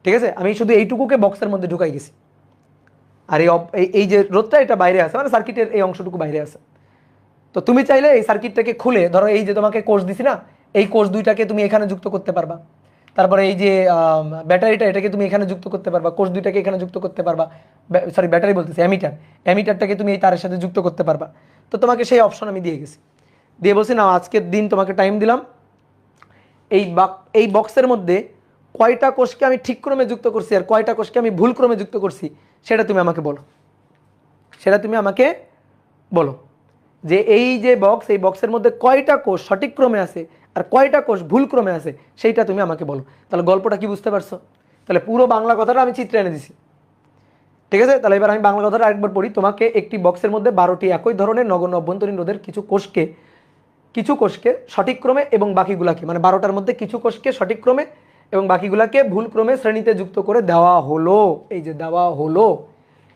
ঠিক আছে, আমি শুধু এইটুকুকে বক্সের মধ্যে ঢুকাই গেছি। আর এই যে রোধটা এটা বাইরে আছে, মানে সার্কিটের এই অংশটুকু বাইরে আছে। তো তুমি চাইলে এই সার্কিটটাকে খুলে, ধরো এই যে তোমাকে কোষ দিছি না, এই কোষ দুইটাকে তুমি এখানে যুক্ত করতে পারবা। তারপরে এই যে ব্যাটারিটা, এটাকে তুমি এখানে যুক্ত করতে পারবা, কোষ দুইটাকে এখানে যুক্ত করতে পারবা। সরি ব্যাটারি বলতেছি, অ্যামিটারটাকে তুমি এই তারের সাথে যুক্ত করতে পারবা। তো তোমাকে সেই অপশন আমি দিয়ে গেছি, দিয়ে বলছি না আজকের দিন তোমাকে টাইম দিলাম, এই বক্সের মধ্যে কয়টা কোষকে আমি ঠিক ক্রমে যুক্ত করছি আর কয়টা কোষকে আমি ভুল ক্রমে যুক্ত করছি সেটা তুমি আমাকে বলো। সেটা তুমি আমাকে বলো যে এই যে বক্স, এই বক্সের মধ্যে কয়টা কোষ সঠিক ক্রমে আছে আর কয়টা কোষ ভুল ক্রমে আছে সেইটা তুমি আমাকে বলো। তাহলে গল্পটা কি বুঝতে পারছো? তাহলে পুরো বাংলা কথাটা আমি চিত্রে এনে দিছি। ঠিক আছে, তাহলে এবার আমি বাংলা কথাটা আরেকবার পড়ি। তোমাকে একটি বক্সের মধ্যে 12টি একই ধরনের নগণ্য অভ্যন্তরীণ রোধের কিছু কোষকে সঠিক ক্রমে এবং বাকিগুলাকে, মানে 12টার মধ্যে কিছু কোষকে সঠিক ক্রমে এবং বাকিগুলাকে ভুল ক্রমে শ্রেণীতে যুক্ত করে দেওয়া হলো। এই যে দেওয়া হলো,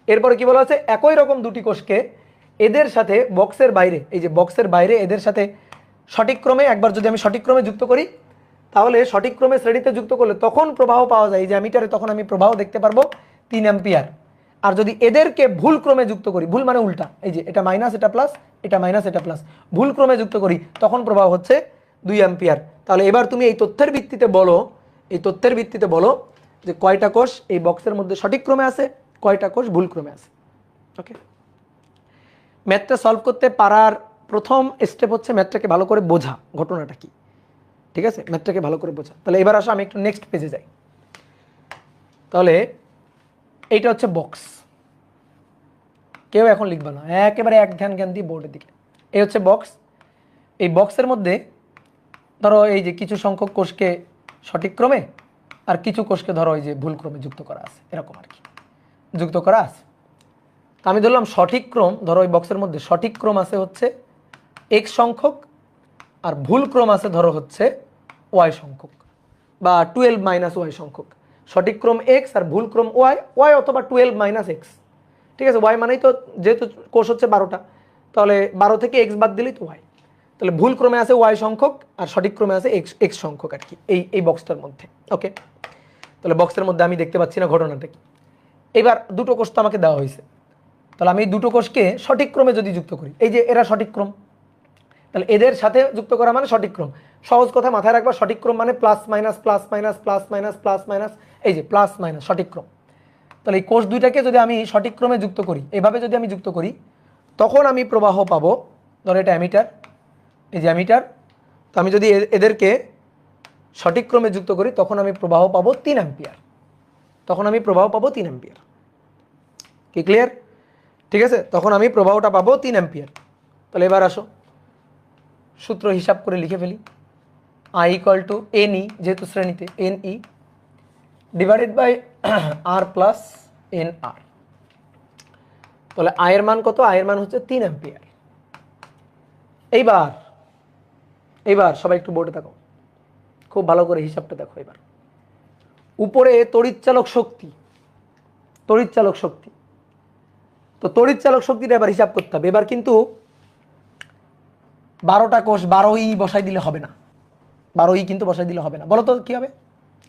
এরপরে কি বলা আছে, একই রকম দুটি কোষকে এদের সাথে বক্সের বাইরে, এই যে বক্সের বাইরে এদের সাথে সঠিক ক্রমে, একবার যদি আমি সঠিক ক্রমে যুক্ত করি তাহলে সঠিক ক্রমে শ্রেণীতে যুক্ত করলে তখন প্রবাহ পাওয়া যায়। এই যে অ্যামিটারে তখন আমি প্রবাহ দেখতে পারবো 3 অ্যাম্পিয়ার। আর যদি এদেরকে ভুল ক্রমে যুক্ত করি, ভুল মানে উল্টা, এই যে এটা মাইনাস এটা প্লাস, এটা মাইনাস এটা প্লাস, ভুল ক্রমে যুক্ত করি তখন প্রবাহ হচ্ছে 2 অ্যাম্পিয়ার। তাহলে এবার তুমি এই তথ্যের ভিত্তিতে বলো যে কয়টা কোষ এই বক্সের মধ্যে সঠিক ক্রমে আছে, কয়টা কোষ ভুল ক্রমে আছে। ওকে, ম্যাথটা সলভ করতে পারার প্রথম স্টেপ হচ্ছে ম্যাথটাকে ভালো করে বোঝা, ঘটনাটা কি। ঠিক আছে, ম্যাথটাকে ভালো করে বোঝা। তাহলে এবার আসো আমি একটু নেক্সট পেজে যাই। তাহলে এইটা হচ্ছে বক্স, কেউ এখন লিখবে না, একেবারে এক ধ্যান দিয়ে বোর্ডের দিকে। এই হচ্ছে বক্স। এই বক্সের মধ্যে ধরো এই যে কিছু সংখ্যক কোষকে সঠিক ক্রমে আর কিছু কোষকে ধরো এই যে ভুল ক্রমে যুক্ত করা আছে, এরকম আর কি যুক্ত করা আছে। তো আমি ধরলাম সঠিক ক্রম, ধরো এই বক্সের মধ্যে সঠিক ক্রম আছে হচ্ছে x সংখ্যক আর ভুল ক্রম আছে ধরো হচ্ছে y সংখ্যক বা 12 মাইনাস ওয়াই সংখ্যক। সঠিক ক্রম x আর ভুল ক্রম y অথবা 12 মাইনাস x। ঠিক আছে, y মানেই তো যেহেতু কোষ হচ্ছে 12টা, তাহলে 12 থেকে x বাদ দিলেই তো y। তাহলে ভুল ক্রমে আছে y সংখ্যক আর সঠিক ক্রমে আছে x সংখ্যক আর কি এই বক্সটার মধ্যে। ওকে, তাহলে বক্সের মধ্যে আমি দেখতে পাচ্ছি না ঘটনাটা কি। এবার দুটো কোষ তো আমাকে দেওয়া হয়েছে, তাহলে আমি দুটো কোষকে সঠিক ক্রমে যদি যুক্ত করি, এই যে এরা সঠিক ক্রম, তাহলে এদের সাথে যুক্ত করা মানে সঠিক ক্রম। সহজ কথা মাথায় রাখবা, সঠিক ক্রম মানে plus minus plus minus plus minus plus minus, এই যে প্লাস মাইনাস সঠিক ক্রম। তাহলে এই কোষ দুইটাকে যদি আমি সঠিক ক্রমে যুক্ত করি, এভাবে যদি আমি যুক্ত করি, তখন আমি প্রবাহ পাবো, ধরো এটা অ্যামিটার, এই যে অ্যামিটার, তো আমি যদি এদেরকে সঠিক ক্রমে যুক্ত করি তখন আমি প্রবাহ পাবো 3 অ্যাম্পিয়ার। কি ক্লিয়ার? ঠিক আছে, তখন আমি প্রবাহটা পাবো 3 অ্যাম্পিয়ার। তাহলে এবার আসো সূত্র হিসাব করে লিখে ফেলি। I ইকুয়াল টু NE, যেহেতু শ্রেণীতে NE divided by R plus NR। তাহলে I এর মান কত? I এর মান হচ্ছে 3 অ্যাম্পিয়ার। এইবার সবাই একটু বোর্ডে দেখো, খুব ভালো করে হিসাবটা দেখো। এবার উপরে তড়িৎচালক শক্তি, তো তড়িৎচালক শক্তিটা এবার হিসাব করতে হবে। এবার কিন্তু 12টা কোষ 12ই বসাই দিলে হবে না, 12ই কিন্তু বসাই দিলে হবে না। বলো তো কি হবে,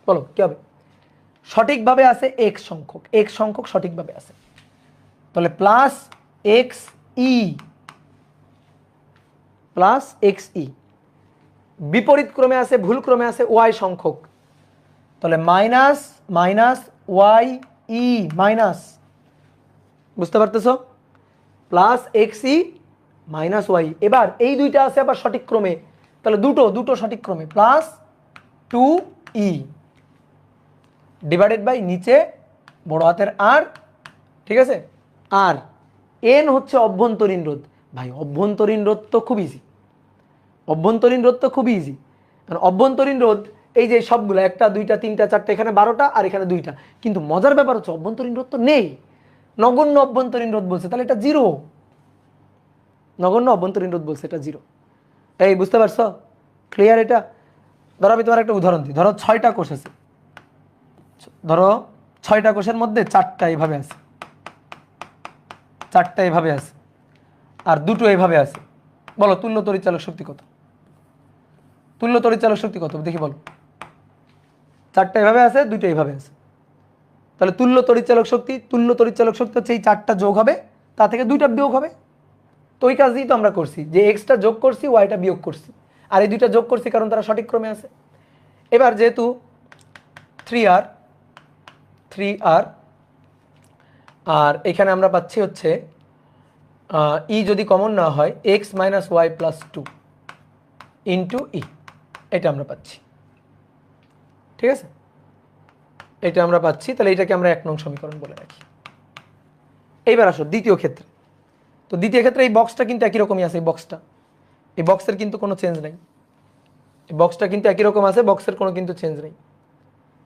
বলো কি হবে? সঠিকভাবে আছে x সংখ্যক সঠিকভাবে আছে, তাহলে প্লাস xe, বিপরীত ক্রমে আছে ভুল ক্রমে আছে y সংখ্যক, তাহলে মাইনাস y মাইনাস, বুঝতে পারতেছো? Plus xe minus y। এবার এই দুইটা আছে আবার সঠিক ক্রমে, তাহলে দুটো সঠিক ক্রমে, প্লাস 2e ডিভাইডেড বাই নিচে বড় হাতের r। ঠিক আছে, আর n হচ্ছে অভ্যন্তরীণ রোধ। ভাই অভ্যন্তরীণ রোধ তো খুব ইজি, কারণ অভ্যন্তরীণ রোধ এই যে সবগুলো 1 2 3 4, এখানে 12টা আর এখানে 2টা। কিন্তু মজার ব্যাপার হচ্ছে অভ্যন্তরীণ রোধ তো নেই, নগণ্য অভ্যন্তরীণ রোধ বলছে, তাহলে এটা 0। নগণ্য অভ্যন্তরীণ রোধ বলছে, এটা 0। এই বুঝতে পারছো? ক্লিয়ার এটা? ধরো আমি তোমার একটা উদাহরণ দিই। ধরো 6টা কোষ আছে, ধরো 6টা কোষের মধ্যে 4টা এইভাবে আছে, আর দুটো এইভাবে আছে, বলো তুল্য তড়িৎচালক শক্তি কত? তুল্য তড়িৎচালক শক্তি কত দেখি বলো। চারটা এভাবে আছে, দুইটা এইভাবে আছে। তাহলে তুল্য তড়িৎচালক শক্তি হচ্ছে এই চারটা যোগ হবে, তা থেকে দুইটা বিয়োগ হবে। তো ওই কাজই তো আমরা করছি, যে এক্সটা যোগ করছি, ওয়াইটা বিয়োগ করছি, আর এই দুইটা যোগ করছি কারণ তারা সঠিক ক্রমে আছে। এবার যেহেতু 3r আর এখানে আমরা পাচ্ছি হচ্ছে ই যদি কমন না হয় x minus Y plus 2 into e, এটা আমরা পাচ্ছি। ঠিক আছে, এটা আমরা পাচ্ছি। তাহলে এটাকে আমরা 1 নং সমীকরণ বলে রাখি। এইবার আসো দ্বিতীয় ক্ষেত্রে। তো দ্বিতীয় ক্ষেত্রে এই বক্সটা কিন্তু একই রকমই আছে। এই বক্সের কিন্তু কোনো চেঞ্জ নাই। এই বক্সটা কিন্তু একই রকম আছে, বক্সের কোনো কিন্তু চেঞ্জ নেই।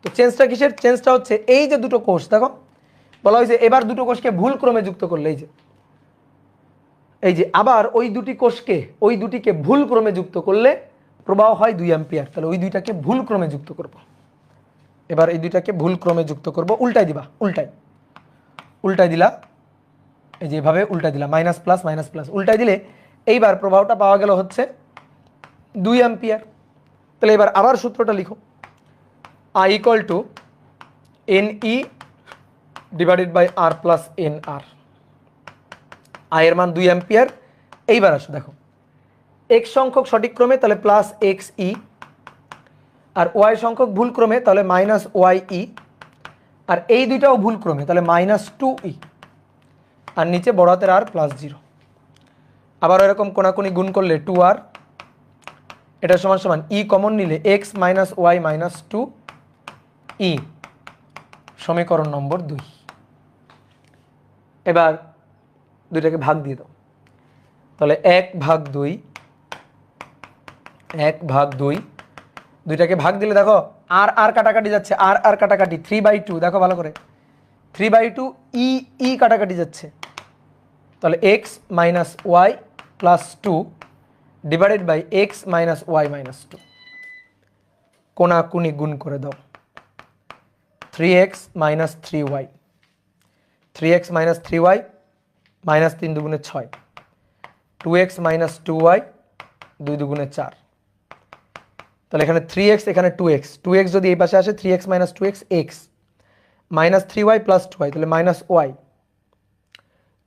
তো চেঞ্জটা কিসের? চেঞ্জটা হচ্ছে এই যে দুটো কোষ, দেখো বলা হয়েছে এবার দুটো কোষকে ভুল ক্রমে যুক্ত করলে, এই যে আবার ওই দুটিকে ভুল ক্রমে যুক্ত করলে প্রবাহ হয় 2 অ্যাম্পিয়ার। তাহলে ওই দুইটাকে ভুল ক্রমে যুক্ত করব। এবার এই দুইটাকে ভুল ক্রমে যুক্ত করব, উল্টাই দিবা, উল্টাই দিলা, এই যে এভাবে উল্টাই দিলা, মাইনাস প্লাস উল্টাই দিলে এইবার প্রবাহটা পাওয়া গেল হচ্ছে 2 অ্যাম্পিয়ার। তাহলে এবার আবার সূত্রটা লিখো, I equal to NE divided by R plus NR। I এর মান 2 অ্যাম্পিয়ার। এইবার আসো দেখো x সংখ্যক সঠিক ক্রমে, তাহলে প্লাস XE, আর y সংখ্যক ভুল ক্রমে, তাহলে মাইনাস YE, আর এই দুইটাও ভুল ক্রমে, তাহলে মাইনাস 2E, আর নিচে বড় হাতের R প্লাস 0। আবার এরকম কোনাকুনি গুণ করলে 2R, এটা সমান সমান E কমন নিলে x minus Y minus 2E, সমীকরণ নম্বর 2। এবার দুইটাকে ভাগ দিয়ে দাও, তাহলে 1/2, দুইটাকে ভাগ দিলে দেখো আর কাটাকাটি যাচ্ছে, আর কাটাকাটি, 3/2, দেখো ভালো করে 3/2, ই কাটাকাটি যাচ্ছে। তাহলে x minus Y plus 2 divided by x minus Y minus 2, কোনাকুনি গুণ করে দাও, 3x minus 3y, 3x minus 3y, minus 3 দুগুণে 6, 2x মাইনাস 2y, 2 দুগুণে 4। তাহলে এখানে 3x, এখানে 2x যদি এই পাশে আসে 3x minus 2x, x minus 3y plus 2y, তাহলে minus y,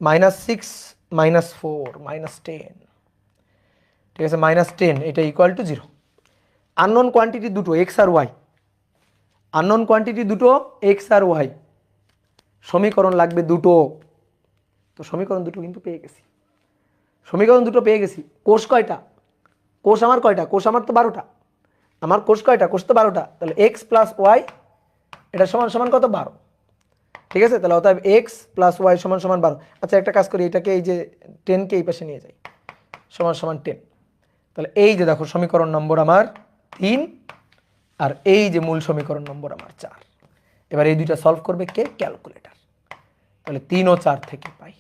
minus 6 minus 4 minus 10। ঠিক আছে, মাইনাস 10, এটা ইকুয়াল টু 0। আননোন কোয়ান্টিটি দুটো x আর y, আননোন কোয়ান্টিটি দুটো x আর y, সমীকরণ লাগবে দুটো। তো সমীকরণ দুটো কিন্তু পেয়ে গেছি। কোষ কয়টা? কোষ আমার কয়টা? কোষ আমার তো 12টা। আমার কোষ কয়টা? কোষ তো 12টা। তাহলে x প্লাস ওয়াই, এটা সমান সমান কত? 12। ঠিক আছে, তাহলে অতএব x প্লাস ওয়াই সমান সমান 12। আচ্ছা একটা কাজ করি, এটাকে এই যে 10কে এই পাশে নিয়ে যাই, সমান সমান 10। তাহলে এই যে দেখো সমীকরণ নম্বর আমার 3, আর এই যে মূল সমীকরণ নম্বর আমার 4। এবার এই দুইটা সলভ করবে কে? ক্যালকুলেটর। তাহলে 3 ও 4 থেকে পাই।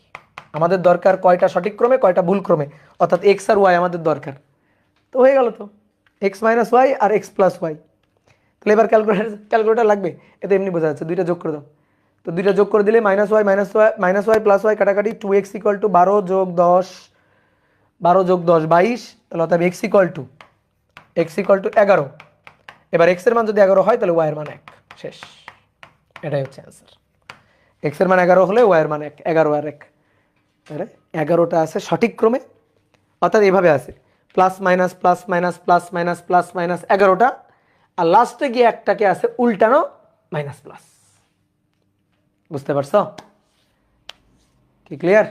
আমাদের দরকার কয়টা সঠিক ক্রমে, কয়টা ভুল ক্রমে, অর্থাৎ x আর y আমাদের দরকার। তো হয়ে গেল তো, x মাইনাস ওয়াই আর x প্লাস ওয়াই। তাহলে এবার ক্যালকুলেটর লাগবে? এতে এমনি বোঝা যাচ্ছে, দুইটা যোগ করে দাও। তো দুইটা যোগ করে দিলে মাইনাস ওয়াই প্লাস ওয়াই কাটাকাটি, 2x ইকুয়াল টু 12 যোগ 10 22। তাহলে অর্থাৎ x ইকুয়াল টু 11। এবার x এর মান যদি 11 হয় তাহলে y এর মান 1, শেষ। এটাই হচ্ছে অ্যান্সার। x এর মান 11 হলে y এর মান 1, 11 আর 1, তাহলে 11টা আছে সঠিক ক্রমে। অর্থাৎ এইভাবে আছে প্লাস মাইনাস 11টা, আর লাস্টে গিয়ে একটাকে আছে উল্টানো মাইনাস প্লাস। বুঝতে পারছো কি? ক্লিয়ার?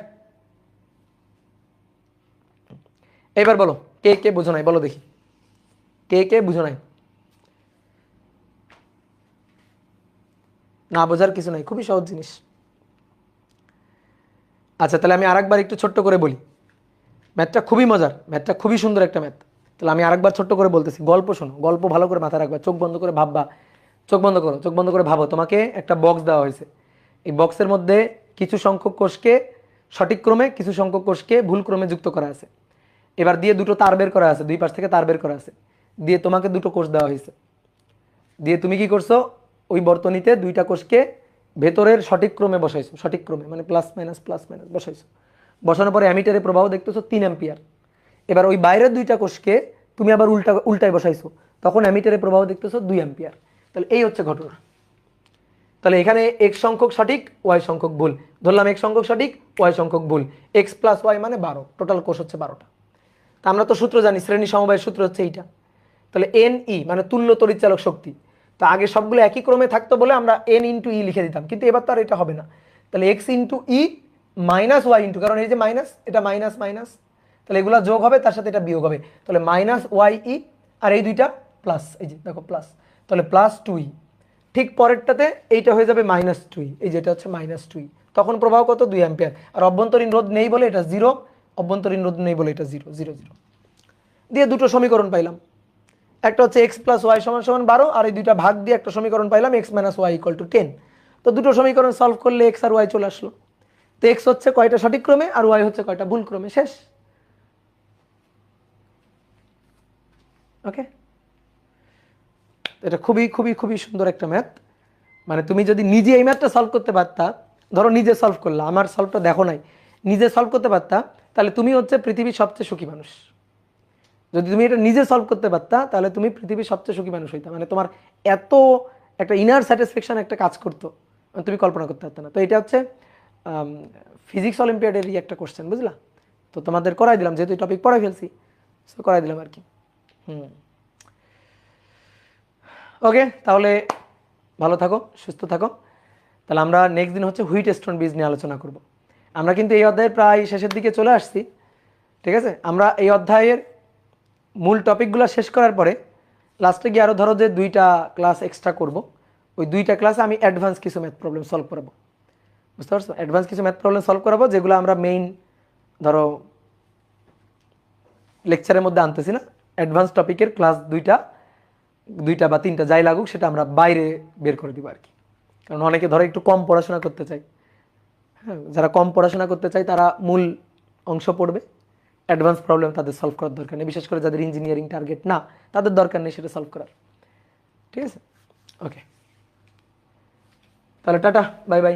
এবার বলো কে বুঝো নাই, বলো দেখি কে বুঝো নাই। না বোঝার কিছু নাই, খুবই সহজ জিনিস। আচ্ছা তাহলে আমি আরেকবার একটু ছোট্ট করে বলি, ম্যাথটা খুবই মজার, ম্যাথটা খুবই সুন্দর একটা ম্যাথ। তাহলে আমি আরেকবার ছোট্ট করে বলতেছি, গল্প শোনো, গল্প ভালো করে মাথায় রাখবা, চোখ বন্ধ করে ভাববা, চোখ বন্ধ করে ভাবো। তোমাকে একটা বক্স দেওয়া হয়েছে, এই বক্সের মধ্যে কিছু সংখ্যক কোষকে সঠিক ক্রমে, কিছু সংখ্যক কোষকে ভুল ক্রমে যুক্ত করা আছে। এবার দিয়ে দুটো তার বের করা আছে, দুই পাশ থেকে তার বের করা আছে, দিয়ে তোমাকে দুটো কোষ দেওয়া হয়েছে, দিয়ে তুমি কি করছো? ওই বর্তনীতে দুইটা কোষকে ভেতরের সঠিক ক্রমে বসাইছো, সঠিক ক্রমে মানে প্লাস মাইনাস বসাইছো। বসানোর পরে অ্যামিটারে প্রবাহ দেখতেছো 3 অ্যাম্পিয়ার। এবার ওই বাইরের দুইটা কোষকে তুমি আবার উল্টায় বসাইছো, তখন অ্যামিটারে প্রবাহ দেখতেছো 2 অ্যাম্পিয়ার। তাহলে এই হচ্ছে ঘটনা। তাহলে এখানে এক্স সংখ্যক সঠিক, ওয়াই সংখ্যক ভুল। ধরলাম এক্স সংখ্যক সঠিক, ওয়াই সংখ্যক ভুল। এক্স প্লাস ওয়াই মানে 12, টোটাল কোষ হচ্ছে 12টা। তা আমরা তো সূত্র জানি, শ্রেণী সমবায়ের সূত্র হচ্ছে এইটা। তাহলে এন ই মানে তুল্য তড়িৎচালক শক্তি। তো আগে সবগুলো একই ক্রমে থাকতো বলে আমরা এন ইন্টু ই লিখে দিতাম, কিন্তু এবার তো আর এটা হবে না। তাহলে এক্স ইন্টু ই মাইনাস ওয়াই ইন্টু, কারণ এই যে মাইনাস, এটা মাইনাস মাইনাস, তাহলে এগুলো যোগ হবে, তার সাথে এটা বিয়োগ হবে। তাহলে মাইনাস ওয়াই ই, আর এই দুইটা প্লাস, এই যে দেখো প্লাস, তাহলে প্লাস 2 ই। ঠিক পরেরটাতে এইটা হয়ে যাবে মাইনাস 2 ই, এই যেটা হচ্ছে মাইনাস 2 ই। তখন প্রবাহ কত? 2 অ্যাম্পিয়ার। আর অভ্যন্তরীণ রোধ নেই বলে এটা 0, অভ্যন্তরীণ রোধ নেই বলে এটা 0 0 0 দিয়ে দুটো সমীকরণ পাইলাম। একটা হচ্ছে এক্স প্লাস ওয়াই সমান সমান 12, আর এই দুইটা ভাগ দিয়ে একটা সমীকরণ পাইলাম X minus Y equal to 10। তো দুটো সমীকরণ সলভ করলে এক্স আর ওয়াই চলে আসলো। তো এক্স হচ্ছে কয়টা সঠিক ক্রমে আর ওয়াই হচ্ছে কয়টা ভুল ক্রমে, শেষ। ওকে, এটা খুবই খুবই খুবই সুন্দর একটা ম্যাথ। মানে তুমি যদি নিজে এই ম্যাথটা সলভ করতে পারতা, ধরো নিজে সলভ করলা, আমার সলভটা দেখো নাই, নিজে সলভ করতে পারতা, তাহলে তুমি হচ্ছে পৃথিবীর সবচেয়ে সুখী মানুষ। যদি তুমি এটা নিজে সলভ করতে পারতা, তাহলে তুমি পৃথিবীর সবচেয়ে সুখী মানুষ হইতা। মানে তোমার এত একটা ইনার স্যাটিসফ্যাকশন একটা কাজ করতো, তুমি কল্পনা করতে পারতো না। তো এটা হচ্ছে ফিজিক্স অলিম্পিয়াডেরই একটা কোশ্চেন, বুঝলা? তো তোমাদের করাই দিলাম, যেহেতু টপিক পড়াই ফেলছি, সো করাই দিলাম আর কি। ওকে, তাহলে ভালো থাকো, সুস্থ থাকো। তাহলে আমরা নেক্সট দিন হচ্ছে হুইট স্টোন বীজ নিয়ে আলোচনা করব। আমরা কিন্তু এই অধ্যায়ের প্রায় শেষের দিকে চলে আসছি, ঠিক আছে? আমরা এই অধ্যায়ের মূল টপিকগুলো শেষ করার পরে লাস্টে গিয়ে আরও ধরো যে 2টা ক্লাস এক্সট্রা করব। ওই 2টা ক্লাসে আমি অ্যাডভান্স কিছু ম্যাথ প্রবলেম সলভ করাবো, বুঝতে পারছো? অ্যাডভান্স কিছু ম্যাথ প্রবলেম সলভ করাবো, যেগুলো আমরা মেইন ধরো লেকচারের মধ্যে আনতেছি না। অ্যাডভান্স টপিকের ক্লাস 2টা বা 3টা যাই লাগুক, সেটা আমরা বাইরে বের করে দিব আর কি। কারণ অনেকে ধরো একটু কম পড়াশোনা করতে চায়, হ্যাঁ, যারা কম পড়াশোনা করতে চায় তারা মূল অংশ পড়বে, অ্যাডভান্স প্রবলেম তাদের সলভ করার দরকার নেই। বিশেষ করে যাদের ইঞ্জিনিয়ারিং টার্গেট না, তাদের দরকার নেই সেটা সলভ করার, ঠিক আছে? ওকে, তাহলে টাটা, বাই বাই।